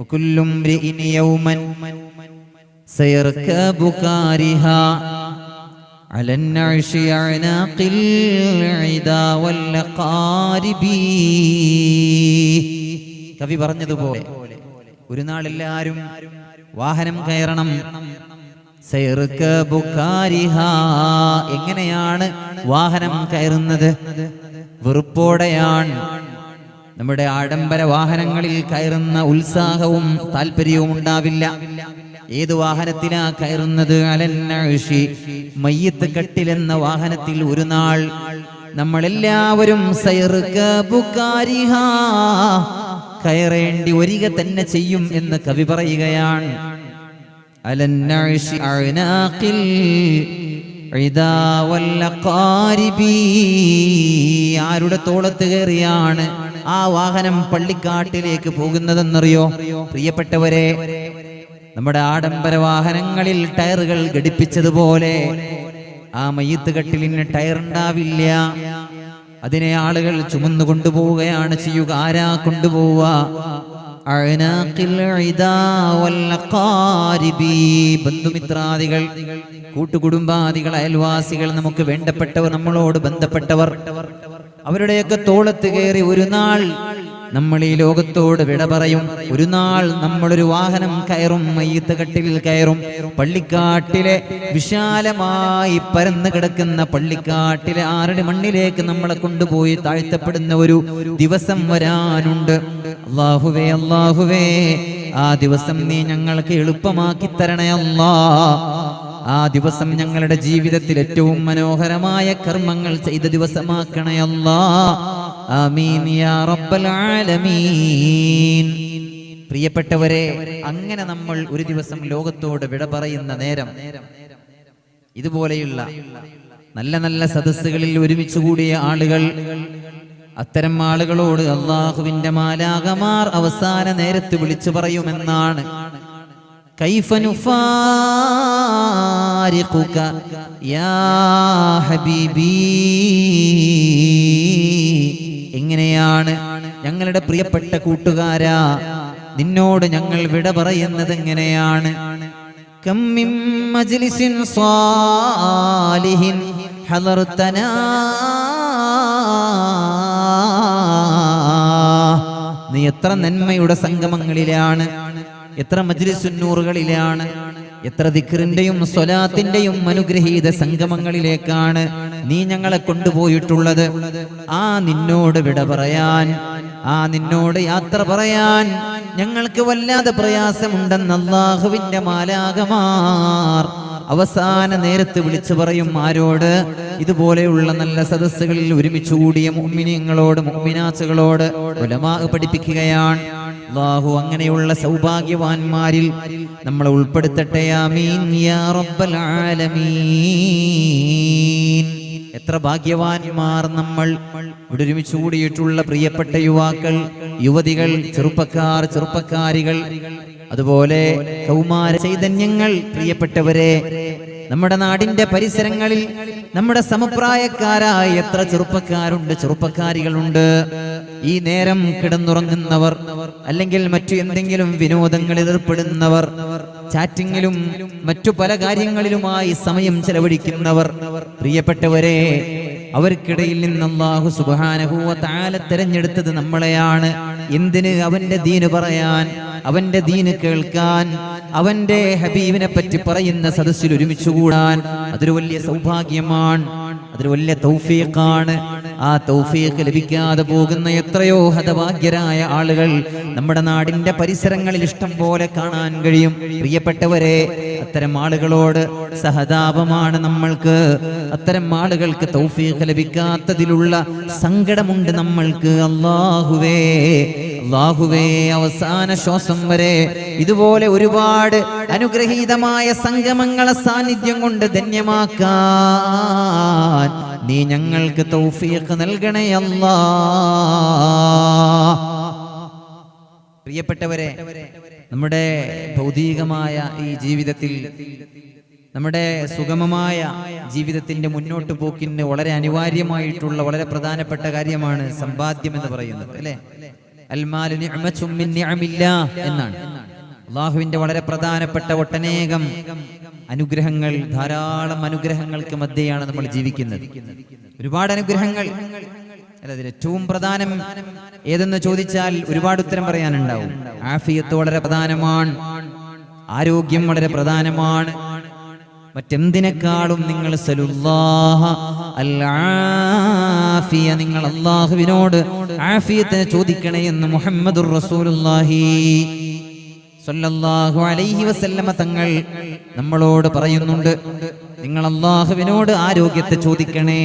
വകുല്ലു ഇംരിഇൻ യൗമൻ സയർകബു കാരിഹാ Allen അർശി അഅനാഖിൽ ഇദാ വൽ ഖാരിബി. കവി പറഞ്ഞതുപോലെ ഒരു നാൾ എല്ലാവരും വാഹനം കയറണം. സയർകബു കാരിഹാ, എങ്ങനെയാണ് വാഹനം കയറുന്നത്? വെറുപ്പോടെയാണ്. നമ്മുടെ ആഡംബര വാഹനങ്ങളിൽ കയറുന്ന ഉത്സാഹവും താല്പര്യവും ഉണ്ടാവില്ല. ഏത് വാഹനത്തിലാ കയറുന്നത്? അലന്നഅ്ശി, മയ്യിത്ത് കട്ടിലെന്ന വാഹനത്തിൽ ഒരു നാൾ നമ്മളെല്ലാവരും സയർകബു കാരിഹാ, കയറേണ്ടി വരിക തന്നെ ചെയ്യും എന്ന് കവി പറയുകയാണ്. അലന്നഅ്ശി അഅനാഖിൽ ഇദാ വൽ ഖാരിബി, ആരുടെ തോളത്ത് കയറിയാണ് ആ വാഹനം പള്ളിക്കാട്ടിലേക്ക് പോകുന്നതെന്നറിയോ പ്രിയപ്പെട്ടവരെ? നമ്മുടെ ആഡംബര വാഹനങ്ങളിൽ ടയറുകൾ ഘടിപ്പിച്ചതുപോലെ ആ മയ്യിത്ത് കട്ടിലിന് ടയർ ഉണ്ടാവില്ല. അതിനെ ആളുകൾ ചുമന്നു കൊണ്ടുപോവുകയാണ് ചെയ്യുക. ആരാ കൊണ്ടുപോവുക? അഅനാഖിൽ ഇദാ വൽ ഖാരിബി, ബന്ധുമിത്രാദികൾ, കൂട്ടുകുടുംബാദികൾ, അയൽവാസികൾ, നമുക്ക് വേണ്ടപ്പെട്ടവർ, നമ്മളോട് ബന്ധപ്പെട്ടവർ, അവരുടെയൊക്കെ തോളത്ത് കയറി ഒരു നാൾ നമ്മൾ ഈ ലോകത്തോട് വിട പറയും. ഒരു നാൾ നമ്മളൊരു വാഹനം കയറും, മയ്യിത്ത് കട്ടിലിൽ കയറും. പള്ളിക്കാട്ടിലെ വിശാലമായി പരന്നു കിടക്കുന്ന പള്ളിക്കാട്ടിലെ ആരുടെ മണ്ണിലേക്ക് നമ്മളെ കൊണ്ടുപോയി താഴ്ത്തപ്പെടുന്ന ഒരു ദിവസം വരാനുണ്ട്. അല്ലാഹുവേ, അല്ലാഹുവേ, ആ ദിവസം നീ ഞങ്ങൾക്ക് എളുപ്പമാക്കി തരണേ അല്ലാ. ആ ദിവസം ഞങ്ങളുടെ ജീവിതത്തിൽ ഏറ്റവും മനോഹരമായ കർമ്മങ്ങൾ ചെയ്ത ദിവസമാക്കണേ അല്ലാ. ആമീൻ യാ റബ്ബൽ ആലമീൻ. പ്രിയപ്പെട്ടവരെ, അങ്ങനെ നമ്മൾ ഒരു ദിവസം ലോകത്തോട് വിട പറയുന്ന നേരം ഇതുപോലെയുള്ള നല്ല നല്ല സദസ്സുകളിൽ ഒരുമിച്ച് കൂടിയ ആളുകൾ, അത്തരം ആളുകളോട് അല്ലാഹുവിന്റെ മാലാഖമാർ അവസാന നേരത്ത് വിളിച്ചു പറയുമെന്നാണ്. കൈഫ നുഫാരിഖുക യാ ഹബീബി, എങ്ങനെയാണ് ഞങ്ങളുടെ പ്രിയപ്പെട്ട കൂട്ടുകാരാ നിന്നോട് ഞങ്ങൾ വിട പറയുന്നത്? എങ്ങനെയാണ്? കം മിൻ മജ്ലിസിൻ സാലിഹിൻ ഹദർതനാ, നീ എത്ര നന്മയുടെ സംഗമങ്ങളിലാണ്, എത്ര മജ്ലിസുന്നൂറുകളിലാണ്, എത്ര ദിക്റിന്റെയും സ്വലാത്തിന്റെയും അനുഗ്രഹീത സംഗമങ്ങളിലേക്കാണ് നീ ഞങ്ങളെ കൊണ്ടുപോയിട്ടുള്ളത്. ആ നിന്നോട് വിട പറയാൻ, ആ നിന്നോട് യാത്ര പറയാൻ ഞങ്ങൾക്ക് വല്ലാതെ പ്രയാസമുണ്ടെന്ന് അല്ലാഹുവിന്റെ മാലാഖമാർ അവസാന നേരത്ത് വിളിച്ചു പറയും. ആരോട്? ഇതുപോലെയുള്ള നല്ല സദസ്സുകളിൽ ഒരുമിച്ച് കൂടിയ മുഅ്മിനീങ്ങളോട്, മുഅ്മിനാത്തുകളോട് ഉലമാ പഠിപ്പിക്കുകയാണ്. അല്ലാഹു അങ്ങനെയുള്ള സൗഭാഗ്യവാന്മാരിൽ നമ്മളെ ഉൾപ്പെടുത്തട്ടെ. ആമീൻ യാ റബ്ബൽ ആലമീൻ. എത്ര ഭാഗ്യവാന്മാർ നമ്മൾ ഇവിടെ ഒരുമിച്ച് കൂടിയിട്ടുള്ള പ്രിയപ്പെട്ട യുവാക്കൾ, യുവതികൾ, ചെറുപ്പക്കാർ, ചെറുപ്പക്കാരികൾ, അതുപോലെ കൗമാര ചൈതന്യങ്ങൾ. പ്രിയപ്പെട്ടവരെ, നമ്മുടെ നാടിന്റെ പരിസരങ്ങളിൽ നമ്മുടെ സമപ്രായക്കാരായ എത്ര ചെറുപ്പക്കാരുണ്ട്, ചെറുപ്പക്കാരികളുണ്ട്. ഈ നേരം കിടന്നുറങ്ങുന്നവർ, അല്ലെങ്കിൽ മറ്റു എന്തെങ്കിലും വിനോദങ്ങളിൽ ഏർപ്പെടുന്നവർ, ചാറ്റിങ്ങിലും മറ്റു പല കാര്യങ്ങളിലുമായി സമയം ചെലവഴിക്കുന്നവർ. പ്രിയപ്പെട്ടവരെ, അവർക്കിടയിൽ നിന്ന് അല്ലാഹു സുബ്ഹാനഹു വ തആല തിരഞ്ഞെടുത്തത് നമ്മളെയാണ്. എന്തിന്? അവന്റെ ദീന് പറയാൻ, അവന്റെ ദീന് കേൾക്കാൻ, അവന്റെ ഹബീബിനെ പറ്റി പറയുന്ന സദസ്സിൽ ഒരുമിച്ച് കൂടാൻ. അതൊരു വലിയ സൗഭാഗ്യമാണ്, അതൊരു വലിയ തൗഫീഖാണ്. ആ തൗഫീഖ് ലഭിക്കാതെ പോകുന്ന എത്രയോ ഹതഭാഗ്യരായ ആളുകൾ നമ്മുടെ നാടിന്റെ പരിസരങ്ങളിൽ ഇഷ്ടം പോലെ കാണാൻ കഴിയും. പ്രിയപ്പെട്ടവരെ, അത്തരം ആളുകളോട് സഹതാപമാണ് നമ്മൾക്ക്. അത്തരം ആളുകൾക്ക് തൗഫീഖ് ലഭിക്കാത്തതിലുള്ള സങ്കടമുണ്ട് നമ്മൾക്ക്. അല്ലാഹുവേ, അല്ലാഹുവേ, അവസാന ശ്വാസം വരെ ഇതുപോലെ ഒരുപാട് അനുഗ്രഹീതമായ സംഗമങ്ങളെ സാന്നിധ്യം കൊണ്ട് ധന്യമാക്കാൻ നീ ഞങ്ങൾക്ക് തൗഫീഖ് നൽകണേ അല്ലാ. പ്രിയപ്പെട്ടവരെ, നമ്മുടെ ഭൗതികമായ ഈ ജീവിതത്തിൽ, നമ്മുടെ സുഗമമായ ജീവിതത്തിന്റെ മുന്നോട്ട് പോക്കിന് വളരെ അനിവാര്യമായിട്ടുള്ള വളരെ പ്രധാനപ്പെട്ട കാര്യമാണ് സമ്പാദ്യം എന്ന് പറയുന്നത്, അല്ലേ? അൽമാലു നിഅമത്തും മിൻ നിഅമില്ലാഹ് എന്നാണ്. അള്ളാഹുവിന്റെ വളരെ പ്രധാനപ്പെട്ട ഒട്ടനേകം അനുഗ്രഹങ്ങൾ, ധാരാളം അനുഗ്രഹങ്ങൾക്ക് മധ്യയാണ് നമ്മൾ ജീവിക്കുന്നത്. ഒരുപാട് അനുഗ്രഹങ്ങൾ. അതിൽ ഏറ്റവും പ്രധാനം ഏതെന്ന് ചോദിച്ചാൽ ഒരുപാട് ഉത്തരം പറയാനുണ്ടാവും. ആഫിയത്ത് വളരെ പ്രധാനമാണ്, ആരോഗ്യം വളരെ പ്രധാനമാണ്. മറ്റെന്തിനേക്കാളും നിങ്ങൾ സലുല്ലാഹ അൽ ആഫിയ, നിങ്ങൾ അല്ലാഹുവിനോട് ആഫിയത്തിനെ ചോദിക്കണേ എന്ന് മുഹമ്മദുർ റസൂലുള്ളാഹി സ്വല്ലല്ലാഹു അലൈഹി വസല്ലമ തങ്ങൾ നമ്മളോട് പറയുന്നുണ്ട്. നിങ്ങൾ അല്ലാഹുവിനോട് ആരോഗ്യത്തെ ചോദിക്കണേ.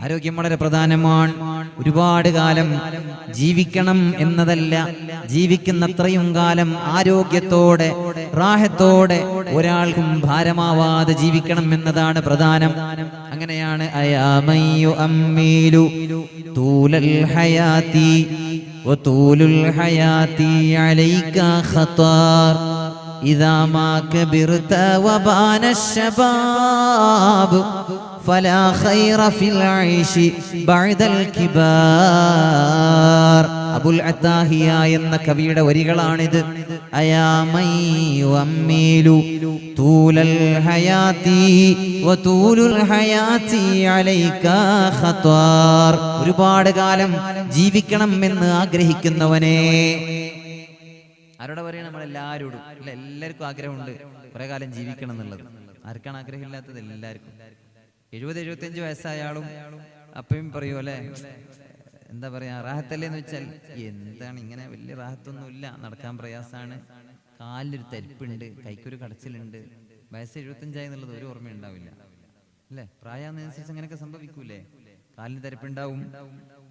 ആരോഗ്യം വളരെ പ്രധാനമാണ്. ഒരുപാട് കാലം ജീവിക്കണം എന്നതല്ല, ജീവിക്കുന്നത്രയും കാലം ആരോഗ്യത്തോടെ റാഹത്തോടെ ഒരാൾക്കും ഭാരമാവാതെ ജീവിക്കണം എന്നതാണ് പ്രധാനം. അങ്ങനെയാണ് അയാമയ്യു അമ്മീലു തൂലൽ ഹയാത്തി വതൂലുൽ ഹയാത്തി അലൈക ഖത്താർ ഇദാ മാ കബിർത വബാന ശബാബ് ഫലാ ഖൈറ ഫിൽ ഐശി ബഅദൽ കിബാർ. അബുൽ അത്താഹിയ എന്ന കവിയുടെ വരികളാണിത്. അയാമയ്യു അമ്മീലു തൂലൽ ഹയാത്തി വതൂലുൽ ഹയാത്തി അലൈക ഖത്താർ. ഒരുപാട് കാലം ജീവിക്കണം എന്ന് ആഗ്രഹിക്കുന്നവനെ. ആരോടെ പറയണം? നമ്മളെല്ലാവരോടും. എല്ലാവർക്കും ആഗ്രഹമുണ്ട് കുറെ കാലം ജീവിക്കണം എന്നുള്ളത്. ആർക്കാണ് ആഗ്രഹമില്ലാത്തത്? എല്ലാവർക്കും. 70-75 വയസ്സായ ആളും അപ്പയും പറയൂ അല്ലെ, എന്താ പറയാ, റാഹത്തല്ലേ എന്ന് വെച്ചാൽ എന്താണ്, ഇങ്ങനെ വലിയ റാഹത്തൊന്നുമില്ല, നടക്കാൻ പ്രയാസമാണ്, കാലിലൊരു തരിപ്പുണ്ട്, കൈക്കൊരു കടച്ചിലുണ്ട്. വയസ്സ് 75 എന്നുള്ളത് ഒരു ഓർമ്മ ഉണ്ടാവില്ല അല്ലെ. പ്രായാന്നനുസരിച്ച് അങ്ങനെയൊക്കെ സംഭവിക്കൂലേ? കാലിന് തരിപ്പുണ്ടാവും,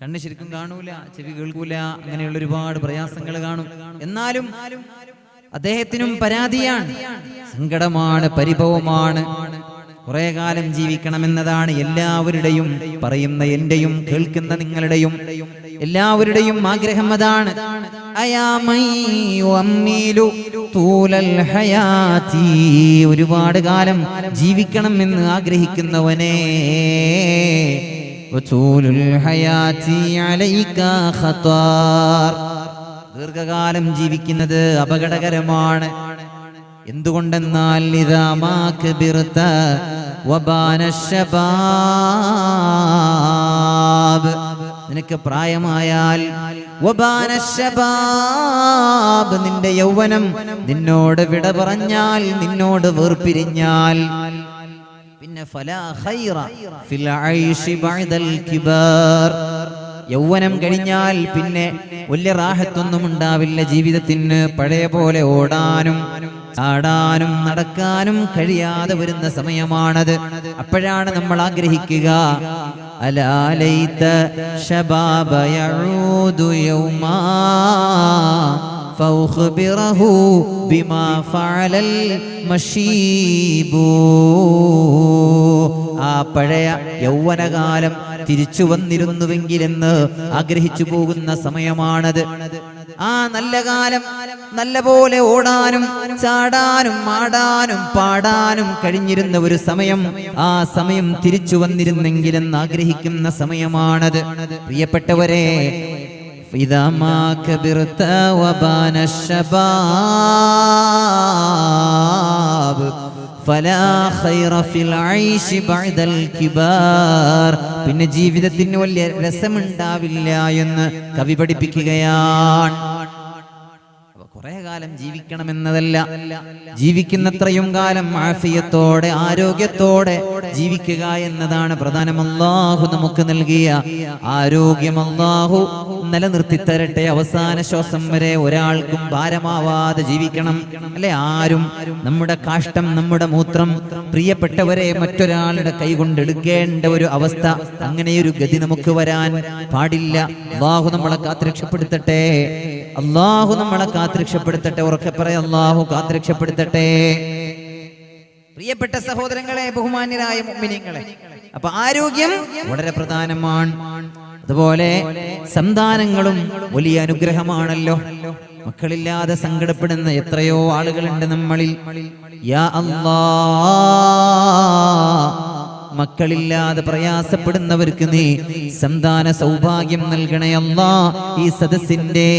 കണ്ണ് ശരിക്കും കാണൂല, ചെവി കേൾക്കൂല, അങ്ങനെയുള്ള ഒരുപാട് പ്രയാസങ്ങൾ കാണും. എന്നാലും അദ്ദേഹത്തിനും പരാതിയാണ്, സങ്കടമാണ്, പരിഭവമാണ്. കുറെ കാലം ജീവിക്കണമെന്നതാണ് എല്ലാവരുടെയും, പറയുന്ന എന്റെയും കേൾക്കുന്ന നിങ്ങളുടെയും എല്ലാവരുടെയും ആഗ്രഹം അതാണ്. ഒരുപാട് കാലം ജീവിക്കണം എന്ന് ആഗ്രഹിക്കുന്നവനെ, ദീർഘകാലം ജീവിക്കുന്നത് അപകടകരമാണ്. എന്തുകൊണ്ടെന്നാൽ നിനക്ക് പ്രായമായാൽ, നിന്റെ യൗവനം നിന്നോട് വിട പറഞ്ഞാൽ, നിന്നോട് വേർപിരിഞ്ഞാൽ, പിന്നെ ഫലാ ഖൈറ ഫിൽ ഐശി ബഅദൽ കിബാർ. യൗവനം കഴിഞ്ഞാൽ പിന്നെ വലിയ റാഹത്തൊന്നും ഉണ്ടാവില്ല ജീവിതത്തിന്. പഴയ പോലെ ഓടാനും ചാടാനും നടക്കാനും കഴിയാതെ വരുന്ന സമയമാണത്. അപ്പോഴാണ് നമ്മൾ ആഗ്രഹിക്കുക, അലാ ലൈത ശബാബ യഊദു യൗമാ ഫൗഖ്ബിറഹു ബിമാ ഫഅലൽ മശീബു. ആ പഴയ യൗവനകാലം തിരിച്ചു വന്നിരുന്നുവെങ്കിലെന്ന് ആഗ്രഹിച്ചു പോകുന്ന സമയമാണത്. ആ നല്ല കാലം, നല്ല പോലെ ഓടാനും ചാടാനും ആടാനും പാടാനും കഴിഞ്ഞിരുന്ന ഒരു സമയം, ആ സമയം തിരിച്ചു വന്നിരുന്നെങ്കിലെന്ന് ആഗ്രഹിക്കുന്ന സമയമാണത്. പ്രിയപ്പെട്ടവരെ, ഇദാ മാ കബിർത വബാന ശബാബ് ഫലാ ഖൈറ ഫിൽ ഐശി ബഅദൽ കിബാർ. പിന്നെ ജീവിതത്തിന് വലിയ രസമുണ്ടാവില്ല എന്ന് കവി പഠിപ്പിക്കുകയാണ്. കുറെ കാലം ജീവിക്കണമെന്നതല്ല, ജീവിക്കുന്നത്രയും കാലം ആഫിയത്തോടെ ആരോഗ്യത്തോടെ ജീവിക്കുക എന്നതാണ് പ്രധാനം. അല്ലാഹു നമുക്ക് നൽകിയ ആരോഗ്യം അല്ലാഹു നിലനിർത്തി തരട്ടെ. അവസാന ശ്വാസം വരെ ഒരാൾക്കും ഭാരമാവാതെ ജീവിക്കണം അല്ലെ. ആരും നമ്മുടെ കാഷ്ടം, നമ്മുടെ മൂത്രം പ്രിയപ്പെട്ടവരെ മറ്റൊരാളുടെ കൈകൊണ്ട് എടുക്കേണ്ട ഒരു അവസ്ഥ, അങ്ങനെയൊരു ഗതി നമുക്ക് വരാൻ പാടില്ല. അല്ലാഹു നമ്മളെ കാത്തുരക്ഷപ്പെടുത്തട്ടെ. അല്ലാഹു നമ്മളെ കാത്തുരക്ഷപ്പെടുത്തട്ടെ. ഉറക്കെ പറയാം, അല്ലാഹു കാത്തുരക്ഷപ്പെടുത്തട്ടെ. പ്രിയപ്പെട്ട സഹോദരങ്ങളെ, ബഹുമാന്യരായ മുഅ്മിനീങ്ങളെ, അപ്പൊ ആരോഗ്യം വളരെ പ്രധാനമാണ്. അതുപോലെ സന്താനങ്ങളും വലിയ അനുഗ്രഹമാണല്ലോ. മക്കളില്ലാതെ സങ്കടപ്പെടുന്ന എത്രയോ ആളുകളുണ്ട് നമ്മളിൽ. യാ അല്ലാഹ്, മക്കളില്ലാതെ പ്രയാസപ്പെടുന്നവർക്ക് നീ സന്താന സൗഭാഗ്യം നൽകണേ അല്ലാ. ഈ സദസ്സിന്റെ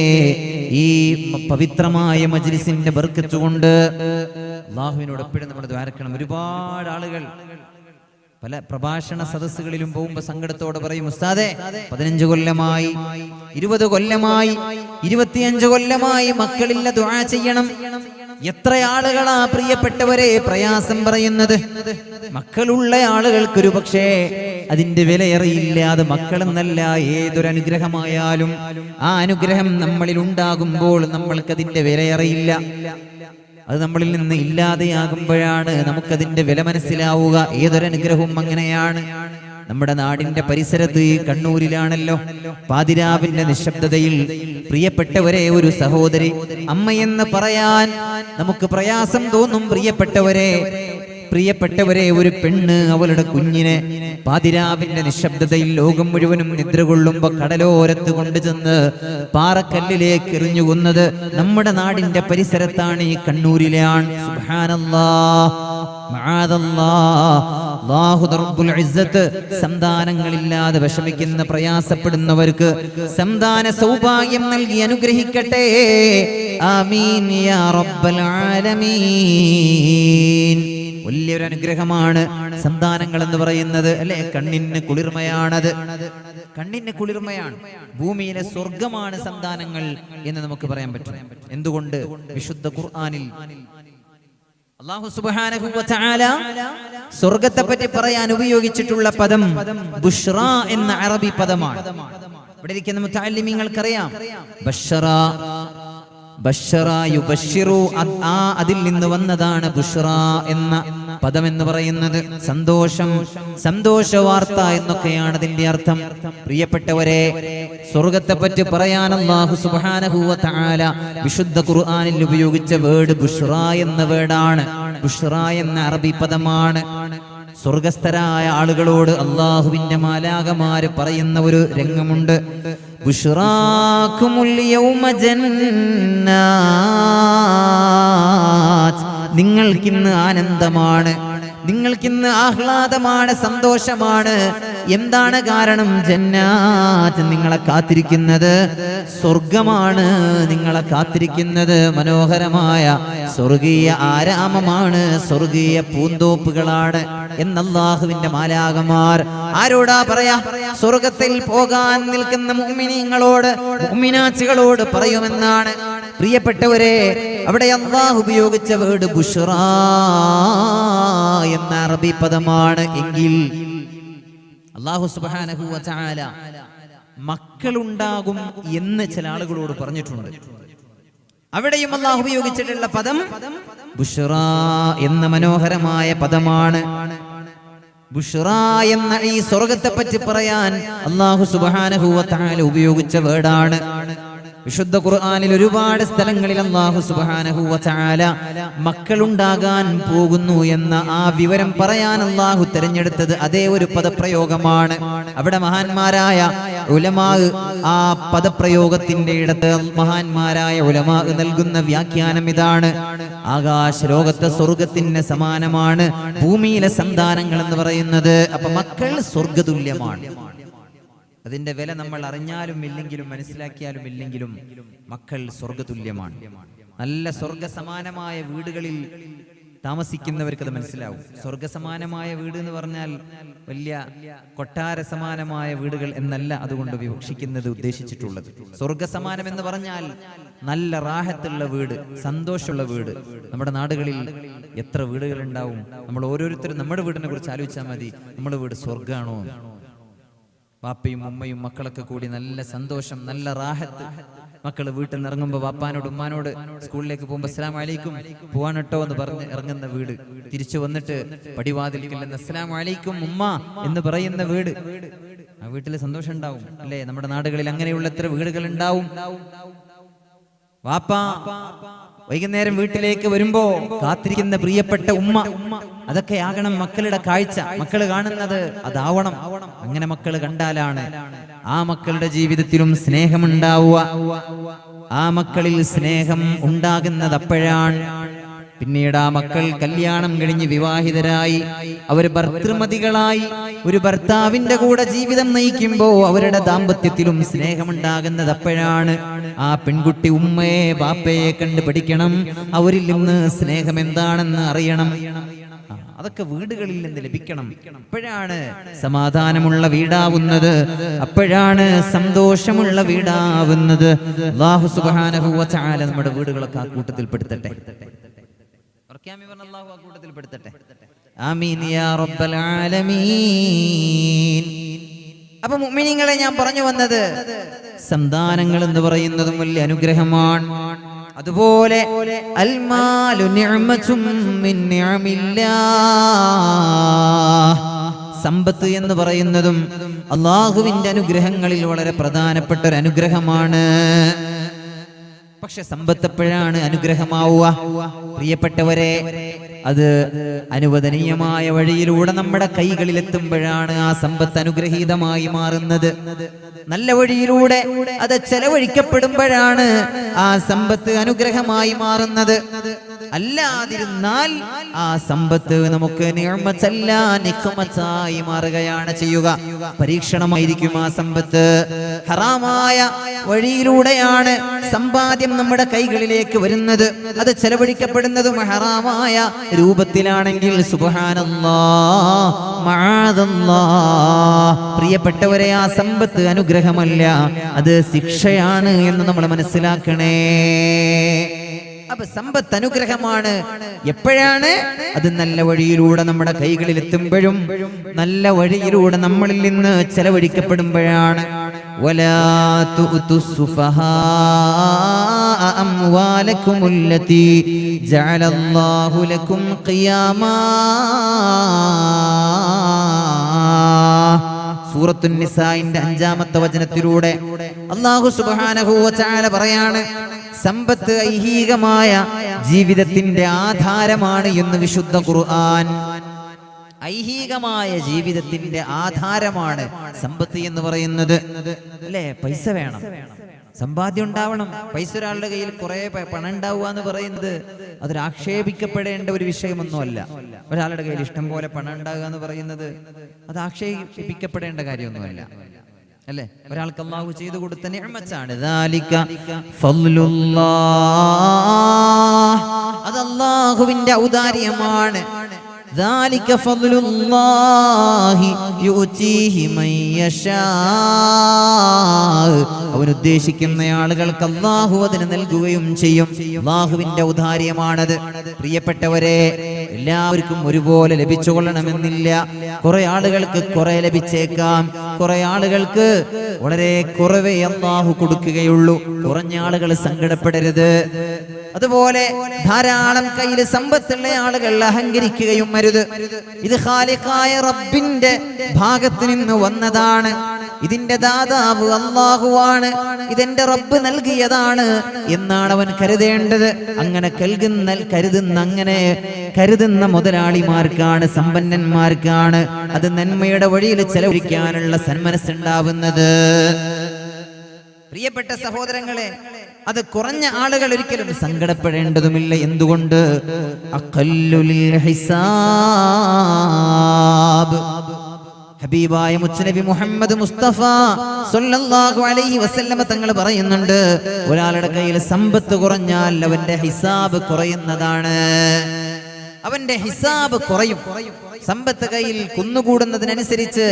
ഈ പവിത്രമായ മജ്ലിസിന്റെ ബർക്കത്ത് കൊണ്ട് അല്ലാഹുവിനോട് എപ്പോഴും നമ്മൾ ദ്വാരക്കണം. ഒരുപാട് ആളുകൾ പല പ്രഭാഷണ സദസ്സുകളിലും പോകുമ്പോ സങ്കടത്തോടെ പറയും, ഉസ്താദേ 15 കൊല്ലമായി, 20 കൊല്ലമായി, 25 കൊല്ലമായി മക്കളില്ല, ദുആ ചെയ്യണം. എത്ര ആളുകളാ പ്രിയപ്പെട്ടവരെ പ്രയാസം പറയുന്നത്. മക്കളുള്ള ആളുകൾക്കൊരു പക്ഷേ അതിന്റെ വിലയറിയില്ല. അത് മക്കളെന്നല്ല, ഏതൊരു അനുഗ്രഹമായാലും ആ അനുഗ്രഹം നമ്മളിൽ ഉണ്ടാകുമ്പോൾ നമ്മൾക്കതിന്റെ വിലയറിയില്ല. അത് നമ്മളിൽ നിന്ന് ഇല്ലാതെയാകുമ്പോഴാണ് നമുക്കതിന്റെ വില മനസ്സിലാവുക. ഏതൊരനുഗ്രഹവും അങ്ങനെയാണ്. നമ്മുടെ നാടിന്റെ പരിസരത്ത് കണ്ണൂരിലാണല്ലോ പാതിരാവിന്റെ നിശബ്ദതയിൽ പ്രിയപ്പെട്ടവരെ ഒരു സഹോദരി, അമ്മയെന്ന് പറയാൻ നമുക്ക് പ്രയാസം തോന്നും. പ്രിയപ്പെട്ടവരെ ഒരു പെണ്ണ് അവളുടെ കുഞ്ഞിനെ പാതിരാവിന്റെ നിശബ്ദതയിൽ ലോകം മുഴുവനും നിദ്ര കൊള്ളുമ്പോ കടലോരത്ത് കൊണ്ടുചെന്ന് പാറക്കല്ലിലേക്ക് എറിഞ്ഞു കൊന്നത് നമ്മുടെ നാടിന്റെ പരിസരത്താണ്, ഈ കണ്ണൂരിലാണ്. സുബ്ഹാനല്ലാഹ്, മഅദല്ലാഹ്. അല്ലാഹു റബ്ബുൽ ഇസ്സത്ത് സന്താനങ്ങളില്ലാതെ വിഷമിക്കുന്ന പ്രയാസപ്പെടുന്നവർക്ക് സന്താന സൗഭാഗ്യം നൽകി അനുഗ്രഹിക്കട്ടെ. ആമീൻ യാ റബ്ബൽ ആലമീൻ. വലിയൊരു അനുഗ്രഹമാണ് സന്താനങ്ങൾ എന്ന് പറയുന്നത്, അല്ലെ? കണ്ണിന് കുളിർമയാണത്, കണ്ണിന് കുളിർമയാണ്. ഭൂമിയിലെ സ്വർഗമാണ് സന്താനങ്ങൾ എന്ന് നമുക്ക് പറയാൻ പറ്റും. എന്തുകൊണ്ട്? വിശുദ്ധ ഖുർആനിൽ അല്ലാഹു സുബ്ഹാനഹു വ തആല സ്വർഗത്തെ പറ്റി പറയാൻ ഉപയോഗിച്ചിട്ടുള്ള പദം ബുഷ്റ എന്ന അറബി പദമാണ്. ഇവിടെ ഇരിക്കുന്ന മുതഅല്ലിമീങ്ങൾക്കറിയാം, ബശ്ശറ യുബശ്ശിറു, അതിൽ നിന്ന് വന്നതാണ് ബുഷ്റ എന്ന പദം എന്ന് പറയുന്നത്. സന്തോഷം, സന്തോഷ വാർത്ത എന്നൊക്കെയാണ് അതിന്റെ അർത്ഥം. പ്രിയപ്പെട്ടവരെ, സ്വർഗത്തെ പറ്റി പറയാൻ അല്ലാഹു സുബ്ഹാനഹു വ തആല വിശുദ്ധ ഖുർആനിൽ ഉപയോഗിച്ച വേർഡ് ബുഷ്റ എന്ന വേർഡാണ്. ബുഷ്റ എന്ന അറബി പദമാണ്. സ്വർഗസ്ഥരായ ആളുകളോട് അല്ലാഹുവിന്റെ മാലാകമാര് പറയുന്ന ഒരു രംഗമുണ്ട്. ബുഷ്റാകുമുൽ യൗമ ജന്നാത്ത്, നിങ്ങൾക്കിന്ന് ആനന്ദമാണ്, നിങ്ങൾക്കിന്ന് ആഹ്ലാദമാണ്, സന്തോഷമാണ്. എന്താണ് കാരണം? ജന്നാത്ത്, നിങ്ങളെ കാത്തിരിക്കുന്നത് സ്വർഗമാണ്, നിങ്ങളെ കാത്തിരിക്കുന്നത് മനോഹരമായ സ്വർഗീയ ആരാമമാണ്, സ്വർഗീയ പൂന്തോപ്പുകളാണ് എന്ന് അല്ലാഹുവിന്റെ മാലാകമാർ ആരോടാ പറയാ? സ്വർഗത്തിൽ പോകാൻ നിൽക്കുന്ന മുഅ്മിനീങ്ങളോട്, മുഅ്മിനാത്തുകളോട് പറയുമെന്നാണ്. പ്രിയപ്പെട്ടവരെ, അവിടെ അല്ലാഹു ഉപയോഗിച്ച വേർഡ് ബുഷ്റ എന്ന അറബി പദമാണ്. എങ്കിൽ അല്ലാഹു സുബ്ഹാനഹു വ തആല മക്കളുണ്ടാകും എന്ന് ചില ആളുകളോട് പറഞ്ഞിട്ടുണ്ട്. അവിടെയും അല്ലാഹു ഉപയോഗിച്ചിട്ടുള്ള പദം ബുഷ്റ എന്ന മനോഹരമായ പദമാണ്. ബുഷ്റ എന്ന ഈ സ്വർഗത്തെ പറ്റി പറയാൻ അല്ലാഹു സുബ്ഹാനഹു വ തആല ഉപയോഗിച്ച വേർഡാണ്. വിശുദ്ധ ഖുർആനിൽ ഒരുപാട് സ്ഥലങ്ങളിൽ അല്ലാഹു സുബ്ഹാനഹു വ തആല മക്കളുണ്ടാകാൻ പോകുന്നു എന്ന ആ വിവരം പറയാൻ അല്ലാഹു തിരഞ്ഞെടുത്തത് അതേ ഒരു പദപ്രയോഗമാണ്. അവിടെ മഹാന്മാരായ ഉലമാ ആ പദപ്രയോഗത്തിന്റെ ഇടത്ത് മഹാന്മാരായ ഉലമാ നൽകുന്ന വ്യാഖ്യാനം ഇതാണ്: ആകാശ ലോകത്തെ സ്വർഗത്തിന് സമാനമാണ് ഭൂമിയിലെ സന്താനങ്ങൾ എന്ന് പറയുന്നത്. അപ്പൊ മക്കൾ സ്വർഗതുല്യമാണ്. അതിന്റെ വില നമ്മൾ അറിഞ്ഞാലും ഇല്ലെങ്കിലും മനസ്സിലാക്കിയാലും ഇല്ലെങ്കിലും മക്കൾ സ്വർഗതുല്യമാണ്. നല്ല സ്വർഗസമാനമായ വീടുകളിൽ താമസിക്കുന്നവർക്ക് അത് മനസ്സിലാവും. സ്വർഗസമാനമായ വീട് എന്ന് പറഞ്ഞാൽ വലിയ കൊട്ടാര സമാനമായ വീടുകൾ എന്നല്ല അതുകൊണ്ട് വിവക്ഷിക്കുന്നത്, ഉദ്ദേശിച്ചിട്ടുള്ളത്. സ്വർഗസമാനം എന്ന് പറഞ്ഞാൽ നല്ല റാഹത്തുള്ള വീട്, സന്തോഷമുള്ള വീട്. നമ്മുടെ നാടുകളിൽ എത്ര വീടുകൾ ഉണ്ടാവും? നമ്മൾ ഓരോരുത്തരും നമ്മുടെ വീടിനെ കുറിച്ച് ആലോചിച്ചാൽ മതി. നമ്മുടെ വീട് സ്വർഗാണോ? വാപ്പയും ഉമ്മയും മക്കളൊക്കെ കൂടി നല്ല സന്തോഷം, നല്ല റാഹത്ത്. മക്കള് വീട്ടിൽ നിന്ന് ഇറങ്ങുമ്പോ വാപ്പാനോട് ഉമ്മാനോട് സ്കൂളിലേക്ക് പോകുമ്പോ അസ്സലാമു അലൈക്കും പോവാനട്ടോ എന്ന് പറഞ്ഞ് ഇറങ്ങുന്ന വീട്. തിരിച്ചു വന്നിട്ട് പടിവാതിൽക്കൽ അസ്സലാമു അലൈക്കും ഉമ്മ എന്ന് പറയുന്ന വീട്. ആ വീട്ടിൽ സന്തോഷം ഉണ്ടാവും, അല്ലേ? നമ്മുടെ നാടുകളിൽ അങ്ങനെയുള്ള എത്ര വീടുകൾ ഉണ്ടാവും. വാപ്പ വൈകുന്നേരം വീട്ടിലേക്ക് വരുമ്പോ കാത്തിരിക്കുന്ന പ്രിയപ്പെട്ട ഉമ്മ. അതൊക്കെ ആകണം മക്കളുടെ കാഴ്ച. മക്കള് കാണുന്നത് അതാവണം. അങ്ങനെ മക്കള് കണ്ടാലാണ് ആ മക്കളുടെ ജീവിതത്തിലും സ്നേഹമുണ്ടാവുക. ആ മക്കളിൽ സ്നേഹം ഉണ്ടാകുന്നത് അപ്പോഴാണ്. പിന്നീട് ആ മക്കൾ കല്യാണം കഴിഞ്ഞ് വിവാഹിതരായി അവർ ഭർതൃമതികളായി ഒരു ഭർത്താവിന്റെ കൂടെ ജീവിതം നയിക്കുമ്പോൾ അവരുടെ ദാമ്പത്യത്തിലും സ്നേഹമുണ്ടാകുന്നത് അപ്പോഴാണ്. ആ പെൺകുട്ടി ഉമ്മയെ ബാപ്പയെ കണ്ട് പഠിക്കണം, അവരിൽ നിന്ന് സ്നേഹം എന്താണെന്ന് അറിയണം. അതൊക്കെ വീടുകളിൽ നിന്ന് ലഭിക്കണം. അപ്പോഴാണ് സമാധാനമുള്ള വീടാവുന്നത്, അപ്പോഴാണ് സന്തോഷമുള്ള വീടാവുന്നത്. അല്ലാഹു സുബ്ഹാനഹു വ തആല നമ്മുടെ വീടുകളൊക്കെ ആ കൂട്ടത്തിൽ പെടുത്തട്ടെ. അല്ലാഹു ആ കൂട്ടത്തിൽ പെടുത്തട്ടെ. ആമീൻ യാ റബ്ബൽ ആലമീൻ. അപ്പൊ മുഅ്മിനീങ്ങളെ, ഞാൻ പറഞ്ഞു വന്നത് സന്താനങ്ങൾ എന്ന് പറയുന്നതും വലിയ അനുഗ്രഹമാണ്. അതുപോലെ അൽമാലു നിഅമതും മിൻ നിഅമില്ലാഹ്, സമ്പത്ത് എന്ന് പറയുന്നതും അല്ലാഹുവിന്റെ അനുഗ്രഹങ്ങളിൽ വളരെ പ്രധാനപ്പെട്ട ഒരു അനുഗ്രഹമാണ്. പക്ഷെ സമ്പത്ത് എപ്പോഴാണ് അനുഗ്രഹമാവുക? പ്രിയപ്പെട്ടവരെ, അത് അനുവദനീയമായ വഴിയിലൂടെ നമ്മുടെ കൈകളിലെത്തുമ്പോഴാണ് ആ സമ്പത്ത് അനുഗ്രഹീതമായി മാറുന്നത്. നല്ല വഴിയിലൂടെ അത് ചെലവഴിക്കപ്പെടുമ്പോഴാണ് ആ സമ്പത്ത് അനുഗ്രഹമായി മാറുന്നത്. അല്ലാതിരുന്നാൽ ആ സമ്പത്ത് നമുക്ക് നിഅമത്തല്ല നിഖമത്തായി മാറുകയാണ് ചെയ്യുക. പരീക്ഷണമായിരിക്കും ആ സമ്പത്ത്. ഹറാമായ വഴിയിലൂടെയാണ് സമ്പാദ്യം നമ്മുടെ കൈകളിലേക്ക് വരുന്നത്. അത് ചെലവഴിക്കപ്പെടുന്നതും ഹറാമായ രൂപത്തിലാണെങ്കിൽ സുബ്ഹാനല്ലാഹ് മഅദല്ലാഹ്. പ്രിയപ്പെട്ടവരെ, ആ സമ്പത്ത് അനുഗ്രഹമല്ല, അത് ശിക്ഷയാണ് എന്ന് നമ്മൾ മനസ്സിലാക്കണേ. അപ്പൊ സമ്പത്ത് അനുഗ്രഹമാണ് എപ്പോഴാണ്? അത് നല്ല വഴിയിലൂടെ നമ്മുടെ കൈകളിൽ എത്തുമ്പോഴും നല്ല വഴിയിലൂടെ നമ്മളിൽ നിന്ന് ചെലവഴിക്കപ്പെടുമ്പോഴാണ്. വലാ തുഅ്തുസ് സുഫഹാ അംവാലകുമുല്ലതി ജഅലല്ലാഹു ലക്കും ഖിയാമാ. സൂറത്തുൻ നിസാഇന്റെ 5-ാമത്തെ വചനത്തിലൂടെ അല്ലാഹു സുബ്ഹാനഹു വ തആല പറയാണ്, സമ്പത്ത് ഐഹികമായ ജീവിതത്തിന്റെ ആധാരമാണ് എന്ന് വിശുദ്ധ ഖുർആൻ. ഐഹികമായ ജീവിതത്തിന്റെ ആധാരമാണ് സമ്പത്ത് എന്ന് പറയുന്നത്. അല്ലേ? പൈസ വേണം, സമ്പാദ്യം ഉണ്ടാവണം. പൈസ ഒരാളുടെ കയ്യിൽ കുറെ പണം ഉണ്ടാവുക എന്ന് പറയുന്നത് അതൊരു ആക്ഷേപിക്കപ്പെടേണ്ട ഒരു വിഷയമൊന്നുമല്ല. ഒരാളുടെ കയ്യിൽ ഇഷ്ടം പോലെ പണം ഉണ്ടാകുക എന്ന് പറയുന്നത് അത് ആക്ഷേപിക്കപ്പെടേണ്ട കാര്യമൊന്നുമല്ല. അല്ലേ? ഒരാൾക്ക് അല്ലാഹു ചെയ്തു കൊടുത്ത നിഅമത്താണ്. ദാലിക ഫദ്ലുല്ലാഹ്, അത് അല്ലാഹുവിന്റെ ഔദാര്യമാണ്. ദാലിക ഫദ്ലുല്ലാഹി യുഅ്തീഹി മൻ യശാ. അവൻ ഉദ്ദേശിക്കുന്ന ആളുകൾക്ക് അല്ലാഹു അതിനെ നൽകുകയും ചെയ്യും. അല്ലാഹുവിന്റെ ഔദാര്യമാണത്. പ്രിയപ്പെട്ടവരെ, എല്ലാവർക്കും ഒരുപോലെ ലഭിച്ചുകൊള്ളണമെന്നില്ല. കുറെ ആളുകൾക്ക് കുറെ ലഭിച്ചേക്കാം, കുറെ ആളുകൾക്ക് വളരെ കുറവേ അല്ലാഹു കൊടുക്കുകയുള്ളൂ. കുറഞ്ഞ ആളുകൾ സങ്കടപ്പെടരുത്. അതുപോലെ ധാരാളം കയ്യിൽ സമ്പത്തുള്ള ആളുകൾ അഹങ്കരിക്കുകയും അരുത്. ഇത് ഖാലിഖായ റബ്ബിന്റെ ഭാഗത്ത് നിന്ന് വന്നതാണ്. ഇതിന്റെ ദാതാവ് അല്ലാഹുവാണ്, ഇതെന്റെ റബ്ബ് നൽകിയതാണ് എന്നാണ് അവൻ കരുതേണ്ടത്. അങ്ങനെ കരുതുന്ന മുതലാളിമാർക്കാണ്, സമ്പന്നന്മാർക്കാണ് അത് നന്മയുടെ വഴിയിൽ ചെലവഴിക്കാനുള്ള സന്മനസ്സുണ്ടാവുന്നത്. പ്രിയപ്പെട്ട സഹോദരങ്ങളെ, അത് കുറഞ്ഞ ആളുകൾ ഒരിക്കലും സങ്കടപ്പെടേണ്ടതുമില്ല. എന്തുകൊണ്ട്? അഖല്ലുൽ ഹിസാബ്. ഹബീബായ മുത്തുനബി മുഹമ്മദ് മുസ്തഫ സല്ലല്ലാഹു അലൈഹി വസല്ലമ തങ്ങൾ പറയുന്നുണ്ട്, ഒരാളുടെ കയ്യിൽ സമ്പത്ത് കുറഞ്ഞാൽ അവന്റെ ഹിസാബ് കുറയുന്നതാണ്. അവന്റെ ഹിസാബ് കുറയും. സമ്പത്ത് കയ്യിൽ കുന്നുകൂടുന്നതിനനുസരിച്ച്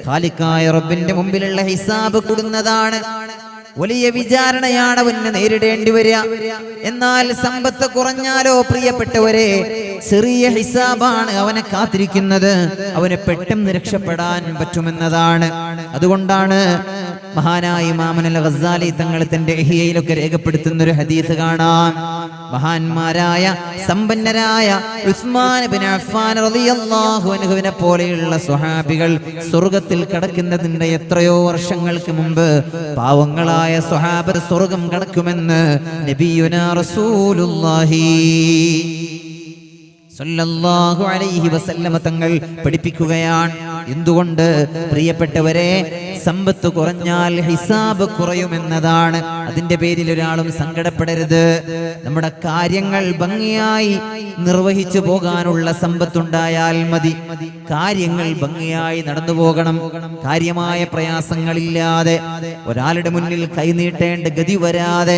ഖാലിഖായ റബ്ബിന്റെ മുമ്പിലുള്ള ഹിസാബ് കൂടുന്നതാണ്. വലിയ വിചാരണയാണ് അവന് നേരിടേണ്ടി വരിക. എന്നാൽ സമ്പത്ത് കുറഞ്ഞാലോ പ്രിയപ്പെട്ടവരെ, ചെറിയ ഹിസാബാണ് അവനെ കാത്തിരിക്കുന്നത്. അവന് പെട്ടെന്ന് രക്ഷപ്പെടാൻ പറ്റുമെന്നതാണ്. അതുകൊണ്ടാണ് മഹാനായ ഇമാം അൽ ഗസാലി തങ്ങൾ തന്റെ ഇഹ്യയിലൊക്കെ രേഖപ്പെടുത്തുന്ന ഒരു ഹദീസ് കാണാം. മഹാന്മാരായ സമ്പന്നരായ ഉസ്മാൻ ഇബ്നു അഫ്ഫാൻ റളിയല്ലാഹു അൻഹുവിനെ പോലെയുള്ള സ്വഹാബികൾ സ്വർഗ്ഗത്തിൽ കടക്കുന്നതിന്റെ എത്രയോ വർഷങ്ങൾക്ക് മുമ്പ് പാവങ്ങളായ സ്വഹാബർ സ്വർഗ്ഗം കടക്കുമെന്ന് നബിയുനാ റസൂലുള്ളാഹി സല്ലല്ലാഹു അലൈഹി വസല്ലമ തങ്ങൾ പഠിപ്പിക്കുകയാണ്. എന്തുകൊണ്ട് പ്രിയപ്പെട്ടവരെ, സമ്പത്ത് കുറഞ്ഞാൽ ഹിസാബ് കുറയുമെന്നതാണ്. അതിന്റെ പേരിൽ ഒരാളും സങ്കടപ്പെടരുത്. നമ്മുടെ കാര്യങ്ങൾ ഭംഗിയായി നിർവഹിച്ചു പോകാനുള്ള സമ്പത്തുണ്ടായാൽ മതി. കാര്യങ്ങൾ ഭംഗിയായി നടന്നു പോകണം. കാര്യമായ പ്രയാസങ്ങളില്ലാതെ, ഒരാളുടെ മുന്നിൽ കൈനീട്ടേണ്ട ഗതി വരാതെ,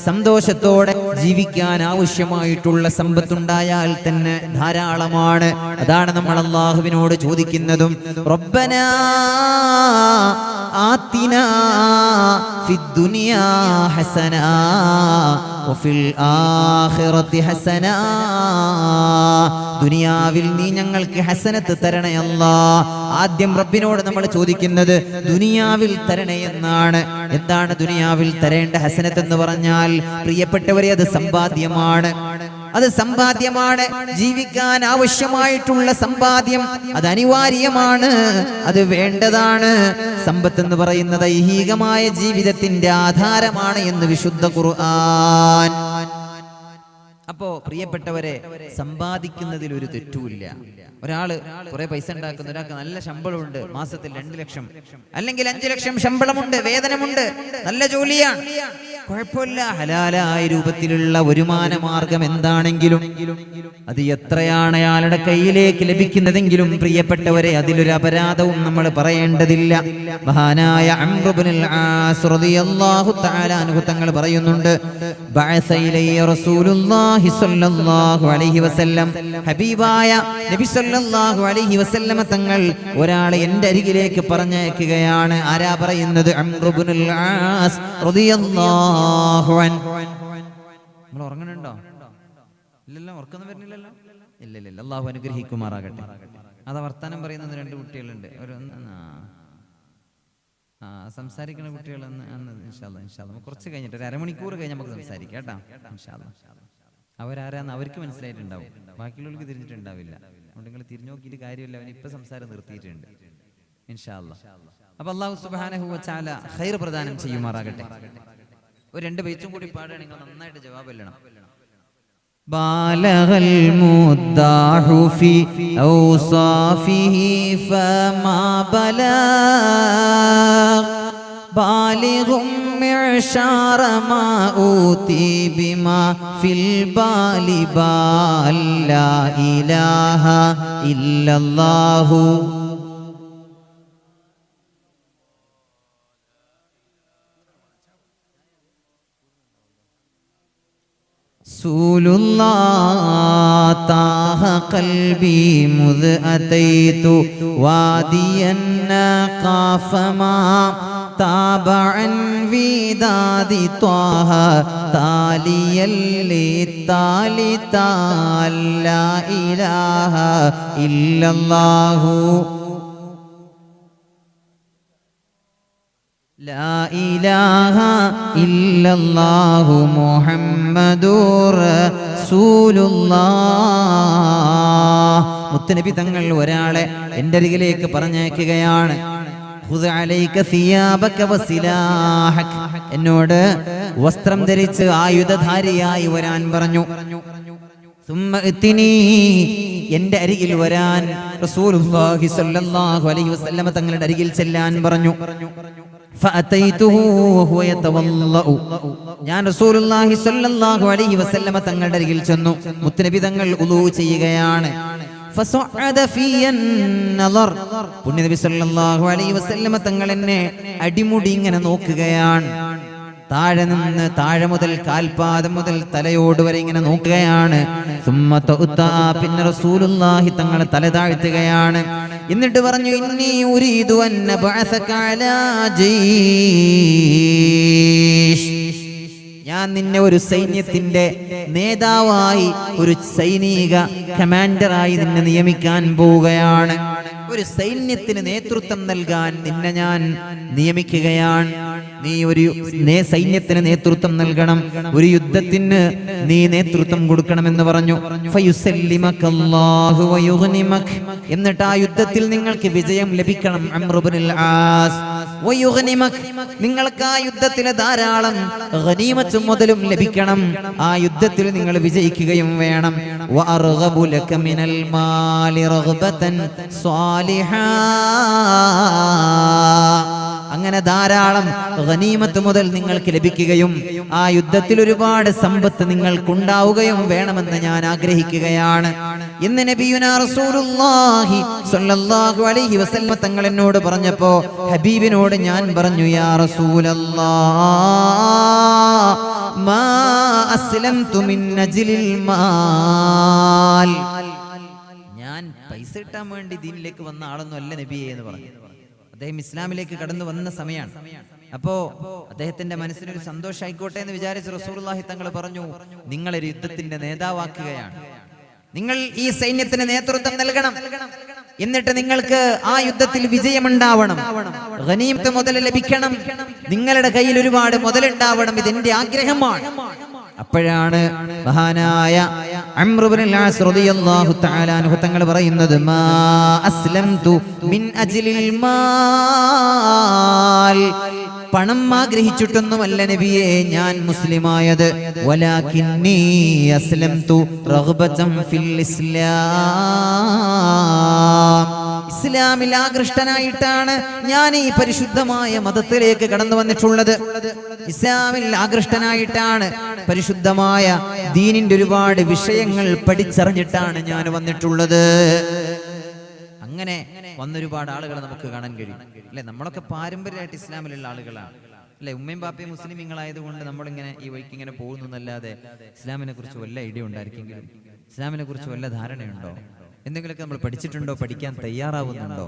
സന്തോഷത്തോടെ ജീവിക്കാൻ ആവശ്യമായിട്ടുള്ള സമ്പത്തുണ്ടായാൽ തന്നെ ധാരാളമാണ്. അതാണ് നമ്മൾ അല്ലാഹുവിനോട് ചോദിക്കുന്നതും. റബ്ബനാ ആതിനാ ഫിദ്ദുനിയാ ഹസനാ വഫിൽ ആഖിറതി ഹസനാ. ദുനിയാവിൽ നീ ഞങ്ങൾക്ക് ഹസനത്ത് തരണേ അല്ലാഹ്. ആദ്യം റബ്ബിനോട് നമ്മൾ ചോദിക്കുന്നത് ദുനിയാവിൽ തരണേ എന്നാണ്. എന്താണ് ദുനിയാവിൽ തരേണ്ട ഹസനത്ത് എന്ന് പറഞ്ഞാൽ? പ്രിയപ്പെട്ടവരെ, അത് സമ്പാദ്യമാണ്. അത് സമ്പാദ്യമാണ്. ജീവിക്കാൻ ആവശ്യമായിട്ടുള്ള സമ്പാദ്യം അത് അനിവാര്യമാണ്, അത് വേണ്ടതാണ്. സമ്പത്ത് എന്ന് പറയുന്നത് ഐഹികമായ ജീവിതത്തിന്റെ ആധാരമാണ് എന്ന് വിശുദ്ധ ഖുർആൻ. അപ്പോ പ്രിയപ്പെട്ടവരെ, സമ്പാദിക്കുന്നതിൽ ഒരു തെറ്റുമില്ല. ഒരാള് കുറെ പൈസ ഉണ്ടാക്കുന്ന ഒരാൾക്ക് നല്ല ശമ്പളമുണ്ട്, മാസത്തിൽ 2 ലക്ഷം അല്ലെങ്കിൽ 5 ലക്ഷം ശമ്പളമുണ്ട്, വേതനമുണ്ട്, നല്ല ജോലിയാണ്, കുഴപ്പമില്ല. ഹലാലായ രൂപത്തിലുള്ള വരുമാന മാർഗം എന്താണെങ്കിലും അത് എത്രയാണ് അയാളുടെ കയ്യിലേക്ക് ലഭിക്കുന്നതെങ്കിലും പ്രിയപ്പെട്ടവരെ, അതിലൊരു അപരാധവും നമ്മൾ പറയേണ്ടതില്ല. മഹാനായ അംർ ഇബ്നുൽ ആസ് റളിയല്ലാഹു തആല അൻഹു തങ്ങൾ പറയുന്നുണ്ട്, ബഅസ ഇലൈയ റസൂലുള്ളാഹി സ്വല്ലല്ലാഹു അലൈഹി വസല്ലം, ഹബീബായ നബി സ്വല്ലല്ലാഹു അലൈഹി വസല്ലം തങ്ങൾ ഒരാളെ എൻ്റെ അരികിലേക്ക് പറഞ്ഞയക്കുകയാണ്. ആരാ പറയുന്നത്? അംർ ഇബ്നുൽ ആസ് റളിയല്ലാഹു അൻഹു. നമ്മൾ ഉറങ്ങുന്നുണ്ടോ? ഇല്ലല്ലോ, ഉറക്കൊന്നും വരുന്നില്ലല്ലോ. ഇല്ല, അല്ലാഹു അനുഗ്രഹിക്കുമാറാകട്ടെ. അതാ വർത്താനം പറയുന്നത് 2 കുട്ടികളുണ്ട്. സംസാരിക്കുന്ന കുട്ടികൾ ഇൻഷാ അല്ലാഹ് കുറച്ച് കഴിഞ്ഞിട്ട്, 1 അരമണിക്കൂർ കഴിഞ്ഞ് നമുക്ക് സംസാരിക്കാം കേട്ടോ. ഇൻഷാ അല്ലാഹ് അവരാരാന്ന് അവർക്ക് മനസ്സിലായിട്ടുണ്ടാവും, ബാക്കിയുള്ളവർക്ക് തിരിഞ്ഞിട്ടുണ്ടാവില്ല. അതുകൊണ്ട് നിങ്ങൾ തിരിഞ്ഞു നോക്കിയിട്ട് കാര്യമില്ല. അവൻ ഇപ്പൊ സംസാരം നിർത്തിയിട്ടുണ്ട് ഇൻഷാ അല്ലാഹ്. അപ്പൊ അല്ലാഹു സുബ്ഹാനഹു വ തആല ഖൈർ പ്രദാനം ചെയ്യുമാറാകട്ടെ. ഒരു 2 ബൈത്തും കൂടി പാടുകയാണ്, നിങ്ങൾ നന്നായിട്ട് ജവാബ് എല്ലണം. ബാലഗൽ മുദ്ദാഹു ഫി ഔസാഫിഹി ഫമാ ബലഗ ബാലിഗും മിഅ്ശാറ മാ ഊതി ബിമാ ഫിൽ ബാലി ബാൽ ലാ ഇലാഹ ഇല്ലല്ലാഹു റസൂലുള്ളാഹ് താഹ ഖൽബി മുദ് അതൈതു വാദിയൻ ഖാഫമാ താബഅൻ വിദാദി ത്വാഹ താലിയല്ലി താലി താല്ലാ ഇലാഹ ഇല്ലല്ലാഹു ലാ ഇലാഹ ഇല്ലല്ലാഹു മുഹമ്മദുർ റസൂലുള്ളാഹ്. മുത്തുനബി തങ്ങൾ ഒരാളെ എൻ്റെ അരികിലേക്ക് പറഞ്ഞയക്കുകയാണ്. ഖുദ് അലൈക സിയാബക വസിലാഹക, എന്നോട് വസ്ത്രം ധരിച്ച് ആയുധധാരിയായി വരാൻ പറഞ്ഞു. സുമ്മ ഇത്തിനി, എൻ്റെ അരികിൽ വരാൻ റസൂലുള്ളാഹി സ്വല്ലല്ലാഹു അലൈഹി വസല്ലം തങ്ങളുടെ അരികിൽ ചെല്ലാൻ പറഞ്ഞു. ഫഅതൈതുഹു വഹുവ യതവല്ലഉ, ഞാൻ റസൂലുള്ളാഹി സ്വല്ലല്ലാഹു അലൈഹി വസല്ലം തങ്ങളുടെ അരികിൽ ചെന്നു. മുത്തുനബി തങ്ങൾ ഉളൂ ചെയ്യുകയാണ്. ഫസഅദ ഫിയൻ നളർ, പുണ്യനബി സ്വല്ലല്ലാഹു അലൈഹി വസല്ലം തങ്ങൾ എന്നെ അടിമുടി ഇങ്ങനെ നോക്കുകയാണ്. താഴെ നിന്ന്, താഴെ മുതൽ കാൽപാദം മുതൽ തലയോട് വരെ ഇങ്ങനെ നോക്കുകയാണ്. പിന്നെ റസൂലുള്ളാഹി തങ്ങൾ തല താഴ്ത്തുകയാണ്. എന്നിട്ട് പറഞ്ഞു, ഇന്നി ഉരീദു അൻ നബഅസക അലാ ജയ്ഷ്, ഞാൻ നിന്നെ ഒരു സൈന്യത്തിന്റെ നേതാവായി, ഒരു സൈനിക കമാൻഡറായി നിന്നെ നിയമിക്കാൻ പോവുകയാണ്. ഒരു സൈന്യത്തിന് നേതൃത്വം നൽകാൻ നിന്നെ ഞാൻ നിയമിക്കുകയാണ്. നീ ഒരു സൈന്യത്തിന് നേതൃത്വം നൽകണം, ഒരു യുദ്ധത്തിന് നീ നേതൃത്വം കൊടുക്കണമെന്ന് പറഞ്ഞു. ഫയുസല്ലിമകല്ലാഹു വയുഗ്നിമക, എന്നിട്ട് ആ യുദ്ധത്തിൽ നിങ്ങൾക്ക് വിജയം ലഭിക്കണം. അംർ ഇബ്നുൽ ആസ് വയുഗ്നിമക്, നിങ്ങൾക്ക് ആ യുദ്ധത്തിൽ ധാരാളം ഗനീമത്തും മുതലും ലഭിക്കണം, ആ യുദ്ധത്തിൽ നിങ്ങൾ വിജയിക്കുകയും വേണം. വഅർഗബു ലക മിനൽ മാലി റഗ്ബതൻ സ്വാലിഹാ, അങ്ങനെ ധാരാളം ഗനീമത്ത് മുതൽ നിങ്ങൾക്ക് ലഭിക്കുകയും ആ യുദ്ധത്തിൽ ഒരുപാട് സമ്പത്ത് നിങ്ങൾക്കുണ്ടാവുകയും വേണമെന്ന് ഞാൻ ആഗ്രഹിക്കുകയാണ് എന്ന് നബിയുനാ റസൂലുള്ളാഹി സ്വല്ലല്ലാഹു അലൈഹി വസല്ലം തങ്ങൾ എന്നോട് പറഞ്ഞപ്പോ ഹബീബിനോട് ഞാൻ പറഞ്ഞു, യാ റസൂലല്ലാഹ് മാ അസ്ലംതു മിൻ അജ്ലിൽ മാൽ, ഞാൻ പൈസ കിട്ടാൻ വേണ്ടി ദീനിലേക്ക് വന്ന ആളൊന്നും അല്ല നബിയേ എന്ന് പറഞ്ഞു. അദ്ദേഹം ഇസ്ലാമിലേക്ക് കടന്നു വന്ന സമയമാണ്. അപ്പോ അദ്ദേഹത്തിന്റെ മനസ്സിനൊരു സന്തോഷമായിക്കോട്ടെ എന്ന് വിചാരിച്ച് റസൂലുള്ളാഹി തങ്ങൾ പറഞ്ഞു, നിങ്ങളൊരു യുദ്ധത്തിന്റെ നേതാവാക്കുകയാണ്, നിങ്ങൾ ഈ സൈന്യത്തിന് നേതൃത്വം നൽകണം, എന്നിട്ട് നിങ്ങൾക്ക് ആ യുദ്ധത്തിൽ വിജയമുണ്ടാവണം, ഗനീമത്ത് മുതൽ ലഭിക്കണം, നിങ്ങളുടെ കയ്യിൽ ഒരുപാട് മുതലുണ്ടാവണം, ഇതെന്റെ ആഗ്രഹമാണ്. അപ്പോഴാണ് മഹാനായ അംർ ഇബ്നുൽ ആസ് റളിയല്ലാഹു തആല അൻഹു തങ്ങൾ പറയുന്നത്, മാ അസ്ലംതു മിൻ അജ്ലിൽ മാൽ, പണം ആഗ്രഹിച്ചിട്ടൊന്നുമല്ല നബിയെ ഞാൻ മുസ്ലിമായത്, വലാകിന്നി അസ്ലംതു റഗ്ബതൻ ഫിൽ ഇസ്ലാം, ഇസ്ലാമിൽ ആകൃഷ്ടനായിട്ടാണ് ഞാൻ ഈ പരിശുദ്ധമായ മതത്തിലേക്ക് കടന്നു വന്നിട്ടുള്ളത്. ഇസ്ലാമിൽ ആകൃഷ്ടനായിട്ടാണ്, പരിശുദ്ധമായ ദീനിന്റെ ഒരുപാട് വിഷയങ്ങൾ പഠിച്ചറിഞ്ഞിട്ടാണ് ഞാൻ വന്നിട്ടുള്ളത്. അങ്ങനെ വന്നൊരുപാട് ആളുകളെ നമുക്ക് കാണാൻ കഴിയും അല്ലെ. നമ്മളൊക്കെ പാരമ്പര്യമായിട്ട് ഇസ്ലാമിലുള്ള ആളുകളാണ് അല്ലെ. ഉമ്മയും ബാപ്പയും മുസ്ലിമീങ്ങളായതുകൊണ്ട് നമ്മളിങ്ങനെ ഈ വഴിക്ക് ഇങ്ങനെ പോകുന്നു എന്നല്ലാതെ ഇസ്ലാമിനെ കുറിച്ച് വല്ല ഐഡിയ ഉണ്ടായിരിക്കെങ്കിലും, ഇസ്ലാമിനെ കുറിച്ച് വല്ല ധാരണയുണ്ടോ, എന്തെങ്കിലുമൊക്കെ നമ്മൾ പഠിച്ചിട്ടുണ്ടോ, പഠിക്കാൻ തയ്യാറാവുന്നുണ്ടോ?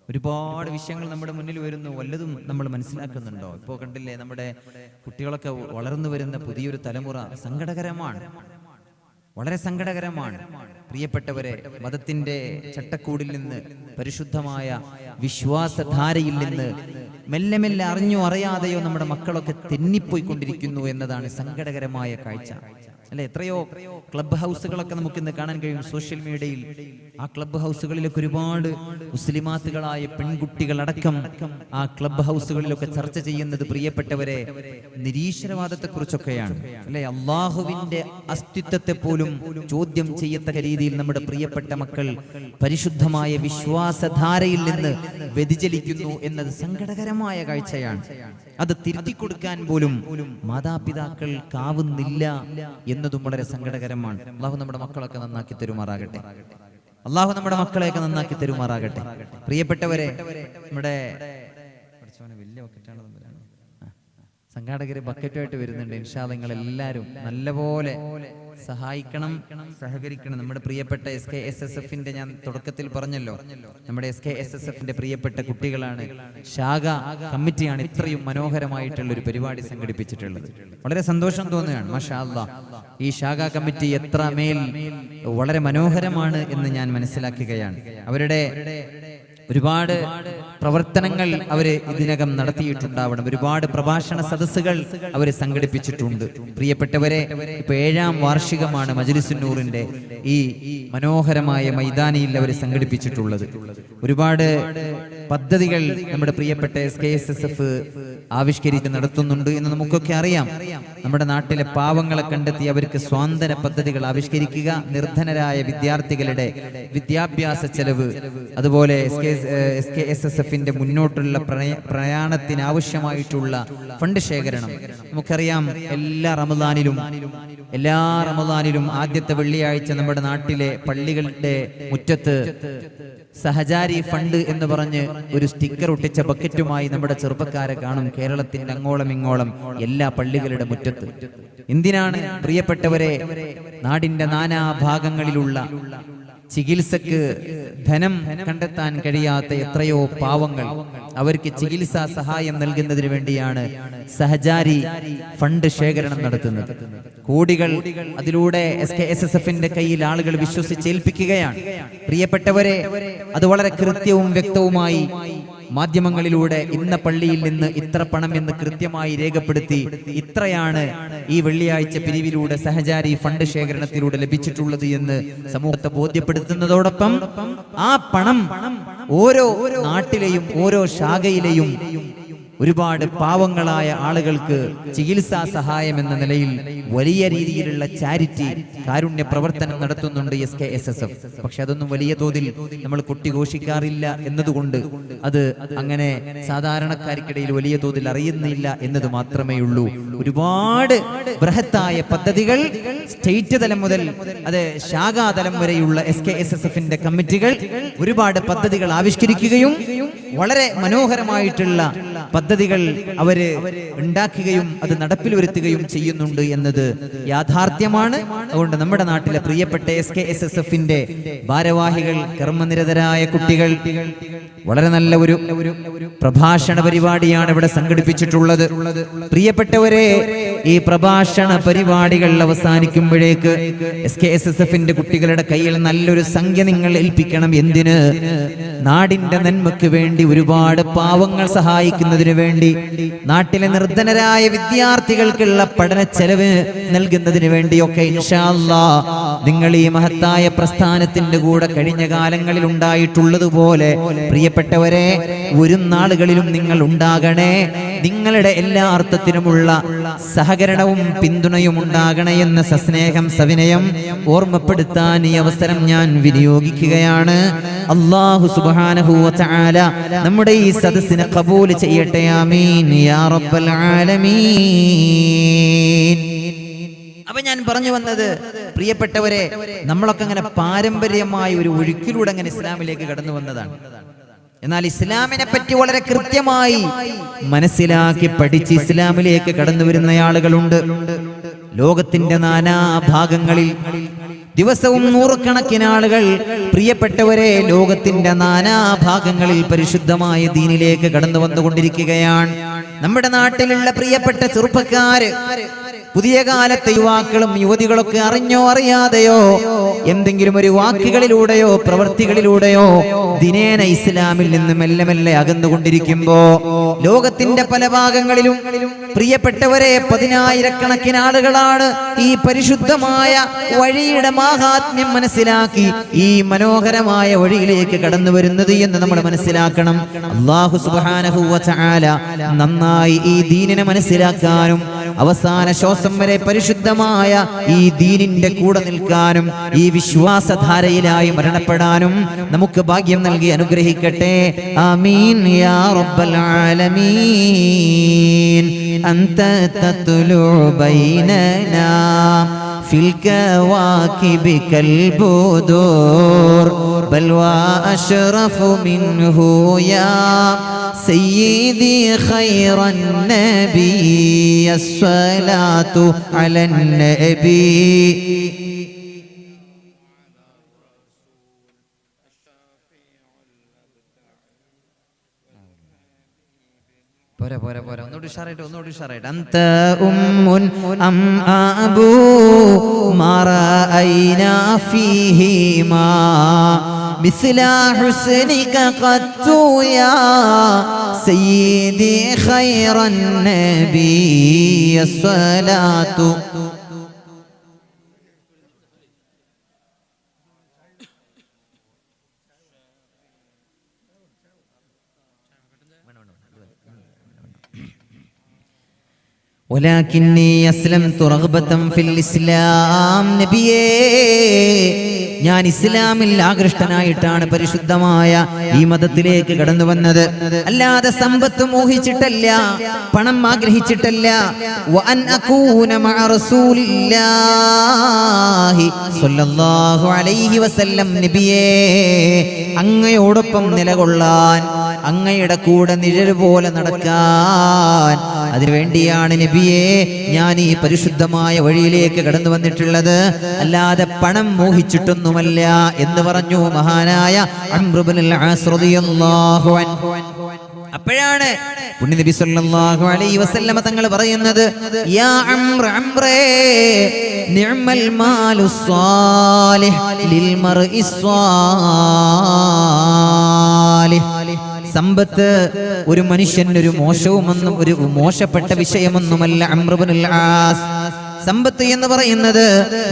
ഒരുപാട് വിഷയങ്ങൾ നമ്മുടെ മുന്നിൽ വരുന്നു, വല്ലതും നമ്മൾ മനസ്സിലാക്കുന്നുണ്ടോ? ഇപ്പോൾ കണ്ടില്ലേ, നമ്മുടെ കുട്ടികളൊക്കെ വളർന്നു വരുന്ന പുതിയൊരു തലമുറ സങ്കടകരമാണ്, വളരെ സങ്കടകരമാണ്. പ്രിയപ്പെട്ടവരെ, മതത്തിന്റെ ചട്ടക്കൂടിൽ നിന്ന്, പരിശുദ്ധമായ വിശ്വാസധാരയിൽ നിന്ന് മെല്ലെ മെല്ലെ അറിഞ്ഞോ അറിയാതെയോ നമ്മുടെ മക്കളൊക്കെ തെന്നിപ്പോയിക്കൊണ്ടിരിക്കുന്നു എന്നതാണ് സങ്കടകരമായ കാഴ്ച അല്ലെ. എത്രയോ ക്ലബ് ഹൗസുകളൊക്കെ നമുക്ക് ഇന്ന് കാണാൻ കഴിയും സോഷ്യൽ മീഡിയയിൽ. ആ ക്ലബ് ഹൗസുകളിലൊക്കെ ഒരുപാട് മുസ്ലിമാത്തുകളായ പെൺകുട്ടികളടക്കം ആ ക്ലബ് ഹൗസുകളിലൊക്കെ ചർച്ച ചെയ്യുന്നത്, പ്രിയപ്പെട്ടവരെ, നിരീശ്വരവാദത്തെ കുറിച്ചൊക്കെയാണ് അല്ലെ. അള്ളാഹുവിന്റെ അസ്തിത്വത്തെ പോലും ചോദ്യം ചെയ്യത്തക്ക രീതിയിൽ നമ്മുടെ പ്രിയപ്പെട്ട മക്കൾ പരിശുദ്ധമായ വിശ്വാസധാരയിൽ നിന്ന് വ്യതിചലിക്കുന്നു എന്നത് സങ്കടകരമായ കാഴ്ചയാണ്. അത് തിരുത്തി കൊടുക്കാൻ പോലും മാതാപിതാക്കൾക്കാവുന്നില്ല എന്നതും വളരെ സങ്കടകരമാണ്. അള്ളാഹു നമ്മുടെ മക്കളൊക്കെ നന്നാക്കി തരുമാറാകട്ടെ. അള്ളാഹു നമ്മുടെ മക്കളെയൊക്കെ നന്നാക്കി തരുമാറാകട്ടെ. പ്രിയപ്പെട്ടവരെ, നമ്മുടെ വലിയ ബക്കറ്റാണ്, സംഘാടകര് ബക്കറ്റുമായിട്ട് വരുന്നുണ്ട്. ഇൻഷാ അല്ലാഹ് നിങ്ങൾ എല്ലാവരും നല്ലപോലെ സഹായിക്കണം, സഹകരിക്കണം. നമ്മുടെ പ്രിയപ്പെട്ട SKSSF-ന്റെ, ഞാൻ തുടക്കത്തിൽ പറഞ്ഞല്ലോ, നമ്മുടെ SKSSF-ന്റെ പ്രിയപ്പെട്ട കുട്ടികളാണ്, ശാഖ കമ്മിറ്റിയാണ് ഇത്രയും മനോഹരമായിട്ടുള്ള ഒരു പരിപാടി സംഘടിപ്പിച്ചിട്ടുള്ളത്. വളരെ സന്തോഷം തോന്നുകയാണ്. മാഷാ അല്ലാഹ്, ഈ ശാഖ കമ്മിറ്റി എത്ര മേൽ വളരെ മനോഹരമാണ് എന്ന് ഞാൻ മനസ്സിലാക്കുകയാണ്. അവരുടെ ഒരുപാട് പ്രവർത്തനങ്ങൾ അവര് ഇതിനകം നടത്തിയിട്ടുണ്ടാവണം. ഒരുപാട് പ്രഭാഷണ സദസ്സുകൾ അവര് സംഘടിപ്പിച്ചിട്ടുണ്ട്. പ്രിയപ്പെട്ടവരെ, ഇപ്പൊ 7ാം വാർഷികമാണ് മജ്‌ലിസുന്നൂറിന്റെ ഈ മനോഹരമായ മൈതാനിയിൽ അവർ സംഘടിപ്പിച്ചിട്ടുള്ളത്. ഒരുപാട് പദ്ധതികൾ നമ്മുടെ പ്രിയപ്പെട്ട SKSSF ആവിഷ്കരിച്ച് നടത്തുന്നുണ്ട് എന്ന് നമുക്കൊക്കെ അറിയാം. നമ്മുടെ നാട്ടിലെ പാവങ്ങളെ കണ്ടെത്തി അവർക്ക് സ്വാന്തന പദ്ധതികൾ ആവിഷ്കരിക്കുക, നിർധനരായ വിദ്യാർത്ഥികളുടെ വിദ്യാഭ്യാസ ചെലവ്, അതുപോലെ SKSSF-ന്റെ മുന്നോട്ടുള്ള പ്രയാണത്തിന് ആവശ്യമായിട്ടുള്ള ഫണ്ട് ശേഖരണം. നമുക്കറിയാം, എല്ലാ റമദാനിലും ആദ്യത്തെ വെള്ളിയാഴ്ച നമ്മുടെ നാട്ടിലെ പള്ളികളുടെ മുറ്റത്ത് സഹചാരി ഫണ്ട് എന്ന് പറഞ്ഞ് ഒരു സ്റ്റിക്കർ ഒട്ടിച്ച ബക്കറ്റുമായി നമ്മുടെ ചെറുപ്പക്കാരെ കാണും. കേരളത്തിന്റെ അങ്ങോളം ഇങ്ങോളം എല്ലാ പള്ളികളുടെ മുറ്റത്ത്. എന്തിനാണ് പ്രിയപ്പെട്ടവരെ? നാടിന്റെ നാനാ ഭാഗങ്ങളിലുള്ള ചികിത്സക്ക് ധനം കണ്ടെത്താൻ കഴിയാത്ത എത്രയോ പാവങ്ങൾ, അവർക്ക് ചികിത്സാ സഹായം നൽകുന്നതിന് വേണ്ടിയാണ് സഹചാരി ഫണ്ട് ശേഖരണം നടത്തുന്നത്. കോടികൾ അതിലൂടെ SKSSF-ന്റെ കയ്യിൽ ആളുകൾ വിശ്വസിച്ചേൽപ്പിക്കുകയാണ്. പ്രിയപ്പെട്ടവരെ, അത് വളരെ കൃത്യവും വ്യക്തവുമായി മാധ്യമങ്ങളിലൂടെ ഇന്ന പള്ളിയിൽ നിന്ന് ഇത്ര പണം എന്ന് കൃത്യമായി രേഖപ്പെടുത്തി, ഇത്രയാണ് ഈ വെള്ളിയാഴ്ച പിരിവിലൂടെ സഹചാരി ഫണ്ട് ശേഖരണത്തിലൂടെ ലഭിച്ചിട്ടുള്ളത് എന്ന് സമൂഹത്തെ ബോധ്യപ്പെടുത്തുന്നതോടൊപ്പം ആ പണം ഓരോ നാട്ടിലെയും ഓരോ ശാഖയിലെയും ഒരുപാട് പാവങ്ങളായ ആളുകൾക്ക് ചികിത്സാ സഹായം എന്ന നിലയിൽ വലിയ രീതിയിലുള്ള ചാരിറ്റി കാരുണ്യ പ്രവർത്തനം നടത്തുന്നുണ്ട് SKSSF. പക്ഷെ അതൊന്നും വലിയ തോതിൽ നമ്മൾ കൊട്ടിഘോഷിക്കാറില്ല എന്നതുകൊണ്ട് അത് അങ്ങനെ സാധാരണക്കാർക്കിടയിൽ വലിയ തോതിൽ അറിയുന്നില്ല എന്നത് മാത്രമേ ഉള്ളൂ. ഒരുപാട് ബൃഹത്തായ പദ്ധതികൾ സ്റ്റേറ്റ് തലം മുതൽ അത് ശാഖാതലം വരെയുള്ള SKSSFന്റെ കമ്മിറ്റികൾ ഒരുപാട് പദ്ധതികൾ ആവിഷ്കരിക്കുകയും വളരെ മനോഹരമായിട്ടുള്ള പദ്ധതികൾ അവര് ഉണ്ടാക്കുകയും അത് നടപ്പിൽ വരുത്തുകയും ചെയ്യുന്നുണ്ട് എന്നത് യാഥാർത്ഥ്യമാണ്. അതുകൊണ്ട് നമ്മുടെ നാട്ടിലെ പ്രിയപ്പെട്ട SKSSFന്റെ ഭാരവാഹികൾ, കർമ്മനിരതരായ കുട്ടികൾ വളരെ നല്ല ഒരു പ്രഭാഷണ പരിപാടിയാണ് ഇവിടെ സംഘടിപ്പിച്ചിട്ടുള്ളത്. പ്രിയപ്പെട്ടവരെ, ഈ പ്രഭാഷണ പരിപാടികൾ അവസാനിക്കുമ്പോഴേക്ക് SKSSFന്റെ കുട്ടികളുടെ കയ്യിൽ നല്ലൊരു സംഖ്യ നിങ്ങൾ ഏൽപ്പിക്കണം. എന്തിന്? നാടിന്റെ നന്മയ്ക്ക് വേണ്ടി, ഒരുപാട് പാവങ്ങൾ സഹായിക്കുന്നതിന് വേണ്ടി, നാട്ടിലെ നിർധനരായ വിദ്യാർത്ഥികൾക്കുള്ള പഠന ചെലവ് നൽകുന്നതിന് വേണ്ടിയൊക്കെ ഇൻഷാ അല്ലാഹ് നിങ്ങൾ ഈ മഹത്തായ പ്രസ്ഥാനത്തിന്റെ കൂടെ കഴിഞ്ഞ കാലങ്ങളിൽ ഉണ്ടായിട്ടുള്ളതുപോലെ പ്രിയപ്പെട്ടവരെ വരും നാളുകളിലും നിങ്ങൾ ഉണ്ടാകണേ. നിങ്ങളുടെ എല്ലാ അർത്ഥത്തിനുമുള്ള സഹകരണവും പിന്തുണയും ഉണ്ടാകണേ എന്ന സസ്നേഹം സവിനയം ഓർമ്മപ്പെടുത്താൻ ഈ അവസരം ഞാൻ വിനിയോഗിക്കുകയാണ്. അല്ലാഹു സുബ്ഹാനഹു വ തആല നമ്മുടെ ഈ സദസ്സിനെ ഖബൂൽ ചെയ്യട്ടെ. ആമീൻ യാ റബ്ബൽ ആലമീൻ. അപ്പൊ ഞാൻ പറഞ്ഞു വന്നത്, പ്രിയപ്പെട്ടവരെ, നമ്മളൊക്കെ അങ്ങനെ പാരമ്പര്യമായ ഒരു ഒഴുക്കിലൂടെ അങ്ങനെ ഇസ്ലാമിലേക്ക് കടന്നു വന്നതാണ്. എന്നാൽ ഇസ്ലാമിനെ പറ്റി വളരെ കൃത്യമായി മനസ്സിലാക്കി പഠിച്ച് ഇസ്ലാമിലേക്ക് കടന്നു വരുന്ന ആളുകളുണ്ട്. ലോകത്തിന്റെ നാനാഭാഗങ്ങളിൽ ദിവസവും നൂറുകണക്കിന് ആളുകൾ, പ്രിയപ്പെട്ടവരെ, ലോകത്തിന്റെ നാനാഭാഗങ്ങളിൽ പരിശുദ്ധമായ ദീനിലേക്ക് കടന്നു വന്നുകൊണ്ടിരിക്കുകയാണ്. നമ്മുടെ നാട്ടിലുള്ള പ്രിയപ്പെട്ട ചെറുപ്പക്കാര്, പുതിയ കാലത്തെ യുവാക്കളും യുവതികളൊക്കെ അറിഞ്ഞോ അറിയാതെയോ എന്തെങ്കിലും ഒരു വാക്കുകളിലൂടെയോ പ്രവൃത്തികളിലൂടെയോ ദിനേന ഇസ്ലാമിൽ നിന്ന് മെല്ലെ മെല്ലെ അകന്നുകൊണ്ടിരിക്കുമ്പോ ലോകത്തിന്റെ പല ഭാഗങ്ങളിലും പ്രിയപ്പെട്ടവരെ പതിനായിരക്കണക്കിന് ആളുകളാണ് ഈ പരിശുദ്ധമായ വഴിയുടെ മാഹാത്മ്യം മനസ്സിലാക്കി ഈ മനോഹരമായ വഴിയിലേക്ക് കടന്നു വരുന്നത് എന്ന് നമ്മൾ മനസ്സിലാക്കണം. അല്ലാഹു സുബ്ഹാനഹു വ തആല നന്നായി ഈ ദീനിനെ മനസ്സിലാക്കാനും അവസാന ശ്വാസം വരെ പരിശുദ്ധമായ ഈ ദീനിന്റെ കൂടെ നിൽക്കാനും ഈ വിശ്വാസധാരയിലായി മരണപ്പെടാനും നമുക്ക് ഭാഗ്യം നൽകി അനുഗ്രഹിക്കട്ടെ. ആമീൻ യാ റബ്ബൽ ആലമീൻ. അൻത തത്ലു ബൈനനാ ഫിൽ കവാകിബി കൽബുദൂർ ബൽ വാ അശ്റഫു മിൻഹു യാ സയ്യിദി ഖൈറൻ നബി അസ്സലാത്തു അലൻ നബി. പോരാ പോരാ പോരാ, ഒന്നുകൂടി ഉഷാറായിട്ട്. അന്ത ഉമ്മുൻ അം അബൂ മാ റഅയ്നാ ഫീഹിമാ മിസ്ല ഹുസ്നിക ഖത്തു യാ സയ്യിദി ഖൈറൻ നബി അസ്സലാത്തു. വലാകിന്നി അസ്ലംതു റഗ്ബതൻ ഫിൽ ഇസ്ലാം. നബിയേ, ഞാൻ ഇസ്ലാമിൽ ആകൃഷ്ടനായിട്ടാണ് പരിശുദ്ധമായ ഈ മതത്തിലേക്ക് കടന്നു വന്നത്. അല്ലാതെ സമ്പത്ത് മോഹിച്ചിട്ടല്ല, പണം ആഗ്രഹിച്ചിട്ടല്ല. വഅൻ അകൂന മഅ റസൂലില്ലാഹി സ്വല്ലല്ലാഹു അലൈഹി വസല്ലം. നബിയേ, അങ്ങയോടൊപ്പം നിലകൊള്ളാൻ, അങ്ങയുടെ കൂടെ നിഴൽ പോലെ നടക്കാൻ, അതിനുവേണ്ടിയാണ് നബിയെ ഞാൻ ഈ പരിശുദ്ധമായ വഴിയിലേക്ക് കടന്നു വന്നിട്ടുള്ളത്, അല്ലാതെ പണം മോഹിച്ചിട്ടൊന്നുമല്ല എന്ന് പറഞ്ഞു മഹാനായ അംർ ഇബ്നുൽ ആസ് റളിയല്ലാഹു അൻഹു. അപ്പോഴാണ് പുണ്യനബി സല്ലല്ലാഹു അലൈഹി വസല്ലമ തങ്ങൾ പറയുന്നത്, യാ അംറേ നിഅമൽ മാലു സ്വാലിഹ് ലിൽ മർഇ സ്വാലിഹ്. സമ്പത്ത് ഒരു മനുഷ്യന് ഒരു മോശവുമൊന്നും ഒരു മോശപ്പെട്ട വിഷയമൊന്നുമല്ല. അംർ ഇബ്നുൽ ആസ് സമ്പത്ത് എന്ന് പറയുന്നത്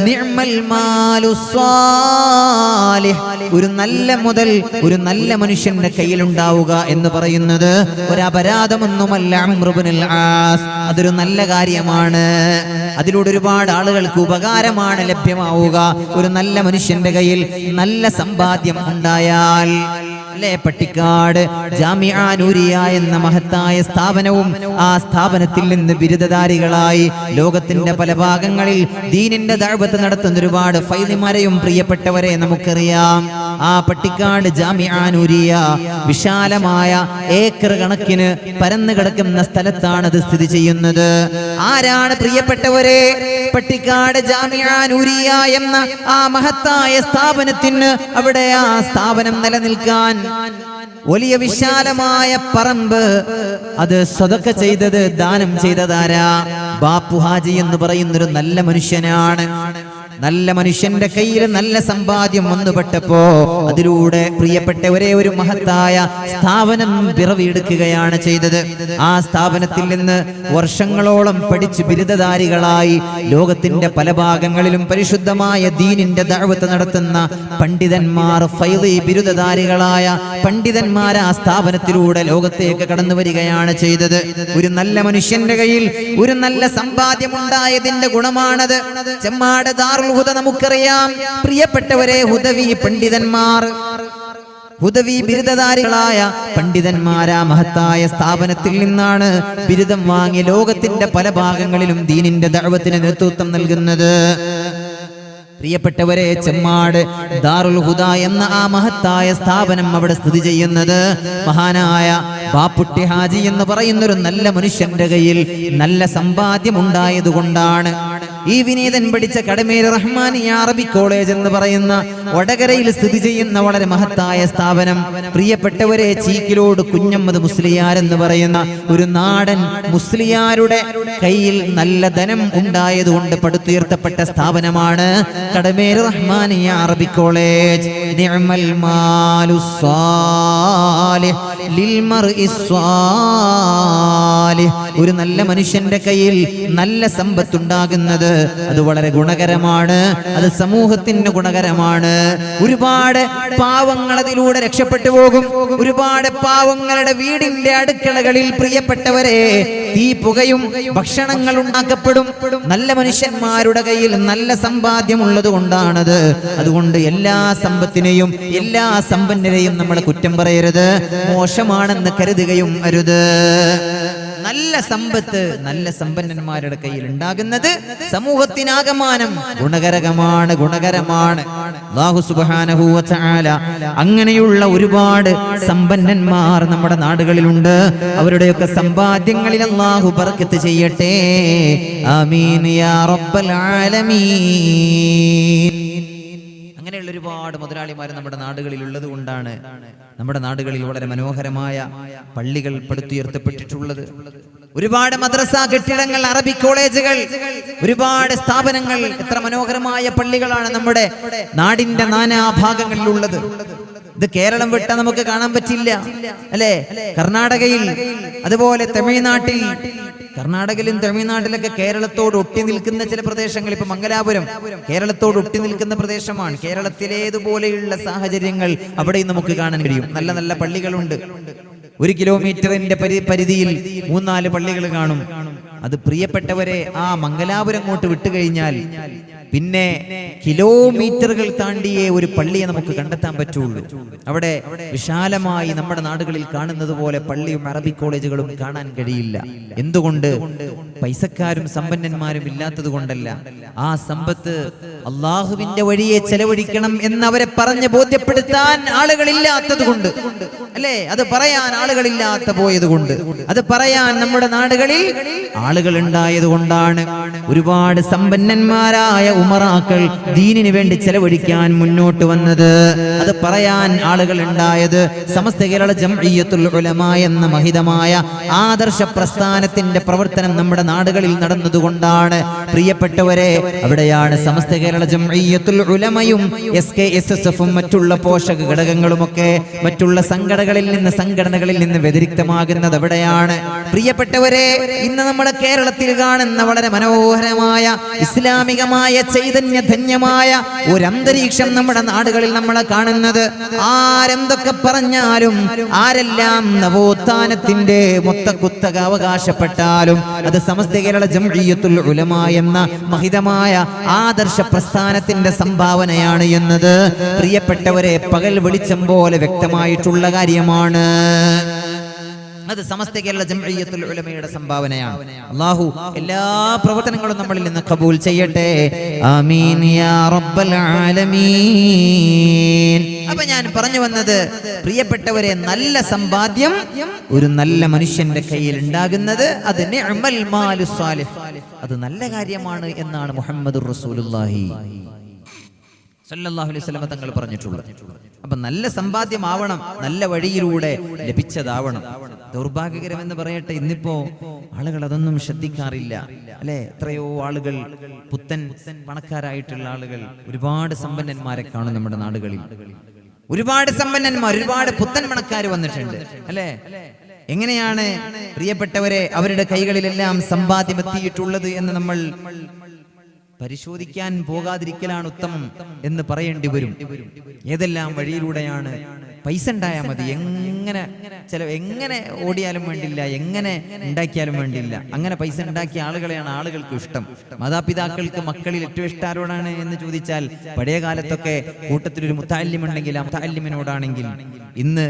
നിഅ്മൽ മാലു സ്വാലിഹ്, ഒരു നല്ല മുതൽ ഒരു നല്ല മനുഷ്യന്റെ കയ്യിലുണ്ടാവുക എന്ന് പറയുന്നത് ഒരു അപരാധമൊന്നുമല്ല. അംർ ഇബ്നുൽ ആസ്, അതൊരു നല്ല കാര്യമാണ്. അതിലൂടെ ഒരുപാട് ആളുകൾക്ക് ഉപകാരമാണ് ലഭ്യമാവുക. ഒരു നല്ല മനുഷ്യന്റെ കയ്യിൽ നല്ല സമ്പാദ്യം ഉണ്ടായാൽ അല്ലേ. പട്ടിക്കാട് ജാമിഅ നൂരിയ എന്ന മഹത്തായ സ്ഥാപനവും ആ സ്ഥാപനത്തിൽ നിന്ന് ബിരുദധാരികളായി ലോകത്തിന്റെ പല ഭാഗങ്ങളിൽ ദീനിന്റെ ദഅവത്ത് നടത്തുന്ന ഒരുപാട് ഫൈദിമാരെയും പ്രിയപ്പെട്ടവരെ നമുക്കറിയാം. ആ പട്ടിക്കാട് ജാമിഅ നൂരിയ വിശാലമായ ഏക്കർ കണക്കിന് പരന്നു കിടക്കുന്ന സ്ഥലത്താണ് അത് സ്ഥിതി ചെയ്യുന്നത്. ആരാണ് പ്രിയപ്പെട്ടവരെ പട്ടിക്കാട് ജാമിഅ നൂരിയ എന്ന ആ മഹത്തായ സ്ഥാപനത്തിന് അവിടെ ആ സ്ഥാപനം നിലനിൽക്കാൻ വലിയ വിശാലമായ പറമ്പ് അത് സ്വതക്ക ചെയ്തത്, ദാനം ചെയ്തതാരാ? ബാപ്പു ഹാജി എന്ന് പറയുന്നൊരു നല്ല മനുഷ്യനാണ്. നല്ല മനുഷ്യന്റെ കയ്യിൽ നല്ല സമ്പാദ്യം വന്നുപെട്ടപ്പോ അതിലൂടെ പ്രിയപ്പെട്ടവരെ ഒരു മഹത്തായ സ്ഥാപനം പിറവിയെടുക്കുകയാണ് ചെയ്തത്. ആ സ്ഥാപനത്തിൽ നിന്ന് വർഷങ്ങളോളം പഠിച്ച് ബിരുദധാരികളായി ലോകത്തിന്റെ പല ഭാഗങ്ങളിലും പരിശുദ്ധമായ ദീനിന്റെ ദഅവത്ത് നടത്തുന്ന പണ്ഡിതന്മാർ, ഫൈളി ബിരുദധാരികളായ പണ്ഡിതന്മാർ ആ സ്ഥാപനത്തിലൂടെ ലോകത്തേക്ക് കടന്നു വരികയാണ് ചെയ്തത്. ഒരു നല്ല മനുഷ്യന്റെ കയ്യിൽ ഒരു നല്ല സമ്പാദ്യം ഉണ്ടായതിന്റെ ഗുണമാണത്. ചെമ്മാട് ദാറുൽ ഹുദ നമുക്കറിയാം. പ്രിയപ്പെട്ടവരെ, ഹുദവി പണ്ഡിതന്മാർ, ഹുദവി ബിരുദധാരികളായ പണ്ഡിതന്മാരാ മഹത്തായ സ്ഥാപനത്തിൽ നിന്നാണ് ബിരുദം വാങ്ങി ലോകത്തിന്റെ പല ഭാഗങ്ങളിലും ദീനിന്റെ ദഅവത്തിന് നേതൃത്വം നൽകുന്നത്. പ്രിയപ്പെട്ടവരെ, ചെമ്മാട് ദാറുൽ ഹുദ എന്ന ആ മഹത്തായ സ്ഥാപനം അവിടെ സ്ഥിതി ചെയ്യുന്നത് മഹാനായ ബാപ്പുട്ടി ഹാജി എന്ന് പറയുന്നൊരു നല്ല മനുഷ്യന്റെ കയ്യിൽ നല്ല സമ്പാദ്യം ഉണ്ടായതുകൊണ്ടാണ്. ഈ വിനീതൻ പഠിച്ച കടമേരി റഹ്മാനിയ അറബി കോളേജ് എന്ന് പറയുന്ന വടകരയിൽ സ്ഥിതി ചെയ്യുന്ന വളരെ മഹത്തായ സ്ഥാപനം, പ്രിയപ്പെട്ടവരെ, ചീക്കിലോട് കുഞ്ഞമ്മദ് മുസ്ലിയാർ എന്ന് പറയുന്ന ഒരു നാടൻ മുസ്ലിയാരുടെ കയ്യിൽ നല്ല ധനം ഉണ്ടായതുകൊണ്ട് പടുത്തുയർത്തപ്പെട്ട സ്ഥാപനമാണ് കടമേരി റഹ്മാനിയ അറബി കോളേജ്. നിഅ്മൽ മാലു സ്വാലിഹ് ലിൽ മർഇ സ്വാലിഹ്, ഒരു നല്ല മനുഷ്യന്റെ കയ്യിൽ നല്ല സമ്പത്തുണ്ടാകുന്നത് അത് വളരെ ഗുണകരമാണ്. അത് സമൂഹത്തിന് ഗുണകരമാണ്. ഒരുപാട് പാവങ്ങൾ അതിലൂടെ രക്ഷപ്പെട്ടു പോകും. ഒരുപാട് പാവങ്ങളുടെ വീടിന്റെ അടുക്കളകളിൽ പ്രിയപ്പെട്ടവരെ തീ പുകയും ഭക്ഷണങ്ങൾ ഉണ്ടാക്കപ്പെടും. നല്ല മനുഷ്യന്മാരുടെ കയ്യിൽ നല്ല സമ്പാദ്യം ഉള്ളത് കൊണ്ടാണത്. അതുകൊണ്ട് എല്ലാ സമ്പത്തിനെയും എല്ലാ സമ്പന്നരെയും നമ്മൾ കുറ്റം പറയരുത്, മോശമാണെന്ന് കരുതുകയും അരുത്. നല്ല സമ്പത്ത് നല്ല സമ്പന്നന്മാരുടെ കയ്യിൽ ഉണ്ടാകുന്നത് സമൂഹത്തിനാകമാനം ഗുണകരമാണ്. അല്ലാഹു സുബ്ഹാനഹു വ തആല അങ്ങനെയുള്ള ഒരുപാട് സമ്പന്നന്മാർ നമ്മുടെ നാടുകളിലുണ്ട്. അവരുടെയൊക്കെ സമ്പാദ്യങ്ങളിൽ അല്ലാഹു ബർക്കത്ത് ചെയ്യട്ടെ. ആമീൻ യാ റബ്ബൽ ആലമീൻ. അങ്ങനെയുള്ള ഒരുപാട് മുതലാളിമാർ നമ്മുടെ നാടുകളിൽ ഉള്ളത് കൊണ്ടാണ് നമ്മുടെ നാടുകളിൽ വളരെ മനോഹരമായ പള്ളികൾ പടുത്തുയർത്തപ്പെട്ടിട്ടുള്ളത്. ഒരുപാട് മദ്രസ കെട്ടിടങ്ങൾ, അറബി കോളേജുകൾ, ഒരുപാട് സ്ഥാപനങ്ങൾ, എത്ര മനോഹരമായ പള്ളികളാണ് നമ്മുടെ നാടിന്റെ നാനാഭാഗങ്ങളിലുള്ളത്. ഇത് കേരളം വിട്ടാൽ നമുക്ക് കാണാൻ പറ്റില്ല, അല്ലേ? കർണാടകയിൽ, അതുപോലെ തമിഴ്നാട്ടിൽ, കർണാടകയിലും തമിഴ്നാട്ടിലൊക്കെ കേരളത്തോട് ഒട്ടി നിൽക്കുന്ന ചില പ്രദേശങ്ങൾ, ഇപ്പൊ മംഗലാപുരം കേരളത്തോട് ഒട്ടി നിൽക്കുന്ന പ്രദേശമാണ്. കേരളത്തിലേതുപോലെയുള്ള സാഹചര്യങ്ങൾ അവിടെയും നമുക്ക് കാണാൻ കഴിയും. നല്ല നല്ല പള്ളികളുണ്ട്. 1 കിലോമീറ്ററിന്റെ പരിധിയിൽ 3-4 പള്ളികൾ കാണും. അത് പ്രിയപ്പെട്ടവരെ, ആ മംഗലാപുരം അങ്ങോട്ട് വിട്ടുകഴിഞ്ഞാൽ പിന്നെ കിലോമീറ്ററുകൾ താണ്ടിയേ ഒരു പള്ളിയെ നമുക്ക് കണ്ടെത്താൻ പറ്റുള്ളൂ. അവിടെ വിശാലമായി നമ്മുടെ നാടുകളിൽ കാണുന്നത് പോലെ പള്ളിയും അറബി കോളേജുകളും കാണാൻ കഴിയില്ല. എന്തുകൊണ്ട്? പൈസക്കാരും സമ്പന്നന്മാരും ഇല്ലാത്തത് കൊണ്ടല്ല. ആ സമ്പത്ത് അള്ളാഹുവിന്റെ വഴിയെ ചെലവഴിക്കണം എന്നവരെ പറഞ്ഞ് ബോധ്യപ്പെടുത്താൻ ആളുകളില്ലാത്തത് കൊണ്ട്, അല്ലേ? അത് പറയാൻ ആളുകളില്ലാത്ത പോയത് കൊണ്ട്, അത് പറയാൻ നമ്മുടെ നാടുകളിൽ ആളുകൾ ഉണ്ടായത് കൊണ്ടാണ് ഒരുപാട് സമ്പന്നന്മാരായ ഉമറാക്കൾ ദീനിന് വേണ്ടി ചെലവഴിക്കാൻ മുന്നോട്ട് വന്നത്. അത് പറയാൻ ആളുകൾ ഉണ്ടായത് സമസ്ത കേരള ജംഇയ്യത്തുൽ ഉലമ എന്ന മഹിതമായ ആദർശ പ്രസ്ഥാനത്തിന്റെ പ്രവർത്തനം നമ്മുടെ നാടുകളിൽ നടന്നതുകൊണ്ടാണ്. പ്രിയപ്പെട്ടവരെ, അവിടെയാണ് സമസ്ത കേരള ജംഇയ്യത്തുൽ ഉലമയും SKSSF മറ്റുള്ള പോഷക ഘടകങ്ങളുമൊക്കെ, മറ്റുള്ള സംഘടന സംഘടനകളിൽ നിന്ന് വ്യതിരിക്തമാകുന്നത് എവിടെയാണ്? പ്രിയപ്പെട്ടവരെ, ഇന്ന് നമ്മുടെ കേരളത്തിൽ കാണുന്ന വളരെ മനോഹരമായ ഇസ്ലാമികമായ ചൈതന്യധന്യമായ ഒരു അന്തരീക്ഷം നമ്മുടെ നാടുകളിൽ നമ്മൾ കാണുന്നത്. ആരെന്തൊക്കെ പറഞ്ഞാലും, ആരെല്ലാം നവോത്ഥാനത്തിന്റെ മൊത്തക്കുത്തക അവകാശപ്പെട്ടാലും അത് സമസ്ത കേരള ജംഇയ്യത്തുൽ ഉലമ എന്ന മഹിതമായ ആദർശ പ്രസ്ഥാനത്തിന്റെ സംഭാവനയാണ് എന്നത് പ്രിയപ്പെട്ടവരെ പകൽ വെളിച്ചം പോലെ വ്യക്തമായിട്ടുള്ള കാര്യമാണ്. അത് സമസ്ത കേരള ജംഇയ്യത്തുൽ ഉലമയുടെ സംഭാവനയാണ്. അല്ലാഹു എല്ലാ പ്രവർത്തനങ്ങളും നമ്മളിൽ നിന്ന് ഖബൂൽ ചെയ്യട്ടെ. ആമീൻ യാ റബ്ബൽ ആലമീൻ. അപ്പൊ ഞാൻ പറഞ്ഞു വന്നത്, പ്രിയപ്പെട്ടവരെ, നല്ല സമ്പാദ്യം ഒരു നല്ല മനുഷ്യന്റെ കയ്യിൽ ഉണ്ടാകുന്നത് അത് നിഅ്മൽ മാലു സാലിഹ്, അത് നല്ല കാര്യമാണ് എന്നാണ് മുഹമ്മദുർ റസൂലുള്ളാഹി സല്ലല്ലാഹു അലൈഹി വസല്ലം തങ്ങൾ പറഞ്ഞിട്ടുള്ളത്. അപ്പൊ നല്ല സമ്പാദ്യമാവണം, നല്ല വഴിയിലൂടെ ലഭിച്ചതാവണം. ദൗർഭാഗ്യകരമെന്ന് പറയട്ടെ, ഇന്നിപ്പോ ആളുകൾ അതൊന്നും ശ്രദ്ധിക്കാറില്ല, അല്ലെ? എത്രയോ ആളുകൾ, പുത്തൻ പണക്കാരായിട്ടുള്ള ആളുകൾ, ഒരുപാട് സമ്പന്നന്മാരെ കാണും നമ്മുടെ നാടുകളിൽ. ഒരുപാട് സമ്പന്നന്മാർ, ഒരുപാട് പുത്തൻ പണക്കാർ വന്നിട്ടുണ്ട്, അല്ലെ? എങ്ങനെയാണ് പ്രിയപ്പെട്ടവരെ അവരുടെ കൈകളിലെല്ലാം സമ്പാദ്യം എത്തിയിട്ടുള്ളത് എന്ന് നമ്മൾ പരിശോധിക്കാൻ പോകാതിരിക്കലാണ് ഉത്തമം എന്ന് പറയേണ്ടി വരും. ഏതെല്ലാം വഴിയിലൂടെയാണ്? പൈസ ഉണ്ടായാൽ മതി, എങ്ങനെ ഓടിയാലും വേണ്ടില്ല, എങ്ങനെ ഉണ്ടാക്കിയാലും വേണ്ടില്ല. അങ്ങനെ പൈസ ഉണ്ടാക്കിയ ആളുകളെയാണ് ആളുകൾക്ക് ഇഷ്ടം. മാതാപിതാക്കൾക്ക് മക്കളിൽ ഏറ്റവും ഇഷ്ടം ആരോടാണ് എന്ന് ചോദിച്ചാൽ, പഴയ കാലത്തൊക്കെ കൂട്ടത്തിലൊരു മുത്തഅല്ലിം ഉണ്ടെങ്കിൽ ആ മുത്തഅല്ലിമിനോടാണെങ്കിൽ, ഇന്ന്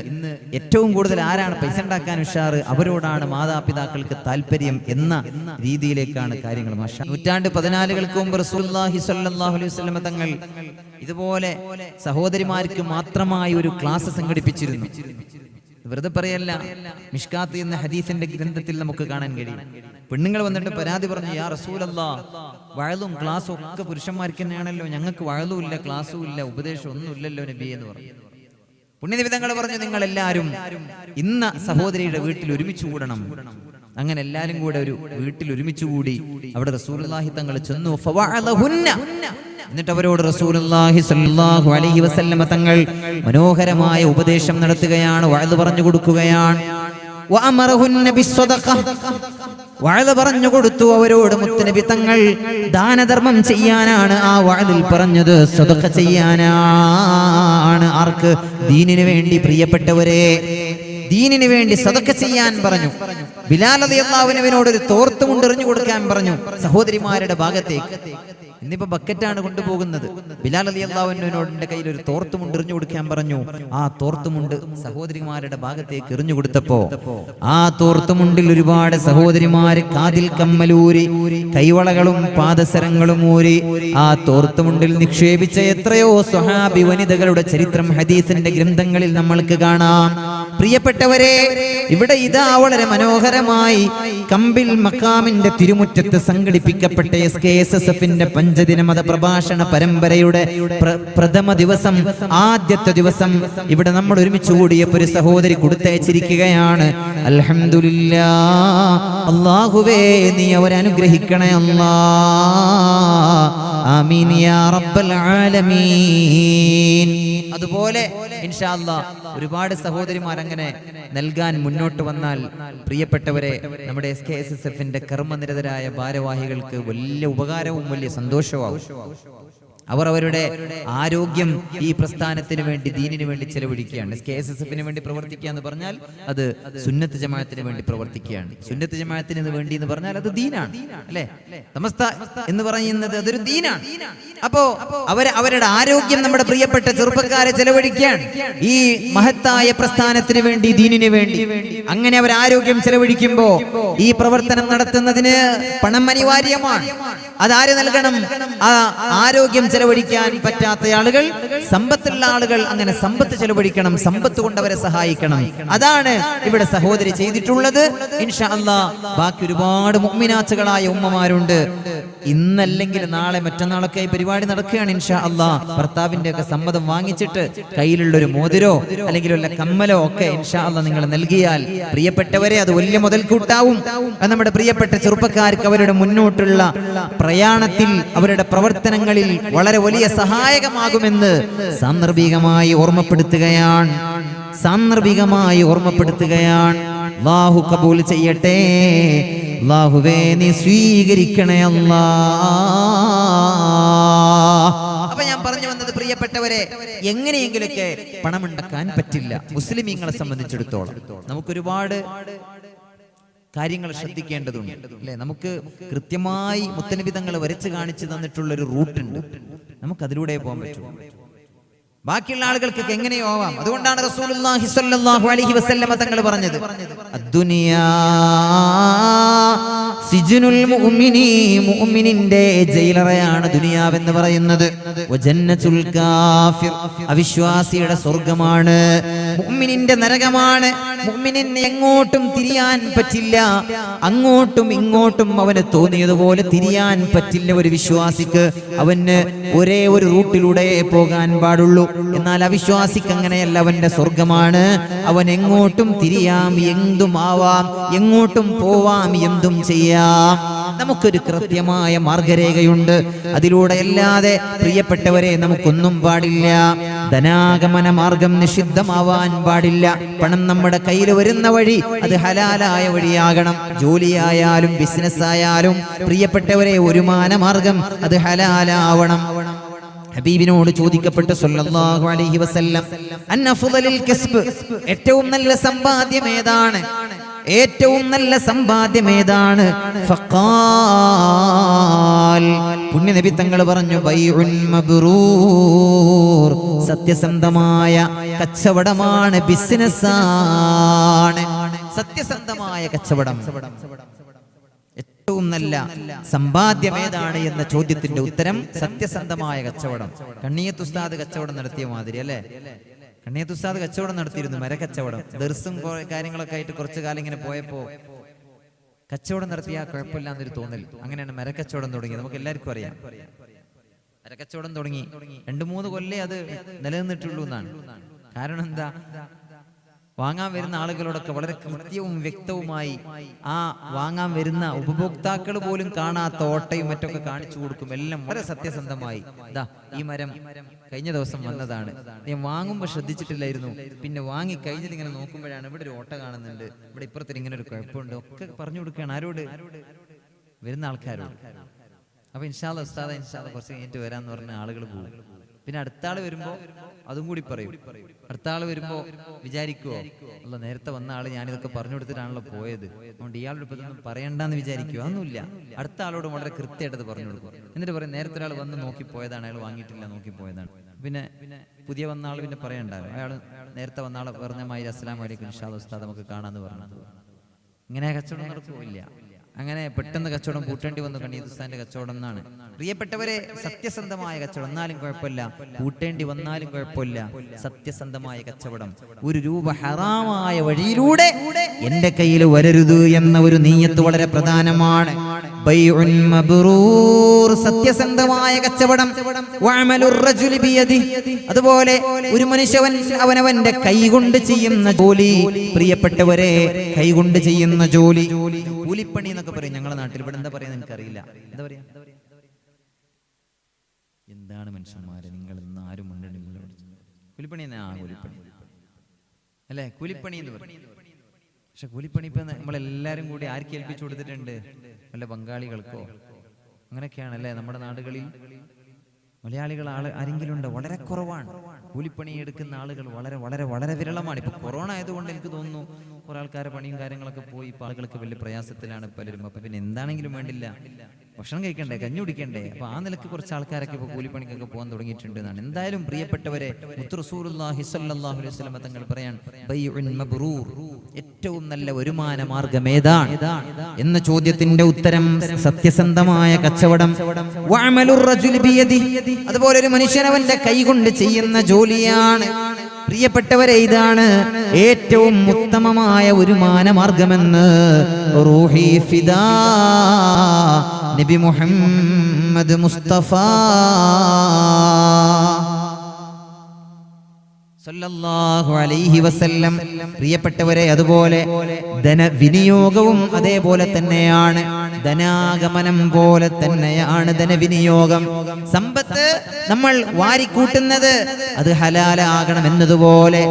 ഏറ്റവും കൂടുതൽ ആരാണ് പൈസ ഉണ്ടാക്കാൻ ഉഷാറ്? അവരോടാണ് മാതാപിതാക്കൾക്ക് താല്പര്യം എന്ന രീതിയിലേക്കാണ് കാര്യങ്ങൾ. നൂറ്റാണ്ട് 14 മുമ്പ് റസൂലുള്ളാഹി സ്വല്ലല്ലാഹു അലൈഹി വസല്ലം തങ്ങൾ ഇതുപോലെ സഹോദരിമാർക്ക് മാത്രമായി ഒരു ക്ലാസ് സംഘടിപ്പിച്ചിരുന്നു. വെറുതെ പറയല്ല, മിഷ്കാത്ത് എന്ന ഹദീസിന്റെ ഗ്രന്ഥത്തിൽ നമുക്ക് കാണാൻ കഴിയും. പെണ്ണുങ്ങൾ വന്നിട്ട് പരാതി പറഞ്ഞു, യാ റസൂലല്ലാഹ്, വഅളും ക്ലാസ്സും ഒക്കെ പുരുഷന്മാർക്ക് തന്നെയാണല്ലോ, ഞങ്ങൾക്ക് വഅളും ഇല്ല, ക്ലാസ്സും ഇല്ല, ഉപദേശം ഒന്നും ഇല്ലല്ലോ നബിയെ എന്ന് പറഞ്ഞു. പുണ്യനിബിതങ്ങൾ പറഞ്ഞു, നിങ്ങൾ എല്ലാവരും ഇന്ന സഹോദരിയുടെ വീട്ടിൽ ഒരുമിച്ച് കൂടണം. അങ്ങനെ എല്ലാരും കൂടെ ഒരു വീട്ടിൽ ഒരുമിച്ച് കൂടി അവിടെ റസൂലുള്ളാഹി തങ്ങൾ ചെന്നു. ഫവഅലഹുന്ന, എന്നിട്ട് അവരോട് റസൂലുള്ളാഹി സ്വല്ലല്ലാഹു അലൈഹി വസല്ലം തങ്ങൾ മനോഹരമായ ഉപദേശം നടത്തുകയാണ്, വഅദ് പറഞ്ഞു കൊടുക്കുകയാണ്. വഅമറഹുന്ന ബിസ്സദഖ, വഅദ് പറഞ്ഞു കൊടുത്തു അവരോട്. മുത്തുനബി തങ്ങൾ ദാനധർമ്മം ചെയ്യാനാണ് ആ വഅദിൽ പറഞ്ഞത്, സദഖ ചെയ്യാനാണ്. ആർക്ക്? ദീനിനു വേണ്ടി. പ്രിയപ്പെട്ടവരെ, ദീനിനു വേണ്ടി സദഖ ചെയ്യാൻ പറഞ്ഞു. ബിലാൽ റളിയല്ലാഹു അൻഹുവിനോട് ഒരു തോർത്തുമുണ്ട് എറിഞ്ഞു കൊടുക്കാൻ പറഞ്ഞു സഹോദരിമാരുടെ ഭാഗത്തേക്ക്. ഇന്നിപ്പോ ബക്കറ്റാണ് കൊണ്ടുപോകുന്നത്. ബിലാൽ റളിയല്ലാഹു അൻഹുവിനോട് കയ്യിൽ ഒരു തോർത്തുമുണ്ട് എറിഞ്ഞു കൊടുക്കാൻ പറഞ്ഞു. ആ തോർത്തുമുണ്ട് സഹോദരിമാരുടെ ഭാഗത്തേക്ക് എറിഞ്ഞു കൊടുത്തപ്പോ ആ തോർത്തുമുണ്ടിൽ ഒരുപാട് സഹോദരിമാര് കാതിൽ കമ്മലൂരി, കൈവളകളും പാദസരങ്ങളും ഊരി ആ തോർത്തുമുണ്ടിൽ നിക്ഷേപിച്ച എത്രയോ സ്വഹാബി വനിതകളുടെ ചരിത്രം ഹദീസിന്റെ ഗ്രന്ഥങ്ങളിൽ നമ്മൾക്ക് കാണാം. പ്രിയപ്പെട്ടവരെ, ഇവിടെ ഇതാ വളരെ മനോഹരമായി കമ്പിൽ മക്കാമിന്റെ തിരുമുറ്റത്ത് സംഘടിപ്പിക്കപ്പെട്ട SKSSFന്റെ പഞ്ചദിന മത പ്രഭാഷണ പരമ്പരയുടെ പ്രഥമ ദിവസം, ആദ്യത്തെ ദിവസം ഇവിടെ നമ്മൾ ഒരുമിച്ച് കൂടിയപ്പോൾ ഒരു സഹോദരി കൊടുത്തയച്ചിരിക്കുകയാണ്. അൽഹംദുലില്ലാഹ്, അല്ലാഹുവേ നീ അവരെ അനുഗ്രഹിക്കണേ അല്ലാ, ആമീൻ യാ റബ്ബൽ ആലമീൻ. അതുപോലെ ഇൻഷാ അല്ലാഹ് ഒരുപാട് സഹോദരിമാർ അങ്ങനെ നൽകാൻ മുന്നോട്ട് വന്നാൽ പ്രിയപ്പെട്ടവരെ, നമ്മുടെ SKSSFന്റെ കർമ്മനിരതരായ ഭാരവാഹികൾക്ക് വലിയ ഉപകാരവും വലിയ സന്തോഷവും. അവർ അവരുടെ ആരോഗ്യം ഈ പ്രസ്ഥാനത്തിന് വേണ്ടി, ദീനിനു വേണ്ടി ചെലവഴിക്കുകയാണ്. SKSSFന് വേണ്ടി പ്രവർത്തിക്കുക എന്ന് പറഞ്ഞാൽ അത് സുന്നത്ത് ജമാഅത്തിന് വേണ്ടി പ്രവർത്തിക്കുകയാണ്. സുന്നത്ത് ജമാഅത്തിന് വേണ്ടി എന്ന് പറഞ്ഞാൽ അത് ദീനാണ്, അല്ലെ? സമസ്ത എന്ന് പറയുന്നത് അതൊരു ദീനാണ്. അപ്പോ അവരുടെ ആരോഗ്യം നമ്മുടെ പ്രിയപ്പെട്ട ചെറുപ്പക്കാരെ ചെലവഴിക്കുകയാണ് ഈ മഹത്തായ പ്രസ്ഥാനത്തിന് വേണ്ടി, ദീനിനു വേണ്ടി. അങ്ങനെ അവർ ആരോഗ്യം ചെലവഴിക്കുമ്പോ ഈ പ്രവർത്തനം നടത്തുന്നതിന് പണം അനിവാര്യമാണ്. അതാര് നൽകണം? ആ ആരോഗ്യം ചെലവഴിക്കാൻ പറ്റാത്ത ആളുകൾ, സമ്പത്തുള്ള ആളുകൾ അങ്ങനെ സമ്പത്ത് ചെലവഴിക്കണം, സമ്പത്ത് കൊണ്ട് അവരെ സഹായിക്കണം. അതാണ് ഇവിടെ സഹോദരി ചെയ്തിട്ടുള്ളത്. ഇൻഷാ അല്ലാഹ് ബാക്കി ഒരുപാട് മുഅ്മിനാത്തുകളായ ഉമ്മമാരുണ്ട്. ഇന്നല്ലെങ്കിൽ നാളെ മറ്റന്നാളൊക്കെ ഈ പരിപാടി നടക്കുകയാണ്. ഇൻഷാ അല്ലാഹ് ഭർത്താവിന്റെ ഒക്കെ സമ്മതം വാങ്ങിച്ചിട്ട് കയ്യിലുള്ള ഒരു മോതിരോ അല്ലെങ്കിൽ വല്ല കമ്മലോ ഒക്കെ ഇൻഷാ അല്ലാഹ് നിങ്ങൾ നൽകിയാൽ പ്രിയപ്പെട്ടവരെ അത് വലിയ മുതൽക്കൂട്ടാവും. നമ്മുടെ പ്രിയപ്പെട്ട ചെറുപ്പക്കാർക്ക് അവരുടെ മുന്നോട്ടുള്ള പ്രയാണത്തിൽ, അവരുടെ പ്രവർത്തനങ്ങളിൽ വളരെ വലിയ സഹായകമാകുമെന്ന് സാന്ദർഭികമായി ഓർമ്മപ്പെടുത്തുകയാണ്. സാന്ദർഭികമായി ഓർമ്മപ്പെടുത്തുകയാണ്. അല്ലാഹു കബൂൽ ചെയ്യട്ടെ. അല്ലാഹുവേ നീ സ്വീകരിക്കണേ അല്ലാ. അപ്പൊ ഞാൻ പറഞ്ഞു വന്നത് പ്രിയപ്പെട്ടവരെ, എങ്ങനെയെങ്കിലൊക്കെ പണമുണ്ടാക്കാൻ പറ്റില്ല. മുസ്ലിമീങ്ങളെ സംബന്ധിച്ചിടത്തോളം നമുക്കൊരുപാട് കാര്യങ്ങൾ ശ്രദ്ധിക്കേണ്ടതുണ്ട് അല്ലെ. നമുക്ക് കൃത്യമായി മുത്തനബി തങ്ങൾ വരച്ച് കാണിച്ചു തന്നിട്ടുള്ളൊരു റൂട്ടുണ്ട്. നമുക്കതിലൂടെ പോകാൻ പറ്റും. ബാക്കിയുള്ള ആളുകൾക്കൊക്കെ എങ്ങനെയോ ആവാം. അതുകൊണ്ടാണ് റസൂലുള്ളാഹി സ്വല്ലല്ലാഹു അലൈഹി വസല്ലമ തങ്ങൾ പറഞ്ഞത്, അദ്ദുനിയാ സിജ്നുൽ മുഅ്മിനി, മുഅ്മിനിന്റെ ജയിലറയാണ് ദുനിയാവെന്ന് പറയുന്നത്. വജന്നത്തുൽ കാഫിർ, അവിശ്വാസിയുടെ സ്വർഗ്ഗമാണ്. മുഅ്മിനിന്റെ നരകമാണ്. മുഅ്മിനിന് എങ്ങോട്ടും തിരിയാൻ പറ്റില്ല. അങ്ങോട്ടും ഇങ്ങോട്ടും അവന് തോന്നിയതുപോലെ തിരിയാൻ പറ്റില്ല. ഒരു വിശ്വാസിക്ക് അവന് ഒരേ ഒരു റൂട്ടിലൂടെ പോകാൻ പാടുള്ളൂ. എന്നാൽ അവിശ്വാസിക്ക് അങ്ങനെയല്ല. അവന്റെ സ്വർഗമാണ്. അവൻ എങ്ങോട്ടും തിരിയാം, എന്തും ആവാം, എങ്ങോട്ടും പോവാം, എന്തും ചെയ്യാം. നമുക്കൊരു കൃത്യമായ മാർഗരേഖയുണ്ട്. അതിലൂടെ അല്ലാതെ പ്രിയപ്പെട്ടവരെ നമുക്കൊന്നും പാടില്ല. ധനാഗമന മാർഗം നിഷിദ്ധമാവാൻ പാടില്ല. പണം നമ്മുടെ കയ്യിൽ വരുന്ന വഴി അത് ഹലാലായ വഴിയാകണം. ജോലിയായാലും ബിസിനസ് ആയാലും പ്രിയപ്പെട്ടവരെ വരുമാന മാർഗം അത് ഹലാലാവണം. ഹബീബിനോട് ചോദിക്കപ്പെട്ട സല്ലല്ലാഹു അലൈഹി വസല്ലം, അൻ അഫ്ളലുൽ കസ്ബ്, ഏറ്റവും നല്ല സമ്പാദ്യം ഏതാണ്? ഏറ്റവും നല്ല സമ്പാദ്യം ഏതാണ്? ഫഖാൽ, പുണ്യനബി തങ്ങൾ പറഞ്ഞു, ബൈഉൻ മബ്റൂർ, സത്യസന്ധമായ കച്ചവടമാണ്, ബിസിനസ്സാണ്. സത്യസന്ധമായ കച്ചവടം. ഏറ്റവും നല്ല സമ്പാദ്യം ഏതാണ് എന്ന ചോദ്യത്തിന്റെ ഉത്തരം സത്യസന്ധമായ കച്ചവടം. കണ്ണിയത്ത് ഉസ്താദ് കച്ചവടം നടത്തിയ മാതിരി അല്ലേ? കണ്ണിയത്ത് ഉസ്താദ് കച്ചവടം നടത്തിയിരുന്നു, മരക്കച്ചവടം. ദർസും കാര്യങ്ങളൊക്കെ ആയിട്ട് കുറച്ചു കാലം ഇങ്ങനെ പോയപ്പോ കച്ചവടം നടത്തിയാൽ കുഴപ്പമില്ല എന്നൊരു തോന്നൽ. അങ്ങനെയാണ് മരക്കച്ചവടം തുടങ്ങിയത്. നമുക്ക് എല്ലാവർക്കും അറിയാം. മരക്കച്ചവടം തുടങ്ങി 2-3 കൊല്ലം അത് നിലനിന്നിട്ടുള്ളൂ എന്നാണ്. കാരണം എന്താ? വാങ്ങാൻ വരുന്ന ആളുകളോടൊക്കെ വളരെ കൃത്യവും വ്യക്തവുമായി ആ വാങ്ങാൻ വരുന്ന ഉപഭോക്താക്കൾ പോലും കാണാത്ത ഓട്ടയും മറ്റൊക്കെ കാണിച്ചു കൊടുക്കും. എല്ലാം വളരെ സത്യസന്ധമായി. ഇതാ ഈ മരം കഴിഞ്ഞ ദിവസം വന്നതാണ്, ഞാൻ വാങ്ങുമ്പോൾ ശ്രദ്ധിച്ചിട്ടില്ലായിരുന്നു, പിന്നെ വാങ്ങി കഴിഞ്ഞത് ഇങ്ങനെ നോക്കുമ്പോഴാണ് ഇവിടെ ഒരു ഓട്ട കാണുന്നുണ്ട്, ഇവിടെ ഇപ്പുറത്തിന് ഇങ്ങനെ ഒരു കുഴപ്പമുണ്ട്, ഒക്കെ പറഞ്ഞു കൊടുക്കുകയാണ്. ആരോട്? വരുന്ന ആൾക്കാരോട്. അപ്പൊ ഇൻഷാ അല്ലാഹ് ഉസ്താദ് ഇൻഷാ അല്ലാഹ് കുറച്ച് കഴിഞ്ഞിട്ട് വരാന്ന് പറഞ്ഞ ആളുകൾ പോകും. പിന്നെ അടുത്ത ആള് വരുമ്പോ അതും കൂടി പറയും. അടുത്ത ആള് വരുമ്പോ വിചാരിക്കുവോ, അല്ല നേരത്തെ വന്ന ആള് ഞാനിതൊക്കെ പറഞ്ഞു കൊടുത്തിട്ടാണല്ലോ പോയത്, അതുകൊണ്ട് ഇയാളോട് ഇപ്പൊ ഇതൊന്നും പറയണ്ടെന്ന് വിചാരിക്കുവോ? ഒന്നുമില്ല. അടുത്ത ആളോട് വളരെ കൃത്യമായിട്ട് പറഞ്ഞു കൊടുക്കും. എന്നിട്ട് പറയും, നേരത്തെ ഒരാൾ വന്ന് നോക്കിപ്പോയതാണ്, അയാൾ വാങ്ങിയിട്ടില്ല, നോക്കിപ്പോയതാണ്. പിന്നെ പുതിയ വന്ന ആള് പിന്നെ പറയണ്ടാവും, അയാൾ നേരത്തെ വന്ന ആളെ പറഞ്ഞ മാതിരി അസ്സലാമു അലൈക്കും ഇൻഷാ അല്ലാഹ് ഉസ്താദ് നമുക്ക് കാണാന്ന് പറഞ്ഞത്. ഇങ്ങനെ കച്ചവടം നടക്കുമില്ല. അങ്ങനെ പെട്ടെന്ന് കച്ചവടം കൂട്ടേണ്ടി വന്നു കണ്ണിയത്ത് ഉസ്താദിന്റെ കച്ചവടം എന്നാണ്. പ്രിയപ്പെട്ടവരെ, സത്യസന്ധമായ കച്ചവടം. എന്നാലും കുഴപ്പമില്ല, കൂട്ടേണ്ടി വന്നാലും കുഴപ്പമില്ല. സത്യസന്ധമായ കച്ചവടം. 1 രൂപ ഹറാമായ വഴിയിലൂടെ എന്റെ കയ്യിൽ വരരുത് എന്ന ഒരു നീയത്ത് വളരെ പ്രധാനമാണ്. ബൈഉൻ മബ്റൂർ, സത്യസന്ധമായ കച്ചവടം. വഅമലുർ റജുലി ബിയദി, അതുപോലെ ഒരു മനുഷ്യൻ അവനവന്റെ കൈകൊണ്ട് ചെയ്യുന്ന ജോലി. പ്രിയപ്പെട്ടവരെ, കൈകൊണ്ട് ചെയ്യുന്ന ജോലി, കൂലിപ്പണി എന്നൊക്കെ പറയും ഞങ്ങളുടെ നാട്ടിൽ. ഇവിടെ എന്താ പറയുന്നത് എനിക്കറിയില്ല. എന്താ പറയാ? എന്താണ് മനുഷ്യന്മാരെ നിങ്ങൾ ഇന്ന് ആരും മുന്നിട്ടില്ല. കൂലിപ്പണി തന്നെ. കൂലിപ്പണി അല്ലെ? കൂലിപ്പണി എന്ന് പറയും. പക്ഷെ കൂലിപ്പണി ഇപ്പൊ നമ്മളെല്ലാരും കൂടി ആർക്ക് ഏൽപ്പിച്ചു കൊടുത്തിട്ടുണ്ട്? വല്ല ബംഗാളികൾക്കോ അങ്ങനെയൊക്കെയാണ് അല്ലേ? നമ്മുടെ നാടുകളിൽ മലയാളികൾ ആരെങ്കിലും ഉണ്ടോ? വളരെ കുറവാണ്. കൂലിപ്പണി എടുക്കുന്ന ആളുകൾ വളരെ വളരെ വളരെ വിരളമാണ്. ഇപ്പൊ കൊറോണ ആയതുകൊണ്ട് എനിക്ക് തോന്നുന്നു കുറെ ആൾക്കാരെ പണിയും കാര്യങ്ങളൊക്കെ പോയി. ഇപ്പൊ ആളുകൾക്ക് വലിയ പ്രയാസത്തിലാണ് പലരും. അപ്പൊ പിന്നെ എന്താണെങ്കിലും വേണ്ടില്ല, ഭക്ഷണം കഴിക്കണ്ടേ, കഞ്ഞി കുടിക്കണ്ടേ. അപ്പൊ ആ നിലക്ക് കുറച്ച് ആൾക്കാരൊക്കെ ഇപ്പൊ കൂലിപ്പണിക്കൊക്കെ പോകാൻ തുടങ്ങിയിട്ടുണ്ട് എന്നാണ്. എന്തായാലും പ്രിയപ്പെട്ടവരെ, മുത്ത് റസൂലുള്ളാഹി സ്വല്ലല്ലാഹു അലൈഹി വസല്ലം തങ്ങൾ പറയാൻ, ബൈഉൻ മബ്റൂർ, ഏറ്റവും നല്ല വരുമാന മാർഗം ഏതാണ് എന്ന ചോദ്യത്തിന്റെ ഉത്തരം സത്യസന്ധമായ കച്ചവടം. വഅമലുർ റജുലി ബിയദി, അതുപോലെ ഒരു മനുഷ്യൻ അവന്റെ കൈകൊണ്ട് ചെയ്യുന്ന ജോലിയാണ്. പ്രിയപ്പെട്ടവരെ, ഇതാണ് ഏറ്റവും ഉത്തമമായ വരുമാന മാർഗമെന്ന് റൂഹി ഫിദാ നബി മുഹമ്മദ് മുസ്തഫ സല്ലല്ലാഹു അലൈഹി വസല്ലം. പ്രിയപ്പെട്ടവരെ, അതുപോലെ ധനവിനിയോഗവും അതേപോലെ തന്നെയാണ്. ധനാഗമനം പോലെ തന്നെയാണ് ധനവിനിയോഗം. സമ്പത്ത് നമ്മൾ വാരിക്കൂട്ടുന്നത് അത് ഹലാലാകണം എന്നതുപോലെ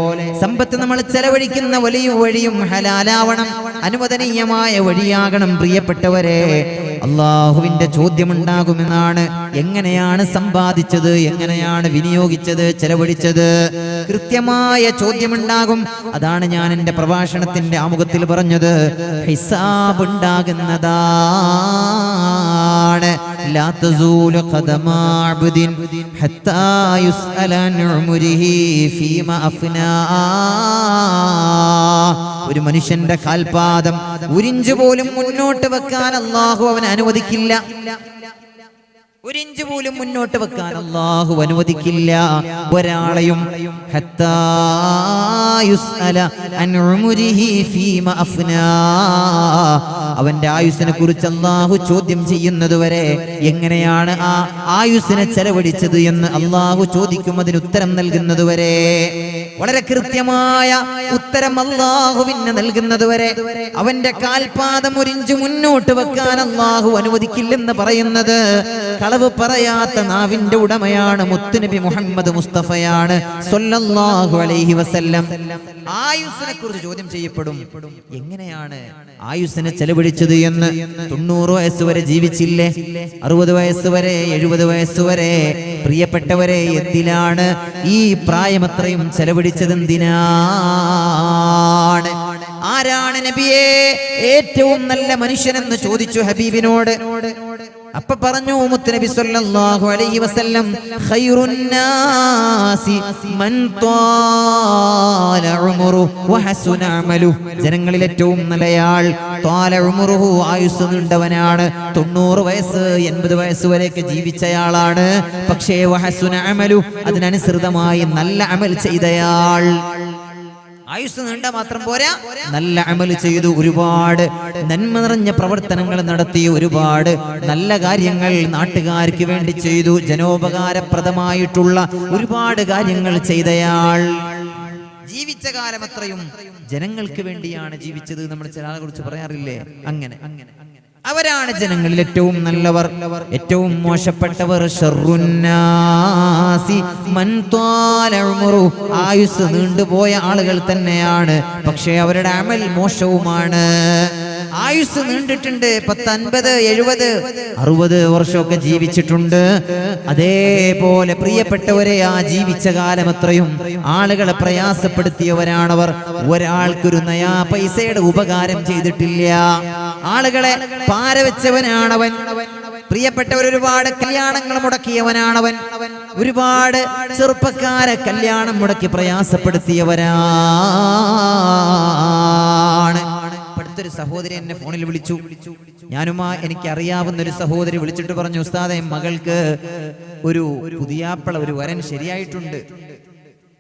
സമ്പത്ത് നമ്മൾ ചെലവഴിക്കുന്ന വലിയ വഴിയും ഹലാലാവണം, അനുവദനീയമായ വഴിയാകണം. പ്രിയപ്പെട്ടവരെ, അള്ളാഹുവിന്റെ ചോദ്യമുണ്ടാകുമെന്നാണ്. എങ്ങനെയാണ് സമ്പാദിച്ചത്, എങ്ങനെയാണ് വിനിയോഗിച്ചത്, ചെലവഴിച്ചത്, കൃത്യമായ ചോദ്യമുണ്ടാകും. അതാണ് ഞാൻ എന്റെ പ്രഭാഷണത്തിന്റെ ആമുഖത്തിൽ പറഞ്ഞത്. ഹിസാബ് ഉണ്ടാകുന്നതാണ്. ലാ തസൂലു ഖദമ അബ്ദിൻ ഹത്താ യുസ്അല അൻ ഉംരിഹി ഫീമാ അഫ്നാ. ഒരു മനുഷ്യന്റെ കാൽപാദം ഒരിഞ്ച് പോലും മുന്നോട്ട് വെക്കാൻ അല്ലാഹു അവനെ അനുവദിക്കില്ല. ഒരിഞ്ച് പോലും മുന്നോട്ട് വെക്കാൻ അല്ലാഹു അനുവദിക്കില്ല ഒരാളെയും. ഹത്താ യുസ്അല അൻ ഉംരിഹി ഫീമാ അഫ്നാ. അവന്റെ ആയുസ്സിനെ കുറിച്ച് അല്ലാഹു ചോദ്യം ചെയ്യുന്നത് വരെ, എങ്ങനെയാണ് ആ ആയുസ്സിനെ ചെലവഴിച്ചത് എന്ന് അല്ലാഹു ചോദിക്കും. അതിന് ഉത്തരം നൽകുന്നത് വരെ, വളരെ കൃത്യമായ ഉത്തരം അല്ലാഹുവിന് നൽകുന്നത് വരെ അവന്റെ കാൽപാദം ഒരിഞ്ച് മുന്നോട്ട് വെക്കാൻ അല്ലാഹു അനുവദിക്കില്ലെന്ന് പറയുന്നത് കളവ് പറയാത്ത നാവിന്റെ ഉടമയാണ് മുത്തുനബി മുഹമ്മദ് മുസ്തഫയാണ് സ്വല്ലല്ലാഹു അലൈഹി വസല്ലം. ആയുസ്സിനെ കുറിച്ച് ചോദ്യം ചെയ്യപ്പെടും. എങ്ങനെയാണ് ആയുസ്സിനെ ചെലവഴിച്ചത് എന്ന്. 90 വയസ്സ് വരെ ജീവിച്ചില്ലേ, 60 വയസ്സ് വരെ, 70 വയസ്സ് വരെ. പ്രിയപ്പെട്ടവരെ, എന്തിനാണ് ഈ പ്രായമത്രയും ചെലവഴിച്ചത്? എന്തിനാണ്? ആരാണ് നബിയെ ഏറ്റവും നല്ല മനുഷ്യനെന്ന് ചോദിച്ചു ഹബീബിനോട്. അപ്പൊ പറഞ്ഞു മുത്തുനബി സല്ലല്ലാഹു അലൈഹി വസല്ലം, ഖൈറുൻ നാസി മൻ ത്വാല ഉംറുഹു വഹസുന അമലു. ജനങ്ങളിൽ ഏറ്റവും നല്ലയാൾ ത്വാല ഉംറുഹു, ആയുസ് നീണ്ടവനാണ്. 90 വയസ്സ് 80 വയസ്സ് വരെയൊക്കെ ജീവിച്ചയാളാണ്. പക്ഷേ വഹസുന അമലു, അതിനനുസൃതമായി നല്ല അമൽ ചെയ്തയാൾ. ആയുസ് നീണ്ട മാത്രം പോരാ, നല്ല അമൽ ചെയ്തു, ഒരുപാട് നന്മ നിറഞ്ഞ പ്രവർത്തനങ്ങൾ നടത്തി, ഒരുപാട് നല്ല കാര്യങ്ങൾ നാട്ടുകാർക്ക് വേണ്ടി ചെയ്തു, ജനോപകാരപ്രദമായിട്ടുള്ള ഒരുപാട് കാര്യങ്ങൾ ചെയ്തയാൾ. ജീവിച്ച കാലം അത്രയും ജനങ്ങൾക്ക് വേണ്ടിയാണ് ജീവിച്ചത്. നമ്മൾ ചില ആളെ കുറിച്ച് പറയാറില്ലേ, അങ്ങനെ അവരാണ് ജനങ്ങളിൽ ഏറ്റവും നല്ലവർ. ഏറ്റവും മോശപ്പെട്ടവർ ശർറുന്നാസി മൻ ത്വാല ഉംറുഹു, ആയുസ് നീണ്ടുപോയ ആളുകൾ തന്നെയാണ്. പക്ഷേ അവരുടെ അമൽ മോശവുമാണ്. ആയുസ് നീണ്ടിട്ടുണ്ട്, 10, 50, 70, 60 വർഷമൊക്കെ ജീവിച്ചിട്ടുണ്ട്. അതേപോലെ പ്രിയപ്പെട്ടവരെ, ആ ജീവിച്ച കാലം അത്രയും ആളുകളെ പ്രയാസപ്പെടുത്തിയവരാണവർ. ഒരാൾക്കൊരു നയാ പൈസയുടെ ഉപകാരം ചെയ്തിട്ടില്ല. ആളുകളെ പാരവെച്ചവനാണവൻ. പ്രിയപ്പെട്ടവർ, ഒരുപാട് കല്യാണങ്ങൾ മുടക്കിയവനാണവൻ. ഒരുപാട് ചെറുപ്പക്കാരെ കല്യാണം മുടക്കി പ്രയാസപ്പെടുത്തിയവരാണ്. അടുത്തൊരു സഹോദരി എന്നെ ഫോണിൽ വിളിച്ചു. എനിക്ക് അറിയാവുന്ന ഒരു സഹോദരി വിളിച്ചിട്ട് പറഞ്ഞു, ഉസ്താദേ, മകൾക്ക് ഒരു പുതിയാപ്പള, ഒരു വരൻ ശരിയായിട്ടുണ്ട്.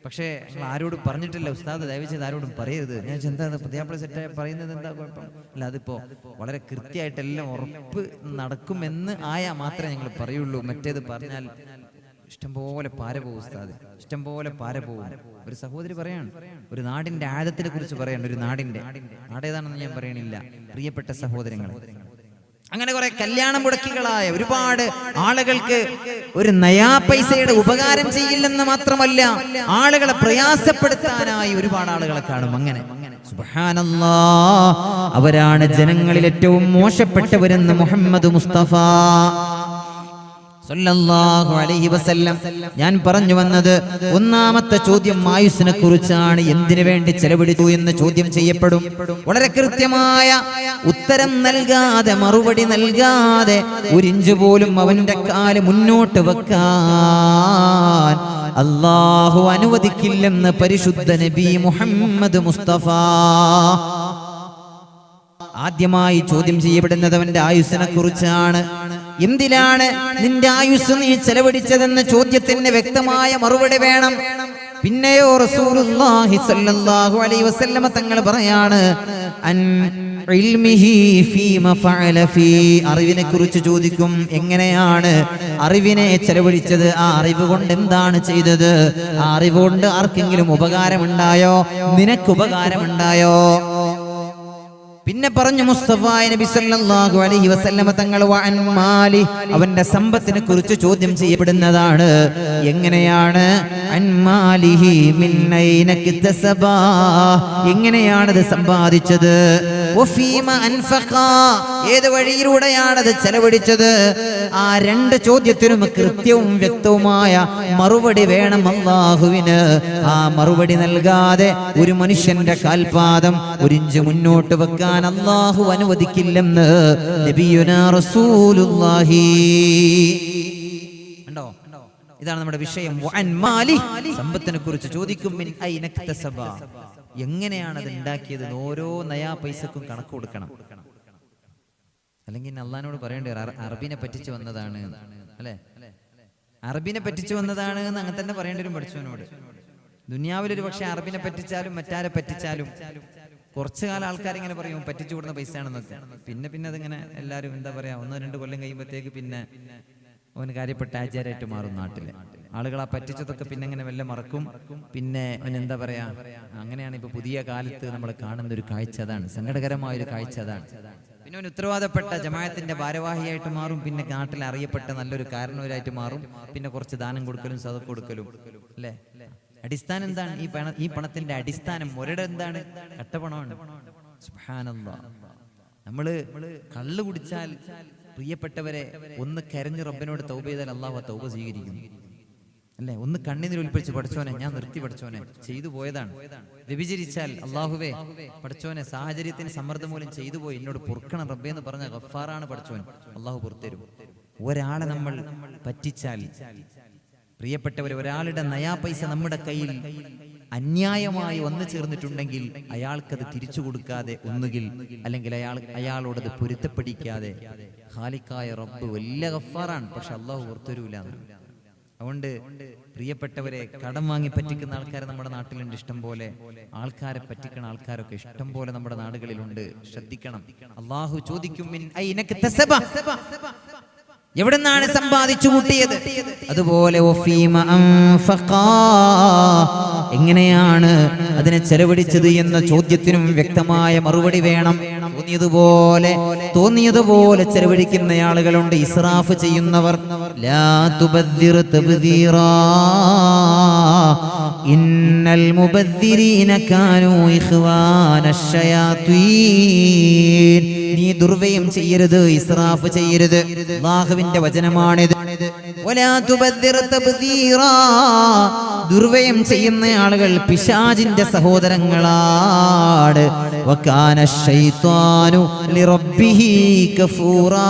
പക്ഷേ ആരോടും പറഞ്ഞിട്ടില്ല. ഉസ്താദ് ദയവ് ചെയ്ത് ആരോടും പറയരുത്. ഞാൻ എന്താ പുതിയാപ്പള സെറ്റായി പറയുന്നത്, എന്താ കുഴപ്പം? അല്ല, അതിപ്പോ വളരെ കൃത്യമായിട്ടെല്ലാം ഉറപ്പ് നടക്കുമെന്ന് ആയാൽ മാത്രമേ ഞങ്ങൾ പറയുള്ളൂ. മറ്റേത് പറഞ്ഞാൽ ഇഷ്ടംപോലെ പാര പോകും ഉസ്താദ്, ഇഷ്ടംപോലെ പാര പോകും. ഒരു സഹോദരി പറയാണ്, ഒരു നാടിന്റെ ആഴത്തിനെ കുറിച്ച് പറയാണ്. ഒരു നാടേതാണെന്ന് ഞാൻ പറയണില്ല. പ്രിയപ്പെട്ട സഹോദരങ്ങൾ, അങ്ങനെ കുറെ കല്യാണം മുടക്കികളായ ഒരുപാട് ആളുകൾക്ക് ഒരു നയാ പൈസയുടെ ഉപകാരം ചെയ്യില്ലെന്ന് മാത്രമല്ല, ആളുകളെ പ്രയാസപ്പെടുത്താനായി ഒരുപാട് ആളുകളെ കാണും. അങ്ങനെ സുബ്ഹാനല്ലാഹ്, അവരാണ് ജനങ്ങളിൽ ഏറ്റവും മോശപ്പെട്ടവരെന്ന് മുഹമ്മദ് മുസ്തഫ സല്ലല്ലാഹു അലൈഹി വസല്ലം. ഞാൻ പറഞ്ഞു വന്നത്, ഒന്നാമത്തെ ചോദ്യം ആയുസ്സിനെ കുറിച്ചാണ്. എന്തിനു വേണ്ടി ചെലവഴിച്ചു എന്ന് ചോദ്യം ചെയ്യപ്പെടും. വളരെ കൃത്യമായ ഉത്തരം നൽകാതെ, മറുപടി നൽകാതെ, ഒരിഞ്ച് പോലും അവന്റെ കാല് മുന്നോട്ട് വെക്കാൻ അല്ലാഹു അനുവദിക്കില്ലെന്ന് പരിശുദ്ധ നബി മുഹമ്മദ് മുസ്തഫ. ആദ്യമായി ചോദ്യം ചെയ്യപ്പെടുന്നത് അവന്റെ ആയുസ്സിനെ കുറിച്ചാണ്. എന്തിനാണ് നിന്റെ ആയുസ് നീ ചെലവഴിച്ചതെന്ന ചോദ്യത്തിന് വ്യക്തമായ മറുപടി വേണം. പിന്നെയോ റസൂലുള്ളാഹി സ്വല്ലല്ലാഹു അലൈഹി വസല്ലമ തങ്ങൾ പറയാണ്, അൻ ഇൽമിഹി ഫീമ ഫഅല ഫീ, അറിവിനെ കുറിച്ച് ചോദിക്കും. എങ്ങനെയാണ് അറിവിനെ ചെലവഴിച്ചത്? ആ അറിവ് കൊണ്ട് എന്താണ് ചെയ്തത്? ആ അറിവ് കൊണ്ട് ആർക്കെങ്കിലും ഉപകാരമുണ്ടായോ? നിനക്ക് ഉപകാരമുണ്ടായോ? പിന്നെ പറഞ്ഞു മുസ്തഫ നബി സല്ലല്ലാഹു അലൈഹി വസല്ലമ തങ്ങൾ വഅൻ മാലി, അവന്റെ സമ്പത്തിനെ കുറിച്ച് ചോദ്യം ചെയ്യപ്പെടുന്നതാണ്. എങ്ങനെയാണ്? അൻ മാലിഹി മിൻ ഐന ഇക്തസബ, എങ്ങനെയാണത് സമ്പാദിച്ചത്? വഫീമ അൻഫഖ, ഏത് വഴിയിലൂടെയാണത് ചെലവഴിച്ചത്? ആ രണ്ട് ചോദ്യത്തിനും കൃത്യവും വ്യക്തവുമായ മറുപടി വേണം അല്ലാഹുവിന്. ആ മറുപടി നൽകാതെ ഒരു മനുഷ്യന്റെ കാൽപാദം ഒരിഞ്ച് മുന്നോട്ട് വെക്കാൻ അല്ലാഹു അനുവദിക്കില്ലെന്ന് നബിയുനാ റസൂലുള്ളാഹി. കണ്ടോ? ഇതാണ് നമ്മുടെ വിഷയം. വഅൻ മാലി, സമ്പത്തിനെ കുറിച്ച് ചോദിക്കും. മിൻ ഐന ഇക്തസബ, എങ്ങനെയാണ് അത് ഉണ്ടാക്കിയത്? ഓരോ നയാ പൈസക്കും കണക്ക് കൊടുക്കണം. അല്ലെങ്കിൽ അള്ളാഹിനോട് പറയേണ്ടി അറബിനെ പറ്റിച്ചു വന്നതാണ്, അല്ലെ? അറബിനെ പറ്റിച്ചു വന്നതാണ് എന്ന് അങ്ങനെ തന്നെ പറയേണ്ടി വരും പഠിച്ചവനോട്. ദുനിയാവിലൊരു പക്ഷെ അറബിനെ പറ്റിച്ചാലും മറ്റാരെ പറ്റിച്ചാലും കുറച്ചു കാലം ആൾക്കാർ ഇങ്ങനെ പറയും പറ്റിച്ചു കൊടുക്കുന്ന പൈസയാണെന്നൊക്കെ. പിന്നെ അതിങ്ങനെ എല്ലാവരും എന്താ പറയാ, 1-2 കൊല്ലം കഴിയുമ്പോഴത്തേക്ക് പിന്നെ അവന് കാര്യപ്പെട്ട ആചാര്യമായിട്ട് മാറും നാട്ടിലെ ആളുകൾ. ആ പറ്റിച്ചതൊക്കെ പിന്നെ അങ്ങനെ വല്ല മറക്കും. പിന്നെ അവനെന്താ പറയാ, അങ്ങനെയാണ് ഇപ്പൊ പുതിയ കാലത്ത് നമ്മൾ കാണുന്ന ഒരു കാഴ്ച. അതാണ് സങ്കടകരമായൊരു കാഴ്ച. അതാണ് പിന്നെ അവൻ ഉത്തരവാദപ്പെട്ട ജമാഅത്തിന്റെ ഭാരവാഹിയായിട്ട് മാറും. പിന്നെ നാട്ടിൽ അറിയപ്പെട്ട നല്ലൊരു കാരണവരായിട്ട് മാറും. പിന്നെ കുറച്ച് ദാനം കൊടുക്കലും സദഖ കൊടുക്കലും, അല്ലേ? അടിസ്ഥാനം എന്താണ്? ഈ പണത്തിന്റെ അടിസ്ഥാനം ഒരിടം എന്താണ്? കട്ടപ്പണമാണ്. സുബ്ഹാനല്ലാഹ്. നമ്മള് കള്ളു കുടിച്ചാൽ പ്രിയപ്പെട്ടവരെ ഒന്ന് കരഞ്ഞ് റബ്ബിനോട് തൗബ ചെയ്താൽ അല്ലാഹു തൗബ സ്വീകരിക്കുന്നു, അല്ലെ? ഒന്ന് കണ്ണീര് ഒലിപ്പിച്ച് പഠിച്ചോനെ ഞാൻ നിർത്തി, പഠിച്ചോനെ ചെയ്തു പോയതാണ്. വ്യഭിചരിച്ചാൽ അല്ലാഹുവേ പഠിച്ചോനെ സാഹചര്യത്തിന് സമ്മർദ്ദം മൂലം ചെയ്തു പോയി, എന്നോട് പൊറുക്കണം റബ്ബേ എന്ന് പറഞ്ഞ ഗഫാറാണ് പഠിച്ചോൻ, അല്ലാഹു പുറത്തരും. ഒരാളെ നമ്മൾ പറ്റിച്ചാൽ, പ്രിയപ്പെട്ടവരെ, ഒരാളുടെ നയാ പൈസ നമ്മുടെ കയ്യിൽ അന്യായമായി വന്നു ചേർന്നിട്ടുണ്ടെങ്കിൽ അയാൾക്കത് തിരിച്ചു കൊടുക്കാതെ ഒന്നുകിൽ, അല്ലെങ്കിൽ അയാളോടത് പൊരുത്തപ്പെടിക്കാതെ, ഖാലിക്കായ റബ്ബ് വലിയ ഗഫാറാണ്, പക്ഷെ അല്ലാഹു പുറത്തരൂല. അതുകൊണ്ട് പ്രിയപ്പെട്ടവരെ, കടം വാങ്ങി പറ്റിക്കുന്ന ആൾക്കാരെ നമ്മുടെ നാട്ടിലുണ്ട് ഇഷ്ടം പോലെ. ആൾക്കാരെ പറ്റിക്കുന്ന ആൾക്കാരൊക്കെ ഇഷ്ടം പോലെ നമ്മുടെ നാടുകളിലുണ്ട്. ശ്രദ്ധിക്കണം. അല്ലാഹു ചോദിക്കും, മിൻ ഐന ഇക്തസബ, എവിടുന്നാണ് സമ്പാദിച്ചു കൂട്ടിയത്? അതുപോലെ വഫീമ അൻഫഖ, എങ്ങനെയാണ് അതിനെ ചെലവഴിച്ചത് എന്ന ചോദ്യത്തിനും വ്യക്തമായ മറുപടി വേണം. തോന്നിയതുപോലെ ചെലവഴിക്കുന്ന ആളുകളുണ്ട്, ഇസ്രാഫ് ചെയ്യുന്നവർ. ലാ തുബദ്ദിർ തബ്ദീറാ ഇന്നൽ മുബദ്ദിരീന കാനൂ ഇഖ്വാനശ് ശയാത്വീൻ. നീ ദുർവ്യയം ചെയ്യരുത്, ഇസ്രാഫ് ചെയ്യരുത്. അല്ലാഹുവിന്റെ വചനമാണിത്. വലാ തുബദ്ദിർ തബ്ദീറാ, ദുർവ്യയം ചെയ്യുന്ന ആളുകൾ പിശാചിന്റെ സഹോദരങ്ങളാണ്. വകാന ശൈത്വാനു ലിറബ്ബിഹി കഫൂറാ,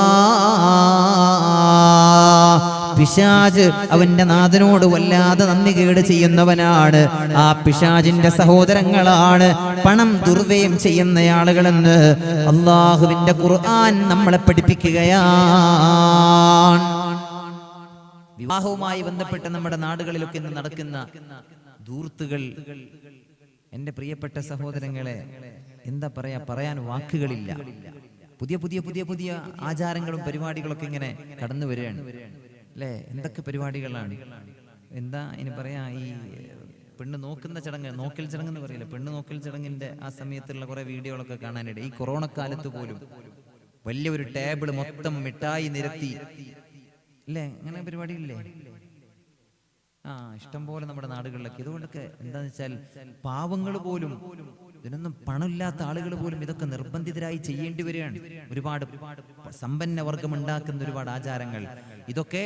പിശാച് അവന്റെ നാഥനോട് വല്ലാതെ നന്ദികേട് ചെയ്യുന്നവനാണ്. ആ പിശാചിന്റെ സഹോദരങ്ങളാണ് പണം ദുർവ്യയം ചെയ്യുന്ന ആളുകളെന്ന് അല്ലാഹുവിന്റെ ഖുർആൻ നമ്മളെ പഠിപ്പിക്കുകയാണ്. വിവാഹവുമായി ബന്ധപ്പെട്ട് നമ്മുടെ നാടുകളിലൊക്കെ ഇന്ന് നടക്കുന്ന ധൂർത്തുകൾ, എന്റെ പ്രിയപ്പെട്ട സഹോദരങ്ങളെ, എന്താ പറയാൻ വാക്കുകളില്ല. പുതിയ പുതിയ പുതിയ പുതിയ ആചാരങ്ങളും പരിപാടികളൊക്കെ ഇങ്ങനെ കടന്നു വരികയാണ്, അല്ലേ? എന്തൊക്കെ പരിപാടികളാണ്! എന്താ ഇനി പറയാ, ഈ പെണ്ണ് നോക്കുന്ന ചടങ്ങ്, നോക്കൽ ചടങ്ങ് എന്ന് പറയില്ല, പെണ്ണ് നോക്കൽ ചടങ്ങിന്റെ ആ സമയത്തുള്ള കുറെ വീഡിയോകളൊക്കെ കാണാനിട. ഈ കൊറോണ കാലത്ത് പോലും വലിയൊരു ടേബിള് മൊത്തം മിഠായി നിരത്തി, അല്ലേ? അങ്ങനെ പരിപാടിയില്ലേ? ഇഷ്ടം പോലെ നമ്മുടെ നാടുകളിലൊക്കെ. ഇതുകൊണ്ടൊക്കെ എന്താന്ന് വെച്ചാൽ പാവങ്ങൾ പോലും, ഇതിനൊന്നും പണമില്ലാത്ത ആളുകൾ പോലും ഇതൊക്കെ നിർബന്ധിതരായി ചെയ്യേണ്ടി വരികയാണ്. ഒരുപാട് സമ്പന്ന വർഗം ഉണ്ടാക്കുന്ന ഒരുപാട് ആചാരങ്ങൾ, ഇതൊക്കെ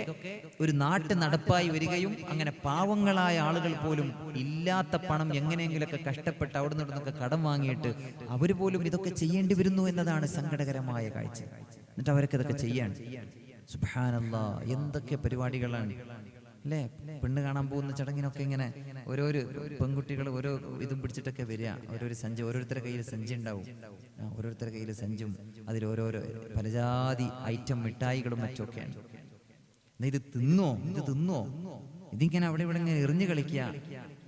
ഒരു നാട്ടു നടപ്പായി വരികയും അങ്ങനെ പാവങ്ങളായ ആളുകൾ പോലും ഇല്ലാത്ത പണം എങ്ങനെയെങ്കിലൊക്കെ കഷ്ടപ്പെട്ട് അവിടെ നിന്നൊക്കെ കടം വാങ്ങിയിട്ട് അവർ പോലും ഇതൊക്കെ ചെയ്യേണ്ടി വരുന്നു എന്നതാണ് സങ്കടകരമായ കാഴ്ച. എന്നിട്ട് അവരൊക്കെ ഇതൊക്കെ ചെയ്യാൻ, സുബ്ഹാനല്ലാഹ്, എന്തൊക്കെ പരിപാടികളാണ്, അല്ലേ? പെണ്ണ് കാണാൻ പോകുന്ന ചടങ്ങിനൊക്കെ ഇങ്ങനെ ഓരോരോ പെൺകുട്ടികൾ ഓരോ ഇതും പിടിച്ചിട്ടൊക്കെ വരിക. ഓരോരോ സഞ്ചി, ഓരോരുത്തരുടെ കയ്യിൽ സഞ്ചി ഉണ്ടാവും, ഓരോരുത്തരുടെ കയ്യിൽ സഞ്ചും, അതിൽ ഓരോരോ പലജാതി ഐറ്റം മിഠായികളും മറ്റൊക്കെയാണ്. ഇത് തിന്നോ ഇതിങ്ങനെ അവിടെ ഇവിടെ ഇങ്ങനെ എറിഞ്ഞു കളിക്കുക,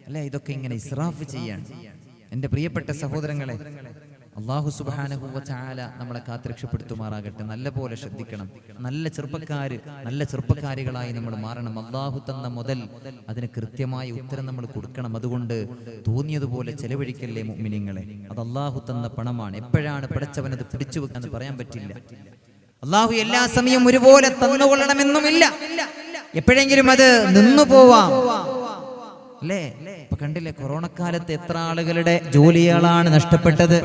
അല്ലെ? ഇതൊക്കെ ഇങ്ങനെ ഇസ്രാഫ് ചെയ്യാൻ. എന്റെ പ്രിയപ്പെട്ട സഹോദരങ്ങളെ, അല്ലാഹു സുബ്ഹാനഹു വ തആല നമ്മളെ കാത്തുരക്ഷപ്പെടുത്തുമാറാകട്ടെ. നല്ല പോലെ ശ്രദ്ധിക്കണം. നല്ല ചെറുപ്പക്കാരികളായി നമ്മൾ മാറണം. അല്ലാഹു തന്ന മുതൽ അതിന് കൃത്യമായ ഉത്തരം നമ്മൾ കൊടുക്കണം. അതുകൊണ്ട് തോന്നിയതുപോലെ ചെലവഴിക്കല്ലേ മുഅ്മിനീങ്ങളെ. അത് അല്ലാഹു തന്ന പണമാണ്. എപ്പോഴാണ് പടച്ചവനത് പിടിച്ചു വെക്കാന്ന് പറയാൻ പറ്റില്ല. അല്ലാഹു എല്ലാ സമയവും ഒരുപോലെ തന്നുകൊള്ളണമെന്നുമില്ല. എപ്പോഴെങ്കിലും അത് നിന്നു പോവാം അല്ലേ? ഇപ്പൊ കണ്ടില്ലേ, കൊറോണ കാലത്ത് എത്ര ആളുകളുടെ ജോലികളാണ് നഷ്ടപ്പെട്ടത്.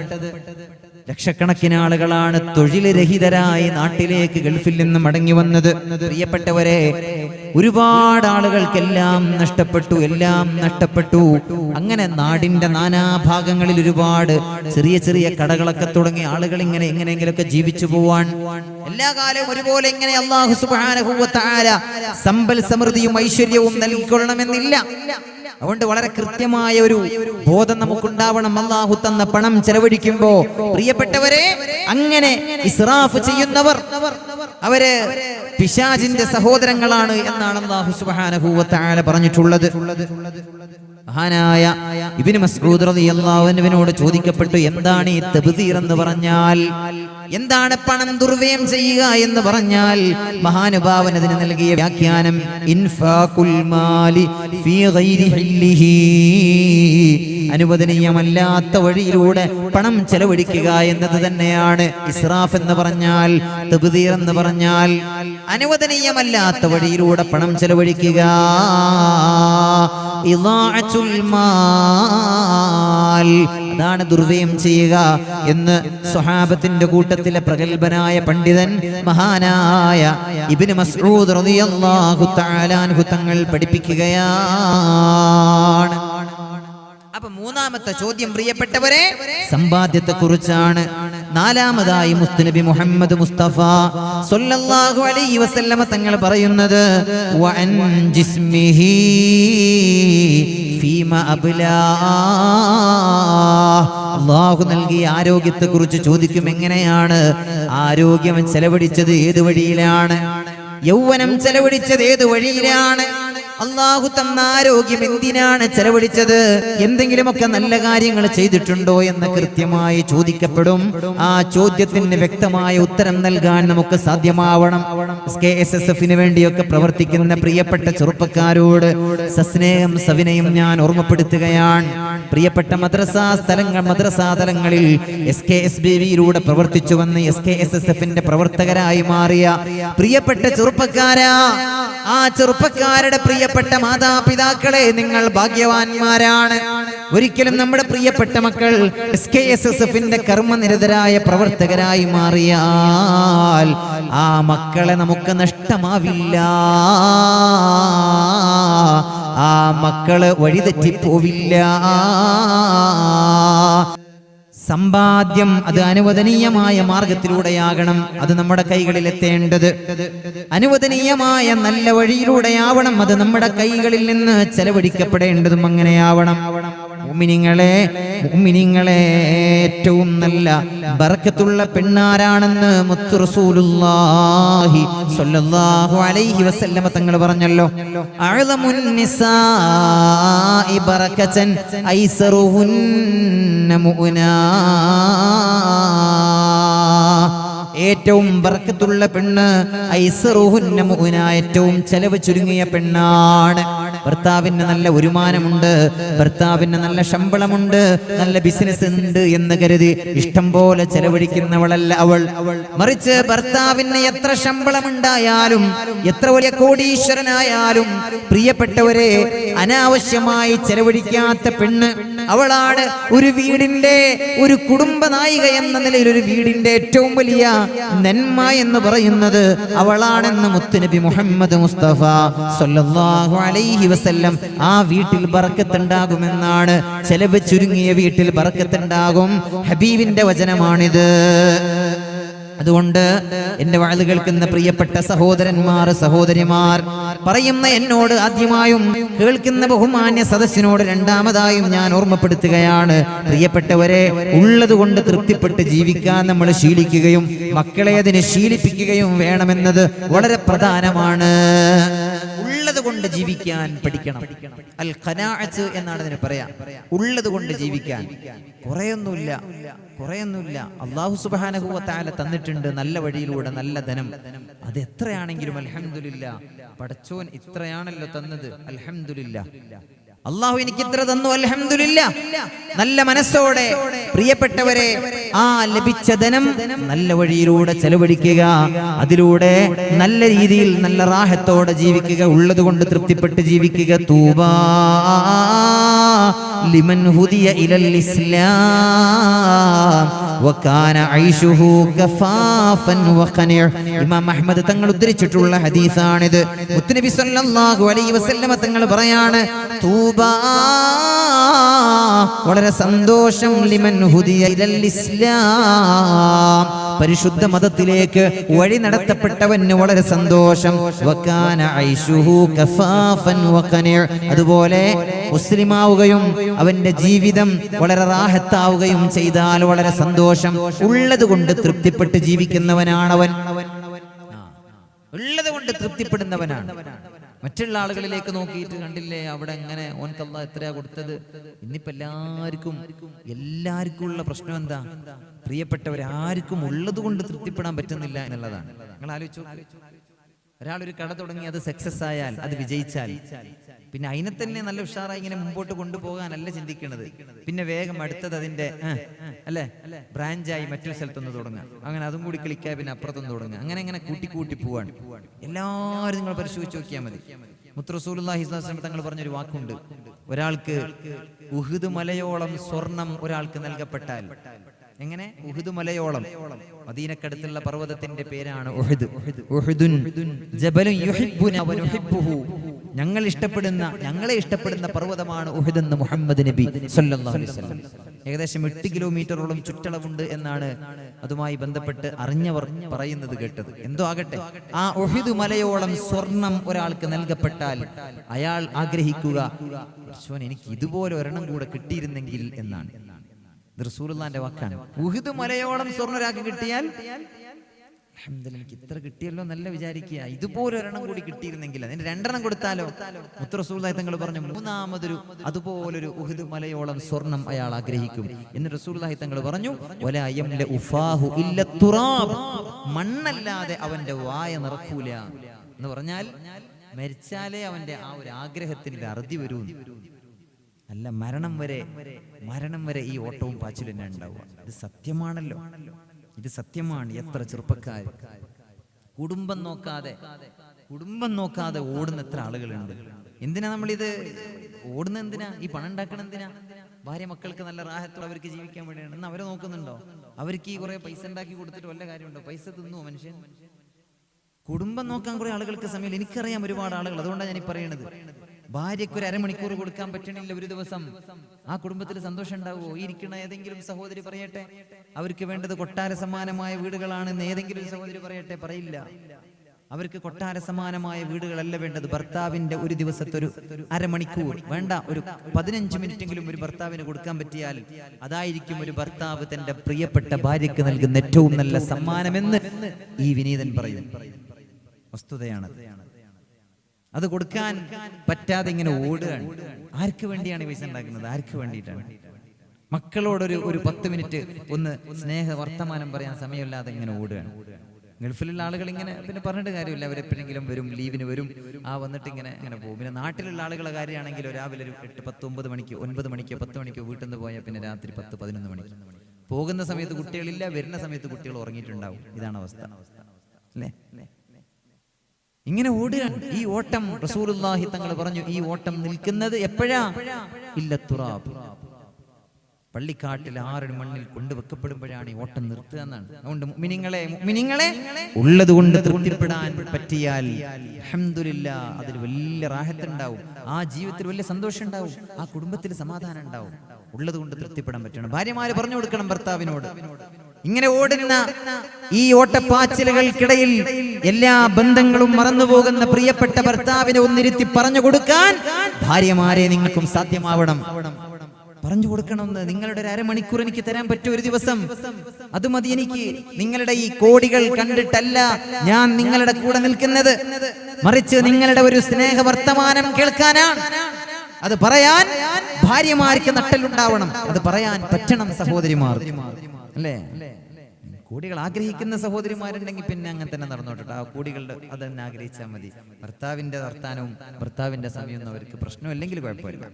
ലക്ഷക്കണക്കിന് ആളുകളാണ് തൊഴിൽ രഹിതരായി നാട്ടിലേക്ക് ഗൾഫിൽ നിന്ന് മടങ്ങി വന്നത്. പ്രിയപ്പെട്ടവരെ, ഒരുപാട് ആളുകൾക്കെല്ലാം നഷ്ടപ്പെട്ടു. അങ്ങനെ നാടിന്റെ നാനാഭാഗങ്ങളിൽ ഒരുപാട് ചെറിയ ചെറിയ കടകളൊക്കെ തുടങ്ങി ആളുകൾ ഇങ്ങനെ എങ്ങനെയെങ്കിലൊക്കെ ജീവിച്ചു പോവാൻ എല്ലാ കാലവും ഒരുപോലെ ഇങ്ങനെ അല്ലാഹു സുബ്ഹാനഹു വ തആല സമ്പൽ സമൃദ്ധിയും ഐശ്വര്യവും നൽകിക്കൊള്ളണമെന്നില്ല. അതുകൊണ്ട് വളരെ കൃത്യമായ ഒരു ബോധം നമുക്കുണ്ടാവണം. അല്ലാഹു തന്ന പണം ചെലവഴിക്കുമ്പോ പ്രിയപ്പെട്ടവരെ, അങ്ങനെ ഇസ്റാഫ് ചെയ്യുന്നവർ അവര് പിശാചിന്റെ സഹോദരങ്ങളാണ് എന്നാണ് അല്ലാഹു സുബ്ഹാനഹു വ തആല പറഞ്ഞിട്ടുള്ളത്. മഹാനായ ഇബ്നു മസ്ഊദ് റളിയല്ലാഹു അൻഹുവിനോട് ചോദിക്കപ്പെട്ടു, എന്താണ് ഈ തബ്ദീർ എന്ന് പറഞ്ഞാൽ, എന്താണ് പണം ദുർവ്യയം ചെയ്യുക എന്ന് പറഞ്ഞാൽ? മഹാനുഭാവൻ അതിന് നൽകിയ വ്യാഖ്യാനം, ഇൻഫാഖുൽ മാലി ഫീ ഗൈരി ഹില്ലിഹി, അനുവദനീയമല്ലാത്ത വഴിയിലൂടെ പണം ചെലവഴിക്കുക എന്നത് തന്നെയാണ് ഇസ്രാഫ് എന്ന് പറഞ്ഞാൽ. തബ്ദീർ എന്ന് പറഞ്ഞാൽ അനുവദനീയമല്ലാത്ത വഴിയിലൂടെ പണം ചെലവഴിക്കുക. ഇളാഅത്തുൽ മാൽ, അതാണ് ദുർവ്യയം ചെയ്യുക എന്ന് സ്വഹാബത്തിന്റെ കൂട്ടത്തിലെ പ്രഗൽഭനായ പണ്ഡിതൻ മഹാനായ ഇബ്നു മസ്ഊദ് റളിയല്ലാഹു തആല അൻഹു തങ്ങൾ പഠിപ്പിക്കുകയാണ്. അപ്പൊ മൂന്നാമത്തെ ചോദ്യം പ്രിയപ്പെട്ടവരെ സമ്പാദ്യത്തെ കുറിച്ചാണ്. നാലാമതായി മുസ്തനബി മുഹമ്മദ് മുസ്തഫ സല്ലല്ലാഹു അലൈഹി വസല്ലമ തങ്ങൾ പറയുന്നത്, വഅൻ ജിസ്മിഹി ഫീമ അബ്ലാ, അല്ലാഹു നൽകിയ ആരോഗ്യത്തെ കുറിച്ച് ചോദിക്കും. എങ്ങനെയാണ് ആരോഗ്യം ചെലവഴിച്ചത്? ഏത് വഴിയിലാണ്? യൗവനം ചെലവഴിച്ചത് ഏത് വഴിയിലാണ്? അല്ലാഹു തന്ന ആരോഗ്യം എന്തിനാണ് ചെലവഴിച്ചത്? എന്തെങ്കിലുമൊക്കെ നല്ല കാര്യങ്ങൾ ചെയ്തിട്ടുണ്ടോ എന്ന് കൃത്യമായി ചോദിക്കപ്പെടും. ആ ചോദ്യത്തിന് വ്യക്തമായ ഉത്തരം നൽകാൻ നമുക്ക് സാധ്യമാവണം. SKSSF-ന് വേണ്ടിയൊക്കെ പ്രവർത്തിക്കുന്ന പ്രിയപ്പെട്ട ചെറുപ്പക്കാരോട് സസ്നേഹം സവിനയം ഞാൻ ഓർമ്മപ്പെടുത്തുകയാണ്. പ്രിയപ്പെട്ട മദ്രസാ തലങ്ങളിൽ SKSBV-യിലൂടെ പ്രവർത്തിച്ചു വന്ന് SKSSF-ന്റെ പ്രവർത്തകരായി മാറിയ പ്രിയപ്പെട്ട ചെറുപ്പക്കാരാ, ആ ചെറുപ്പക്കാരുടെ പ്രിയപ്പെട്ട മാതാപിതാക്കളെ, നിങ്ങൾ ഭാഗ്യവാന്മാരാണ്. ഒരിക്കലും നമ്മുടെ പ്രിയപ്പെട്ട മക്കൾ SKSSF-ന്റെ കർമ്മനിരതരായ പ്രവർത്തകരായി മാറിയാൽ ആ മക്കളെ നമുക്ക് നഷ്ടമാവില്ല. ആ മക്കള് വഴിതെറ്റിപ്പോവില്ല. സമ്പാദ്യം അത് അനുവദനീയമായ മാർഗത്തിലൂടെയാകണം. അത് നമ്മുടെ കൈകളിൽ എത്തേണ്ടത് അനുവദനീയമായ നല്ല വഴിയിലൂടെയാവണം. അത് നമ്മുടെ കൈകളിൽ നിന്ന് ചെലവഴിക്കപ്പെടേണ്ടതും അങ്ങനെയാവണം. മുഅ്മിനീങ്ങളെ ഏറ്റവും നല്ല ബറക്കത്തുള്ള പെണ്ണാരാണെന്ന് മുത്ത് റസൂലുള്ളാഹി സ്വല്ലല്ലാഹു അലൈഹി വസല്ലമ തങ്ങൾ പറഞ്ഞല്ലോ, അഅ്ലമുൻ നിസാഇ ബറകതൻ ഐസറുഹുന്ന മുഅ്നാ, ഏറ്റവും ബർക്കത്തുള്ള പെണ്ണ് ഐസറുഹുന്ന മുഅ്നാ, ഏറ്റവും ചെലവ് ചുരുങ്ങിയ പെണ്ണാണ്. ഭർത്താവിന് നല്ല വരുമാനമുണ്ട്, ഭർത്താവിന് നല്ല ശമ്പളമുണ്ട്, നല്ല ബിസിനസ് ഉണ്ട് എന്ന് കരുതി ഇഷ്ടം പോലെ ചെലവഴിക്കുന്നവളല്ല അവൾ. മറിച്ച് ഭർത്താവിന് എത്ര ശമ്പളമുണ്ടായാലും എത്ര വലിയ കോടീശ്വരനായാലും പ്രിയപ്പെട്ടവരെ അനാവശ്യമായി ചെലവഴിക്കാത്ത പെണ്ണ് അവളാണ് ഒരു വീടിന്റെ, ഒരു കുടുംബ നായിക എന്ന നിലയിൽ ഒരു വീടിന്റെ ഏറ്റവും വലിയ നന്മ എന്ന് പറയുന്നത് അവളാണെന്ന് മുത്തുനബി മുഹമ്മദ് മുസ്തഫ സല്ലല്ലാഹു അലൈഹി വസല്ലം. ആ വീട്ടിൽ ബർക്കത്തുണ്ടാകുമെന്നാണ്, ചെലവ് ചുരുങ്ങിയ വീട്ടിൽ ബർക്കത്തുണ്ടാകും. ഹബീബിന്റെ വചനമാണിത്. അതുകൊണ്ട് എന്റെ വാഴ് കേൾക്കുന്ന പ്രിയപ്പെട്ട സഹോദരന്മാർ, സഹോദരിമാർ, പറയുന്ന എന്നോട് ആദ്യമായും കേൾക്കുന്ന ബഹുമാന്യ സദസ്സിനോട് രണ്ടാമതായും ഞാൻ ഓർമ്മപ്പെടുത്തുകയാണ്. പ്രിയപ്പെട്ടവരെ, ഉള്ളത് കൊണ്ട് തൃപ്തിപ്പെട്ട് ജീവിക്കാൻ നമ്മൾ ശീലിക്കുകയും മക്കളെ അതിനെ ശീലിപ്പിക്കുകയും വേണമെന്നത് വളരെ പ്രധാനമാണ്. ഉള്ളത് കൊണ്ട് ജീവിക്കാൻ പഠിക്കണം. അൽ ഖനാഅത്ത് എന്നാണ് ഇതിന് പറയാം. ഉള്ളത് കൊണ്ട് ജീവിക്കാൻ. കുറെയൊന്നുമില്ല, കുറെയൊന്നുമില്ല. അല്ലാഹു സുബ്ഹാനഹു വ തആല തന്നിട്ടുണ്ട് നല്ല വഴിയിലൂടെ നല്ല ധനം. അത് എത്രയാണെങ്കിലും അൽഹംദുലില്ലാഹ്. പടച്ചോൻ ഇത്രയാണല്ലോ തന്നത്, അൽഹംദുലില്ലാഹ്. അല്ലാഹു എനിക്ക് ഇത്ര തന്നു, അൽഹംദുലില്ലാഹ്. നല്ല മനസ്സോടെ പ്രിയപ്പെട്ടവരെ ആ ലഭിച്ച ധനം നല്ല വഴിയിലൂടെ ചെലവഴിക്കുക, അതിലൂടെ നല്ല രീതിയിൽ നല്ല റാഹത്തോടെ ജീവിക്കുക, ഉള്ളത് കൊണ്ട് തൃപ്തിപ്പെട്ട് ജീവിക്കുക. തൂബാ ലിമൻ ഹുദിയ ഇലൽ ഇസ്ലാം വകാന ഐശുഹു കഫാഫൻ വഖനിഅ. ഇമാം അഹ്മദ് തങ്ങൾ ഉദ്ധരിച്ചിട്ടുള്ള ഹദീസാണിത്. മുത്തുനബി സല്ലല്ലാഹു അലൈഹി വസല്ലമ തങ്ങൾ പറയാണ്, തൂബാ വളരെ സന്തോഷം, ലിമൻ ഹുദിയ ഇലൽ ഇസ്ലാം പരിശുദ്ധ മതത്തിലേക്ക് വഴി നടത്തപ്പെട്ടവന് വളരെ സന്തോഷം. വകാന ഐശുഹു കഫാഫൻ വഖനിഅ. അതുപോലെ മുസ്ലിമാവുകയും അവന്റെ ജീവിതം വളരെ റാഹത്താവുകയും ചെയ്താൽ വളരെ സന്തോഷം. ഉള്ളത് കൊണ്ട് തൃപ്തിപ്പെട്ട് ജീവിക്കുന്നവനാണവൻ, ഉള്ളത് കൊണ്ട് തൃപ്തിപ്പെടുന്നവനാണ്. മറ്റുള്ള ആളുകളിലേക്ക് നോക്കിയിട്ട് കണ്ടില്ലേ അവിടെ എങ്ങനെ ഓൻക്ക് അല്ലാഹ് എത്രയാ കൊടുത്തത്. ഇന്നിപ്പോ എല്ലാവർക്കും ഉള്ള പ്രശ്നം എന്താ? പ്രിയപ്പെട്ടവരാർക്കും ഉള്ളത് കൊണ്ട് തൃപ്തിപ്പെടാൻ പറ്റുന്നില്ല എന്നുള്ളതാണ്. നിങ്ങൾ ആലോചിച്ചു, ഒരാളൊരു കട തുടങ്ങി അത് സക്സസ് ആയാൽ, അത് വിജയിച്ചാൽ, പിന്നെ അതിനെ തന്നെ നല്ല ഉഷാറായി ഇങ്ങനെ മുമ്പോട്ട് കൊണ്ടുപോകാനല്ല ചിന്തിക്കുന്നത്. പിന്നെ വേഗം അടുത്തത് അതിന്റെ അല്ലെ ബ്രാഞ്ചായി മറ്റൊരു സ്ഥലത്തൊന്ന് തുടങ്ങുക, അങ്ങനെ അതും കൂടി ക്ലിക്കായി പിന്നെ അപ്പുറത്തൊന്ന് തുടങ്ങുക, അങ്ങനെ അങ്ങനെ കൂട്ടി പോവാണ്. എല്ലാവരും നിങ്ങൾ പരിശോധിച്ച് നോക്കിയാൽ മതി. മുത്ത് റസൂലുള്ളാഹി സ്വല്ലല്ലാഹു അലൈഹി വസല്ലം തങ്ങൾ പറഞ്ഞൊരു വാക്കുണ്ട്, ഒരാൾക്ക് ഉഹുദ് മലയോളം സ്വർണം ഒരാൾക്ക് നൽകപ്പെട്ടാൽ, എങ്ങനെ? ഉഹുദ് മലയോളം, മദീനക്കടുത്തുള്ള പർവ്വതത്തിന്റെ പേരാണ് ഉഹുദ്. ഉഹുദുൻ ജബലുൻ യുഹിബ്ബുനാ വ നുഹിബ്ബുഹു. ഞങ്ങളെ ഇഷ്ടപ്പെടുന്ന പർവ്വതമാണ് ഉഹുദ് എന്ന് മുഹമ്മദ് നബി സല്ലല്ലാഹു അലൈഹി വസല്ലം. ഏകദേശം 8 കിലോമീറ്ററോളം ചുറ്റളവുണ്ട് എന്നാണ് അതുമായി ബന്ധപ്പെട്ട് അറിഞ്ഞവർ പറയുന്നത് കേട്ടത്. എന്തോ ആകട്ടെ, ആ ഉഹുദ് മലയോളം സ്വർണം ഒരാൾക്ക് നൽകപ്പെട്ടാൽ അയാൾ ആഗ്രഹിക്കുക, എനിക്ക് ഇതുപോലെ ഒരെണ്ണം കൂടെ കിട്ടിയിരുന്നെങ്കിൽ എന്നാണ്. റസൂലുള്ളാഹിന്റെ വാക്കാണ്. ഉഹുദ് മലയോളം സ്വർണ്ണം ഒരാൾക്ക് കിട്ടിയാൽ അൽഹംദുലില്ലാഹ്, എനിക്ക് ഇത്ര കിട്ടിയല്ലോ നല്ല വിചാരിക്കുക, ഇതുപോലെ ഒരെണ്ണം കൂടി കിട്ടിയിരുന്നെങ്കിൽ, അതിന് 2 കൊടുത്താലോ. മുത്ത് റസൂലുള്ളാഹി തങ്ങൾ പറഞ്ഞു, മൂന്നാമതൊരു അതുപോലൊരു ഉഹുദ് മലയോളം സ്വർണം അയാൾ ആഗ്രഹിക്കും എന്ന് റസൂലുള്ളാഹി തങ്ങൾ പറഞ്ഞു. വലാ യംലഉ ഫാഹു ഇല്ല തുറാബ്. മണ്ണല്ലാതെ അവന്റെ വായ നിറക്കൂല എന്ന് പറഞ്ഞാൽ മരിച്ചാലേ അവന്റെ ആ ഒരു ആഗ്രഹത്തിന് അറുതി വരൂ. അല്ല, മരണം വരെ ഈ ഓട്ടവും പാച്ചിലും തന്നെ ഉണ്ടാവുക. ഇത് സത്യമാണല്ലോ, ഇത് സത്യമാണ്. എത്ര ചെറുപ്പക്കാർ കുടുംബം നോക്കാതെ ഓടുന്ന എത്ര ആളുകളുണ്ട്. എന്തിനാ നമ്മളിത് ഓടുന്ന? എന്തിനാ ഈ പണം ഉണ്ടാക്കണം? എന്തിനാ? ഭാര്യ മക്കൾക്ക് നല്ല റാഹത്തോടെ അവർക്ക് ജീവിക്കാൻ വേണ്ടിയാണ്. എന്ന് അവരെ നോക്കുന്നുണ്ടോ? അവർക്ക് ഈ കുറെ പൈസ ഉണ്ടാക്കി കൊടുത്തിട്ട് വല്ല കാര്യമുണ്ടോ? പൈസ തിന്നുവോ മനുഷ്യൻ? കുടുംബം നോക്കാൻ കുറെ ആളുകൾക്ക് സമയം. എനിക്കറിയാം ഒരുപാട് ആളുകൾ. അതുകൊണ്ടാണ് ഞാൻ ഈ പറയണത്. ഭാര്യയ്ക്ക് ഒരു അരമണിക്കൂർ കൊടുക്കാൻ പറ്റണില്ല ഒരു ദിവസം, ആ കുടുംബത്തിൽ സന്തോഷം ഉണ്ടാവുമോ? ഈ ഇരിക്കുന്ന ഏതെങ്കിലും സഹോദരി പറയട്ടെ, അവർക്ക് വേണ്ടത് കൊട്ടാര സമാനമായ വീടുകളാണെന്ന് ഏതെങ്കിലും ഒരു സഹോദരി പറയട്ടെ? പറയില്ല. അവർക്ക് കൊട്ടാര സമാനമായ വീടുകളല്ല വേണ്ടത്. ഭർത്താവിന്റെ ഒരു ദിവസത്തെ ഒരു അരമണിക്കൂർ വേണ്ട, ഒരു 15 മിനിറ്റെങ്കിലും ഒരു ഭർത്താവിന് കൊടുക്കാൻ പറ്റിയാൽ അതായിരിക്കും ഒരു ഭർത്താവ് തന്റെ പ്രിയപ്പെട്ട ഭാര്യയ്ക്ക് നൽകുന്ന ഏറ്റവും നല്ല സമ്മാനമെന്ന് ഈ വിനീതൻ പറയും. വസ്തുതയാണത്. അത് കൊടുക്കാൻ പറ്റാതെ ഇങ്ങനെ ഓടുകയാണ്. ആർക്ക് വേണ്ടിയാണ് പൈസ ഉണ്ടാക്കുന്നത്? ആർക്ക് വേണ്ടിയിട്ടാണ്? മക്കളോടൊരു 10 മിനിറ്റ് ഒന്ന് സ്നേഹ വർത്തമാനം പറയാൻ സമയമില്ലാതെ ഇങ്ങനെ ഓടുകയാണ്. ഗൾഫിലുള്ള ആളുകൾ ഇങ്ങനെ പിന്നെ പറഞ്ഞിട്ട് കാര്യമില്ല, അവരെപ്പോഴെങ്കിലും വരും, ലീവിന് വരും, വന്നിട്ട് ഇങ്ങനെ പോകും. പിന്നെ നാട്ടിലുള്ള ആളുകളുടെ കാര്യമാണെങ്കിൽ രാവിലെ ഒരു 8, 10, 9 മണിക്കോ 9 മണിക്കോ 10 മണിക്കോ വീട്ടിൽ നിന്ന് പോയാൽ പിന്നെ രാത്രി 10, 11 മണിക്ക്. പോകുന്ന സമയത്ത് കുട്ടികളില്ല, വരുന്ന സമയത്ത് കുട്ടികൾ ഉറങ്ങിയിട്ടുണ്ടാവും. ഇതാണ് അവസ്ഥ അല്ലേ? ഇങ്ങനെ ഓടുകയാണ്. ഈ ഓട്ടം റസൂലുള്ളാഹി തങ്ങൾ പറഞ്ഞു, ഈ ഓട്ടം നിൽക്കുന്നത് എപ്പോഴാ? ഇല്ല തുറാബ്. പള്ളിക്കാട്ടിൽ 6 മണ്ണിൽ കൊണ്ടുവെക്കപ്പെടുമ്പോഴാണ് ഈ ഓട്ടം നിർത്തുക എന്നാണ്. അതുകൊണ്ട് മുഅ്മിനീങ്ങളെ ഉള്ളത് കൊണ്ട് തൃപ്തിപ്പെടാൻ പറ്റിയാൽ അൽഹംദുലില്ലാഹ്, അതിൽ വലിയ റാഹത്തുണ്ടാവും, ആ ജീവിതത്തിൽ വലിയ സന്തോഷം ഉണ്ടാവും, ആ കുടുംബത്തിൽ സമാധാനം ഉണ്ടാവും. ഉള്ളത് കൊണ്ട് തൃപ്തിപ്പെടാൻ പറ്റണം. ഭാര്യമാര് പറഞ്ഞു കൊടുക്കണം ഭർത്താവിനോട്. ഇങ്ങനെ ഓടുന്ന ഈ ഓട്ടപ്പാച്ചിലുകൾക്കിടയിൽ എല്ലാ ബന്ധങ്ങളും മറന്നുപോകുന്ന പ്രിയപ്പെട്ട ഭർത്താവിനെ ഒന്നിരുത്തി പറഞ്ഞു കൊടുക്കാൻ ഭാര്യമാരെ നിങ്ങൾക്കും സാധ്യമാവണം. പറഞ്ഞു കൊടുക്കണമെന്ന്. നിങ്ങളുടെ ഒരു അരമണിക്കൂർ എനിക്ക് തരാൻ പറ്റും ഒരു ദിവസം, അത് മതി എനിക്ക്. നിങ്ങളുടെ ഈ കോടികൾ കണ്ടിട്ടല്ല ഞാൻ നിങ്ങളുടെ കൂടെ നിൽക്കുന്നത്, മറിച്ച് നിങ്ങളുടെ ഒരു സ്നേഹ വർത്തമാനം കേൾക്കാനാണ്. അത് പറയാൻ ഭാര്യമാർക്ക് നട്ടലുണ്ടാവണം, അത് പറയാൻ പറ്റണം സഹോദരിമാർ. അല്ലേ? കോടികൾ ആഗ്രഹിക്കുന്ന സഹോദരിമാരുണ്ടെങ്കിൽ പിന്നെ അങ്ങനെ തന്നെ നടന്നോട്ടെ. ആ കോടികളുടെ അതന്നെ ആഗ്രഹിച്ചാൽ മതി. ഭർത്താവിന്റെ വർത്താനവും ഭർത്താവിന്റെ സമയമൊന്നും അവർക്ക് പ്രശ്നമില്ലെങ്കിൽ കുഴപ്പമില്ല.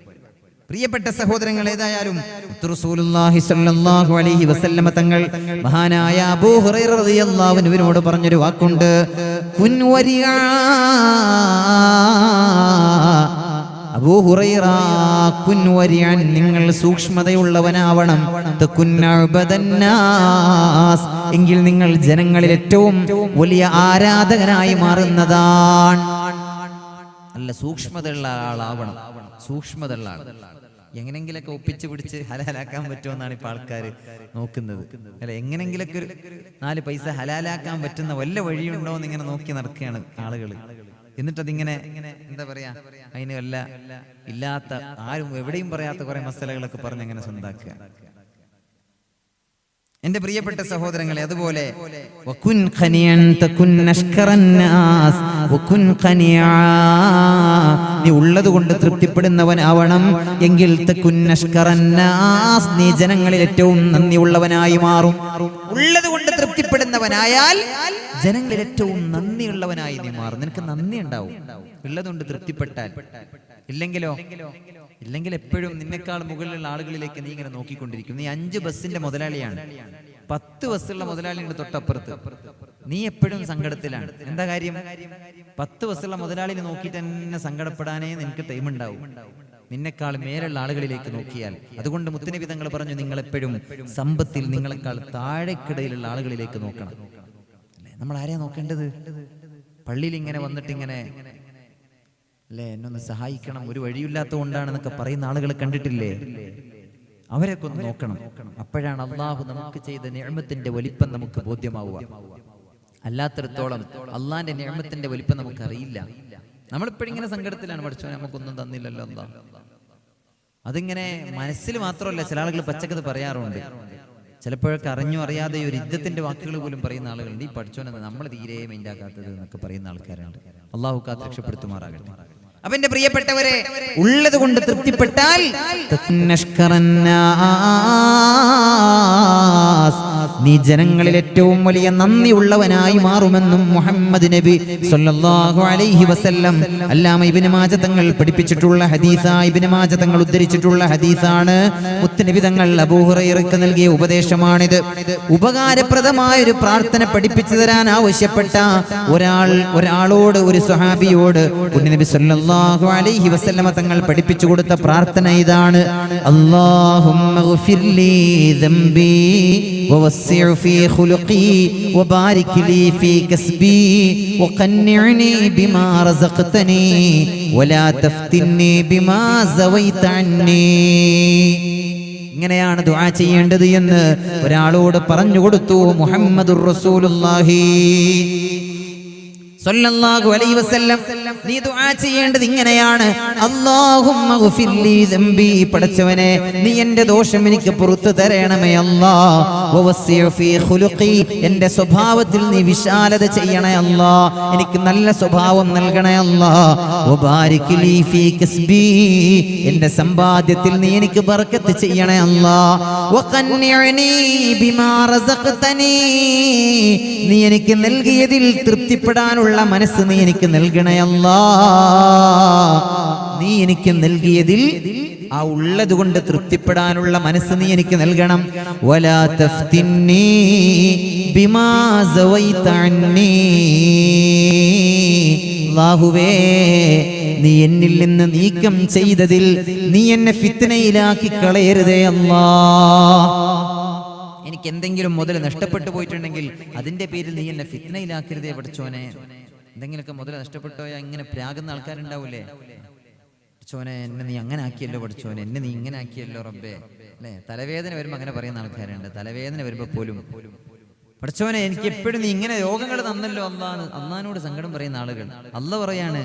പ്രിയപ്പെട്ട സഹോദരങ്ങൾ, ഏതായാലും റസൂലുള്ളാഹി സ്വല്ലല്ലാഹു അലൈഹി വസല്ലമ തങ്ങൾ മഹാനായ അബൂ ഹുറൈറ റളിയല്ലാഹു അൻഹുവിനോട് പറഞ്ഞൊരു വാക്കുണ്ട്, കുൻ വരിആ. അബൂ ഹുറൈറ, കുൻ വരിഅൻ, നിങ്ങൾ സൂക്ഷ്മതയുള്ളവനാവണം. തകുൻ അഅ്ബദന്നാസ്, എങ്കിൽ നിങ്ങൾ ജനങ്ങളിൽ ഏറ്റവും വലിയ ആരാധകനായി മാറുന്നതാണ്. നല്ല സൂക്ഷ്മതയുള്ള ആളാവണം. സൂക്ഷ്മതയുള്ള ആൾ എങ്ങനെങ്കിലൊക്കെ ഒപ്പിച്ച് പിടിച്ച് ഹലാലാക്കാൻ പറ്റുമെന്നാണ് ഇപ്പൊ ആൾക്കാർ നോക്കുന്നത്. അല്ല, എങ്ങനെങ്കിലൊക്കെ ഒരു 4 പൈസ ഹലാലാക്കാൻ പറ്റുന്ന വല്ല വഴിയുണ്ടോ എന്ന് ഇങ്ങനെ നോക്കി നടക്കുകയാണ് ആളുകൾ. എന്നിട്ടതിങ്ങനെ എന്താ പറയാ, അതിന് വല്ല ഇല്ലാത്ത, ആരും എവിടെയും പറയാത്ത കുറെ മസലകളൊക്കെ പറഞ്ഞ് അങ്ങനെ സ്വന്താക്കുക. എന്റെ പ്രിയപ്പെട്ട സഹോദരങ്ങളെ, അതുപോലെ വകുൻ ഖനിയൻ തകുൻ അഷ്കറന്നാസ് വകുൻ ഖനിയാ, നീ ഉള്ളത് കൊണ്ട് തൃപ്തിപ്പെടുന്നവനാവണം, എങ്കിൽ തകുൻ അഷ്കറന്നാസ്, നീ ജനങ്ങളിൽ ഏറ്റവും നന്ദിയുള്ളവനായി മാറും. ഉള്ളത് കൊണ്ട് തൃപ്തിപ്പെടുന്നവനായാൽ ജനങ്ങളിൽ ഏറ്റവും നന്ദിയുള്ളവനായി നീ മാറും. നിനക്ക് നന്ദി ഉണ്ടാവും ഉള്ളതുകൊണ്ട് തൃപ്തിപ്പെട്ടാൽ. ഇല്ലെങ്കിൽ എപ്പോഴും നിന്നെക്കാൾ മുകളിലുള്ള ആളുകളിലേക്ക് നീ ഇങ്ങനെ നോക്കിക്കൊണ്ടിരിക്കും. നീ 5 ബസ്സിന്റെ മുതലാളിയാണ്, 10 ബസ്സുള്ള മുതലാളിയുടെ തൊട്ടപ്പുറത്ത്. നീ എപ്പോഴും സങ്കടത്തിലാണ്. എന്താ കാര്യം? 10 ബസ്സുള്ള മുതലാളിനെ നോക്കിയിട്ട് തന്നെ സങ്കടപ്പെടാനേ നിനക്ക് ടൈം ഉണ്ടാവും, നിന്നെക്കാൾ മേലുള്ള ആളുകളിലേക്ക് നോക്കിയാൽ. അതുകൊണ്ട് മുത്തുനബി തങ്ങൾ പറഞ്ഞു, നിങ്ങൾ എപ്പോഴും സമ്പത്തിൽ നിങ്ങളെക്കാൾ താഴെക്കിടയിലുള്ള ആളുകളിലേക്ക് നോക്കണം. നമ്മൾ ആരെയാ നോക്കേണ്ടത്? പള്ളിയിൽ ഇങ്ങനെ വന്നിട്ടിങ്ങനെ അല്ലേ, എന്നൊന്ന് സഹായിക്കണം, ഒരു വഴിയില്ലാത്തത് കൊണ്ടാണെന്നൊക്കെ പറയുന്ന ആളുകളെ കണ്ടിട്ടില്ലേ? അവരെയൊക്കെ ഒന്ന് നോക്കണം. അപ്പോഴാണ് അള്ളാഹു നമുക്ക് ചെയ്ത നിഅമത്തിന്റെ വലിപ്പം നമുക്ക് ബോധ്യമാവുക. അല്ലാത്തിടത്തോളം അള്ളാന്റെ നിഅമത്തിന്റെ വലിപ്പം നമുക്ക് അറിയില്ല. നമ്മളിപ്പോഴിങ്ങനെ സങ്കടത്തിലാണ്, പഠിച്ചോ നമുക്കൊന്നും തന്നില്ലല്ലോ അല്ലാഹ്. അതിങ്ങനെ മനസ്സിൽ മാത്രമല്ല, ചില ആളുകൾ പച്ചക്കത് പറയാറുണ്ട്. ചിലപ്പോഴൊക്കെ അറിഞ്ഞോ അറിയാതെ ഒരു യുദ്ധത്തിന്റെ വാക്കുകൾ പോലും പറയുന്ന ആളുകളുണ്ട്. ഈ പഠിച്ചോനെന്ന് നമ്മൾ തീരെ മൈൻഡാക്കാത്തത് എന്നൊക്കെ പറയുന്ന ആൾക്കാരുണ്ട്. അള്ളാഹു കാത്ത് രക്ഷപ്പെടുത്തുമാറാകട്ടെ. അപ്പൊ എന്റെ പ്രിയപ്പെട്ടവരെ, ഉള്ളത് കൊണ്ട് തൃപ്തിപ്പെട്ടാൽ നീ ജനങ്ങളിൽ ഏറ്റവും വലിയ നന്ദിയുള്ളവനായി മാറുമെന്നും മുഹമ്മദ് നബി സ്വല്ലല്ലാഹു അലൈഹി വസല്ലം അല്ലാമ ഇബ്നു മാജ തങ്ങൾ പഠിപ്പിച്ചിട്ടുള്ള ഹദീസാണ്, ഇബ്നു മാജ തങ്ങൾ ഉദ്ധരിച്ചിട്ടുള്ള ഹദീസാണ്. മുത്തുനബി തങ്ങൾ അബൂ ഹുറൈറയ്ക്ക് നൽകിയ ഉപദേശമാണിത്. ഉപകാരപ്രദമായ ഒരു പ്രാർത്ഥന പഠിപ്പിച്ചു തരാൻ ആവശ്യപ്പെട്ട ഒരാളോട്, ഒരു സ്വഹാബിയോട് നബി സ്വല്ലല്ലാഹു അലൈഹി വസല്ലമ തങ്ങൾ പഠിപ്പിച്ചു കൊടുത്ത പ്രാർത്ഥന ഇതാണ്: അല്ലാഹുമ്മ ഗ്ഫിർലി ദംബി വവസ്സിഉ ഫീ ഖുലുഖി വബാരിക് ലീ ഫീ കസ്ബി വഖന്നിഅനി ബിമാ റസഖ്തനി വലാ തഫ്തിന്നി ബിമാ സവൈത അന്നി. ഇങ്ങനെയാണ് ദുആ ചെയ്യേണ്ടത് എന്ന് ഒരാളോട് പറഞ്ഞു കൊടുത്തു മുഹമ്മദുർ റസൂലുള്ളാഹി സ്വല്ലല്ലാഹു അലൈഹി വസല്ലം. നീ ദുആ ചെയ്യേണ്ടത് ഇങ്ങനെയാണ്: അല്ലാഹുമ്മ ഗ്ഫിർലി ദംബി, പടച്ചവനെ നീ എൻ്റെ ദോഷം എനിക്ക് പുറത്തു തരണമേ അല്ലാഹ്. വവസ്സിഉ ഫീ ഖുലുഖി, എൻ്റെ സ്വഭാവത്തിൽ നീ വിശാലത ചെയ്യണേ അല്ലാഹ്, എനിക്ക് നല്ല സ്വഭാവം നൽകണേ അല്ലാഹ്. വബാരിക് ലീ ഫീ കസ്ബി, എൻ്റെ സമ്പാദ്യത്തിൽ നീ എനിക്ക് ബർക്കത്ത് ചെയ്യണേ അല്ലാഹ്. വഖന്നിഅനി ബിമാ റസഖ്തനി, നീ എനിക്ക് നൽകിയതിൽ തൃപ്തിപ്പെടാനുള്ള മനസ്സ് നീ എനിക്ക് നൽകണേ അല്ലാഹ്. നീ എനിക്ക് നൽകിയതിൽ ആ ഉള്ളത് കൊണ്ട് തൃപ്തിപ്പെടാനുള്ള മനസ്സ് നീ എനിക്ക് നൽകണം. വലാ തഫ്തിന്നി ബിമാ സവൈത അന്നി, അല്ലാഹുവേ നീ എന്നിൽ നിന്ന് നീക്കം ചെയ്തതിൽ നീ എന്നെ ഫിത്നയിലാക്കി കളയരുതേ അല്ലാഹ്. എനിക്ക് എന്തെങ്കിലും മുതൽ നഷ്ടപ്പെട്ടു പോയിട്ടുണ്ടെങ്കിൽ അതിന്റെ പേരിൽ നീ എന്നെ ഫിത്നയിലാക്കരുതേ പഠിച്ചോനെ. എന്തെങ്കിലുമൊക്കെ മുതൽ നഷ്ടപ്പെട്ടോയാ ഇങ്ങനെ പ്രാകുന്ന ആൾക്കാരുണ്ടാവൂലേ? പഠിച്ചോനെ എന്നെ നീ അങ്ങനെ ആക്കിയല്ലോ, പഠിച്ചോനെ എന്നെ നീ ഇങ്ങനെ ആക്കിയല്ലോ റബ്ബേ, അല്ലെ? തലവേദന വരുമ്പോ അങ്ങനെ പറയുന്ന ആൾക്കാരുണ്ട്. തലവേദന വരുമ്പോ പോലും പഠിച്ചോനെ എനിക്ക് എപ്പോഴും നീ ഇങ്ങനെ രോഗങ്ങൾ തന്നല്ലോ അല്ലാഹ്, അള്ളാഹിനോട് സങ്കടം പറയുന്ന ആളുകൾ. അല്ലാഹ് പറയാണ്,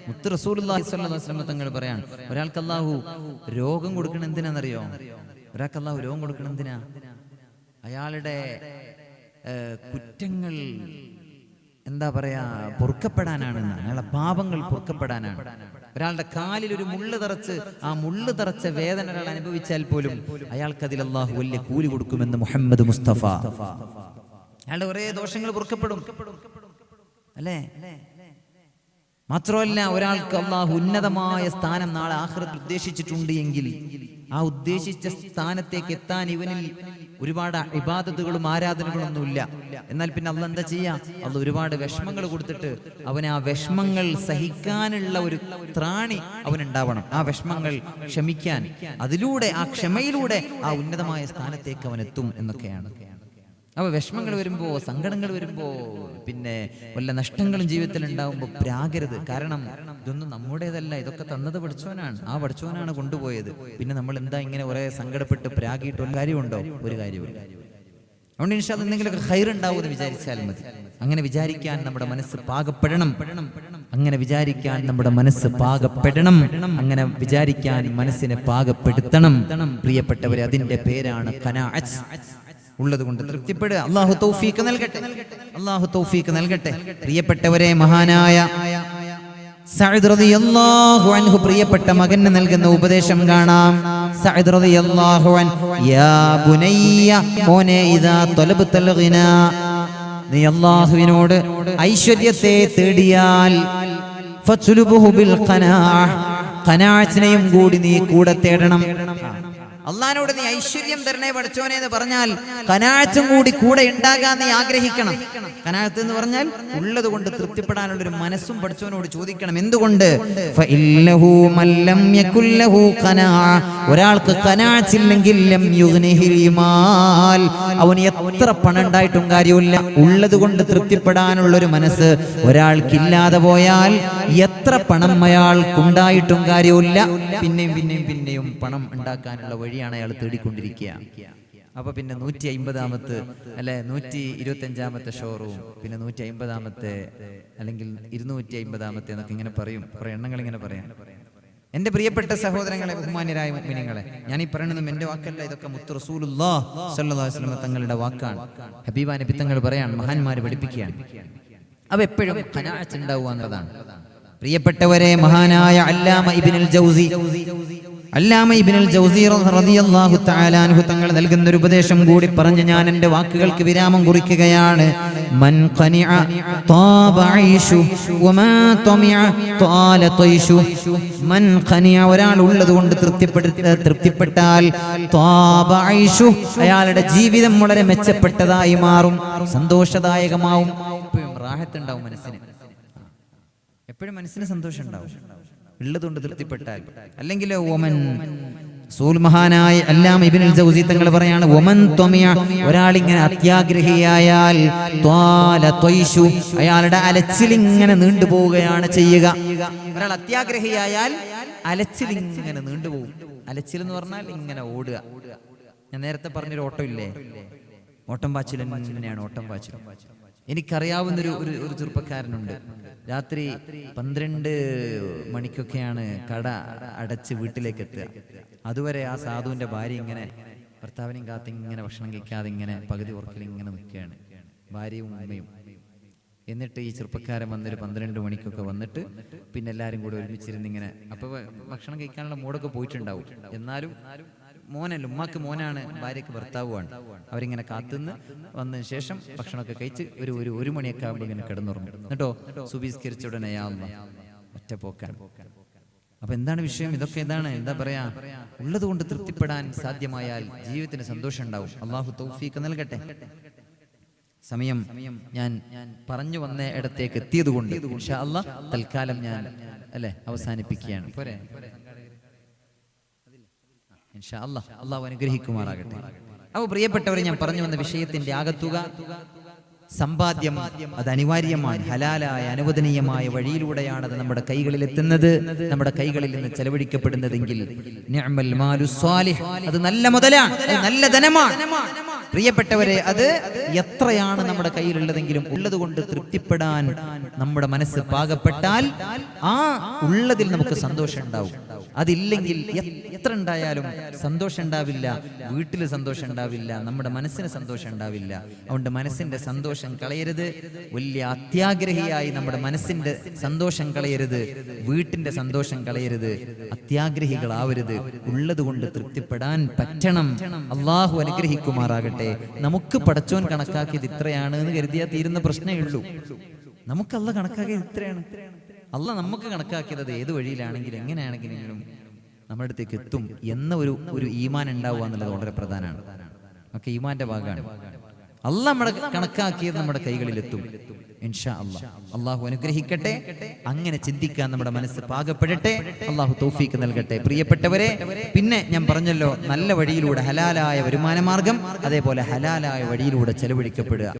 മുത്ത് റസൂലുള്ളാഹി സ്വല്ലല്ലാഹു അലൈഹി വസല്ലം തങ്ങൾ പറയാണ്, ഒരാൾക്ക് അല്ലാഹു രോഗം കൊടുക്കണ എന്തിനാണെന്നറിയോ? ഒരാൾക്ക് അല്ലാഹു രോഗം കൊടുക്കണ എന്തിനാ? അയാളുടെ കുറ്റങ്ങൾ എന്താ പറയാ പൊറുക്കപ്പെടാനാണ്, അയാളെ പാപങ്ങൾ പൊറുക്കപ്പെടാനാണ്. ഒരാളുടെ കാലിൽ ഒരു മുള്ള് തറച്ച് ആ മുള്ള് തറച്ച വേദന ഒരാൾ അനുഭവിച്ചാൽ പോലും അയാൾക്കതിൽ അല്ലാഹു വലിയ കൂലി കൊടുക്കുമെന്ന് മുഹമ്മദ് മുസ്തഫ. അയാളുടെ ഒരേ ദോഷങ്ങൾ പൊറുക്കപ്പെടും അല്ലേ? മാത്രമല്ല ഒരാൾക്ക് അല്ലാഹു ഉന്നതമായ സ്ഥാനം നാളെ ആഖിറത്തിൽ ഉദ്ദേശിച്ചിട്ടുണ്ട് എങ്കിൽ ആ ഉദ്ദേശിച്ച സ്ഥാനത്തേക്ക് എത്താൻ ഇവനിൽ ഒരുപാട് ഇബാദത്തുകളും ആരാധനകളൊന്നുമില്ല. എന്നാൽ പിന്നെ അള്ളാഹ് എന്താ ചെയ്യാ? അള്ളാഹ് ഒരുപാട് വിഷമങ്ങൾ കൊടുത്തിട്ട് അവന് ആ വിഷമങ്ങൾ സഹിക്കാനുള്ള ഒരു ത്രാണി അവനുണ്ടാവണം. ആ വിഷമങ്ങൾ ക്ഷമിക്കാൻ, അതിലൂടെ ആ ക്ഷമയിലൂടെ ആ ഉന്നതമായ സ്ഥാനത്തേക്ക് അവൻ എത്തും എന്നൊക്കെയാണ്. അപ്പോൾ വിഷമങ്ങൾ വരുമ്പോൾ, സങ്കടങ്ങൾ വരുമ്പോൾ, പിന്നെ വല്ല നഷ്ടങ്ങളും ജീവിതത്തിൽ ഉണ്ടാവുമ്പോൾ പ്രാകരുത്. കാരണം ഇതൊന്നും നമ്മുടേതല്ല, ഇതൊക്കെ തന്നത് പഠിച്ചവനാണ്. ആ പഠിച്ചവനാണ് കൊണ്ടുപോയത്. പിന്നെ നമ്മൾ എന്താ ഇങ്ങനെ ഒരേ സങ്കടപ്പെട്ട് പ്രാഗിയിട്ട് ഒരു കാര്യമുണ്ടോ? ഒരു കാര്യമില്ല. അതുകൊണ്ട് ഇൻഷാ അല്ലാഹ് എന്തെങ്കിലുമൊക്കെ ഖൈർ ഉണ്ടാവുമെന്ന് വിചാരിച്ചാൽ മതി. അങ്ങനെ വിചാരിക്കാൻ നമ്മുടെ മനസ്സ് പാകപ്പെടണം. അങ്ങനെ വിചാരിക്കാൻ നമ്മുടെ മനസ്സ് പാകപ്പെടണം. അങ്ങനെ വിചാരിക്കാൻ മനസ്സിനെ പാകപ്പെടുത്തണം. പ്രിയപ്പെട്ടവരെ, അതിന്റെ പേരാണ് ഖനാഅത്ത്. ഉള്ളത് കൊണ്ട് തൃപ്തിപ്പെടുക. അല്ലാഹു തൗഫീഖ് നൽകട്ടെ, അല്ലാഹു തൗഫീഖ് നൽകട്ടെ. പ്രിയപ്പെട്ടവരെ, മഹാനായ സഅദ് റളിയല്ലാഹു അൻഹു പ്രിയപ്പെട്ട മകന് നൽകുന്ന ഉപദേശം കാണാം. സഅദ് റളിയല്ലാഹു അൻഹു, യാ ബുനയ്യ, മോനെ, ഇദാ തലബ്തൽ ഗിനാ, നീ അല്ലാഹുവിനോട് ഐശ്വര്യത്തെ തേടിയാൽ ഫത്ലുബുഹു ബിൽ ഖനാഅ, ഖനാഅത്തിനെയും കൂടി നീ കൂടെ തേടണം. അള്ളാഹിനോട് നീ ഐശ്വര്യം തരണേ പഠിച്ചോനെ എന്ന് പറഞ്ഞാൽ ഖനാഅത്തും കൂടി കൂടെ ഉണ്ടാകാൻ നീ ആഗ്രഹിക്കണം. ഖനാഅത്ത് എന്ന് പറഞ്ഞാൽ ഉള്ളത് കൊണ്ട് തൃപ്തിപ്പെടാനുള്ള ഒരു മനസ്സും പഠിച്ചോനോട് ചോദിക്കണം. എന്തുകൊണ്ട്? ഫഇല്ലഹു മല്ലം യകുൽ ലഹു ഖനാഅ, ഒരാൾക്ക് ഖനാഅത്ത് ഇല്ലെങ്കിൽ ലം യുഗ്നിഹിൽ മാൽ, അവൻ എത്ര പണം ഉണ്ടായിട്ടും കാര്യമില്ല. ഉള്ളത് കൊണ്ട് തൃപ്തിപ്പെടാനുള്ള ഒരു മനസ്സ് ഒരാൾക്കില്ലാതെ പോയാൽ എത്ര പണം അയാൾക്കുണ്ടായിട്ടും കാര്യമില്ല. പിന്നെയും പണം ഉണ്ടാക്കാനുള്ള വഴിയാണ് അയാൾ തേടിക്കൊണ്ടിരിക്കുക. അപ്പൊ പിന്നെ 150-ാമത്തെ അല്ലെ 125-ാമത്തെ ഷോറൂം, പിന്നെ 150-ാമത്തെ അല്ലെങ്കിൽ 250-ാമത്തെ എന്നൊക്കെ ഇങ്ങനെ പറയും. കുറെ എണ്ണങ്ങൾ ഇങ്ങനെ പറയാം. എന്റെ പ്രിയപ്പെട്ട സഹോദരങ്ങളെ, ബഹുമാന്യരായ മുഅ്മിനീങ്ങളെ, ഞാൻ ഈ പറയുന്നതും എന്റെ വാക്കല്ല, ഇതൊക്കെ മുത്ത് റസൂലുള്ളാഹി സ്വല്ലല്ലാഹു അലൈഹി വസല്ലം തങ്ങളുടെ വാക്കാണ്. ഹബീബ നബി തങ്ങൾ പറയാണ്, മഹാന്മാര് പഠിപ്പിക്കുകയാണ്. അപ്പൊ എപ്പോഴും ഖനാഅത്ത് ഉണ്ടാവുക എന്നതാണ്. പ്രിയപ്പെട്ടവരെ, മഹാനായ അല്ലാമ ഇബ്നുൽ ജൗസി റളിയല്ലാഹു തആല അൻഹു തങ്ങൾ നൽകുന്ന ഒരു ഉപദേശം കൂടി പറഞ്ഞ് ഞാൻ എൻ്റെ വാക്കുകൾക്ക് വിരാമം കുറിക്കുകയാണ്. മൻ ഖനിഅ താബ ഐശു വമാ തമിഅ ത്വാല തൈശു. മൻ ഖനിഅ, ഒരാൾ ഉള്ളത് കൊണ്ട് തൃപ്തിപ്പെട്ടാൽ താബ ഐശു, അയാളുടെ ജീവിതം വളരെ മെച്ചപ്പെട്ടതായി മാറും, സന്തോഷദായകമാവും. എപ്പോഴും റാഹത്തുണ്ടാവും മനസ്സിന്, എപ്പോഴും മനസ്സിന് സന്തോഷം ഉണ്ടാവും ഉള്ളതുകൊണ്ട് തൃപ്തിപ്പെട്ടാൽ. അല്ലെങ്കിൽ മഹാനായ അല്ലാമ ഇബ്നുൽ ജൗസി തങ്ങൾ പറയാണ്, ഒമൻ ത്വമിയ, ഒരാളിങ്ങനെ അത്യാഗ്രഹിയായാൽ ത്വാല ത്വൈശു, അയാളുടെ അലച്ചിലിങ്ങനെ നീണ്ടുപോവുകയാണ് ചെയ്യുക. ഒരാൾ അത്യാഗ്രഹിയായാൽ അലച്ചിലിങ്ങനെ നീണ്ടുപോകും. അലച്ചിൽ എന്ന് പറഞ്ഞാൽ ഇങ്ങനെ ഓടുക. ഞാൻ നേരത്തെ പറഞ്ഞൊരു ഓട്ടം ഇല്ലേ, ഓട്ടം പാച്ചിൽ തന്നെയാണ് ഓട്ടം പാച്ചിൽ. എനിക്കറിയാവുന്നൊരു ഒരു ചെറുപ്പക്കാരനുണ്ട്. രാത്രി 12 മണിക്കൊക്കെയാണ് കട അടച്ച് വീട്ടിലേക്ക് എത്തുക. അതുവരെ ആ സാധുവിന്റെ ഭാര്യ ഇങ്ങനെ ഭർത്താവിനെയും കാത്ത് ഇങ്ങനെ ഭക്ഷണം കഴിക്കാതെ ഇങ്ങനെ പകുതി ഉറക്കിൽ ഇങ്ങനെ നിൽക്കുകയാണ്, ഭാര്യയും ഉമ്മയും. എന്നിട്ട് ഈ ചെറുപ്പക്കാരൻ വന്നൊരു 12 മണിക്കൊക്കെ വന്നിട്ട് പിന്നെ എല്ലാവരും കൂടി ഒരുമിച്ചിരുന്ന് ഇങ്ങനെ, അപ്പൊ ഭക്ഷണം കഴിക്കാനുള്ള മൂടൊക്കെ പോയിട്ടുണ്ടാവും. എന്നാലും മോനല്ല, ഉമ്മാക്ക് മോനാണ്, ഭാര്യക്ക് ഭർത്താവുമാണ്. അവരിങ്ങനെ കാത്തുനിന്ന് വന്നതിന് ശേഷം ഭക്ഷണമൊക്കെ കഴിച്ച് ഒരു മണിയൊക്കെ ആകുമ്പോൾ ഇങ്ങനെ കിടന്നുറങ്ങും. എന്നിട്ടോ സുബീസ്കരിച്ച ഉടനെ ഒറ്റ പോക്കാൻ. അപ്പൊ എന്താണ് വിഷയം? ഇതൊക്കെ എന്താ പറയാ, ഉള്ളത് കൊണ്ട് തൃപ്തിപ്പെടാൻ സാധ്യമായാൽ ജീവിതത്തിന് സന്തോഷം ഉണ്ടാവും. അല്ലാഹു തൗഫീഖ് നൽകട്ടെ. സമയം ഞാൻ പറഞ്ഞു വന്ന ഇടത്തേക്ക് എത്തിയത് കൊണ്ട് ഇൻഷാ അല്ലാഹ് തൽക്കാലം ഞാൻ അവസാനിപ്പിക്കുകയാണ്. പോരെ? ഇൻഷാ അല്ലാഹ് അല്ലാഹു അനുഗ്രഹിക്കുമാറാകട്ടെ. അപ്പോൾ പ്രിയപ്പെട്ടവരെ, ഞാൻ പറഞ്ഞു വന്ന വിഷയത്തിന്റെ ആകത്തുക, സമ്പാദ്യം അത് അനിവാര്യമാണ്. ഹലാലായ അനുവദനീയമായ വഴിയിലൂടെയാണ് അത് നമ്മുടെ കൈകളിൽ എത്തുന്നത്, നമ്മുടെ കൈകളിൽ നിന്ന് ചെലവഴിക്കപ്പെടുന്നതെങ്കിൽ നിഅമൽ മാലു സ്വാലിഹ്, അത് നല്ല മുതലാണ്, നല്ല ധനമാണ്. പ്രിയപ്പെട്ടവരെ, അത് എത്രയാണ് നമ്മുടെ കയ്യിലുള്ളതെങ്കിലും ഉള്ളത് കൊണ്ട് തൃപ്തിപ്പെടാൻ നമ്മുടെ മനസ്സ് പാകപ്പെട്ടാൽ ആ ഉള്ളതിൽ നമുക്ക് സന്തോഷം ഉണ്ടാവും. അതില്ലെങ്കിൽ എത്ര ഉണ്ടായാലും സന്തോഷം ഉണ്ടാവില്ല, വീട്ടിൽ സന്തോഷം ഉണ്ടാവില്ല, നമ്മുടെ മനസ്സിന് സന്തോഷം ഉണ്ടാവില്ല. അതുകൊണ്ട് മനസ്സിന്റെ സന്തോഷം കളയരുത്. വലിയ അത്യാഗ്രഹിയായി നമ്മുടെ മനസ്സിന്റെ സന്തോഷം കളയരുത്, വീട്ടിന്റെ സന്തോഷം കളയരുത്, അത്യാഗ്രഹികളാവരുത്. ഉള്ളത് കൊണ്ട് തൃപ്തിപ്പെടാൻ പറ്റണം. അള്ളാഹു അനുഗ്രഹിക്കുമാറാകട്ടെ. നമുക്ക് പടച്ചോൻ കണക്കാക്കിയത് ഇത്രയാണ് എന്ന് കരുതിയാൽ തീരുന്ന പ്രശ്നമേ ഉള്ളൂ. നമുക്ക് അള്ള കണക്കാക്കിയത് ഇത്രയാണ്. അള്ള നമുക്ക് കണക്കാക്കിയത് ഏത് വഴിയിലാണെങ്കിലും എങ്ങനെയാണെങ്കിലും നമ്മുടെ അടുത്തേക്ക് എത്തും എന്ന ഒരു ഈമാൻ ഉണ്ടാവുക എന്നുള്ളത് വളരെ പ്രധാനമാണ്. ഒക്കെ ഈമാന്റെ ഭാഗമാണ്. അള്ള നമ്മുടെ കണക്കാക്കിയത് നമ്മുടെ കൈകളിലെത്തും ഇൻഷാ അല്ലാഹ്. അള്ളാഹു അനുഗ്രഹിക്കട്ടെ. അങ്ങനെ ചിന്തിക്കാൻ നമ്മുടെ മനസ്സ് പാകപ്പെടട്ടെ. അള്ളാഹു തൗഫീക്ക് നൽകട്ടെ. പ്രിയപ്പെട്ടവരെ, പിന്നെ ഞാൻ പറഞ്ഞല്ലോ, നല്ല വഴിയിലൂടെ ഹലാലായ വരുമാന മാർഗം, അതേപോലെ ഹലാലായ വഴിയിലൂടെ ചെലവഴിക്കപ്പെടുക.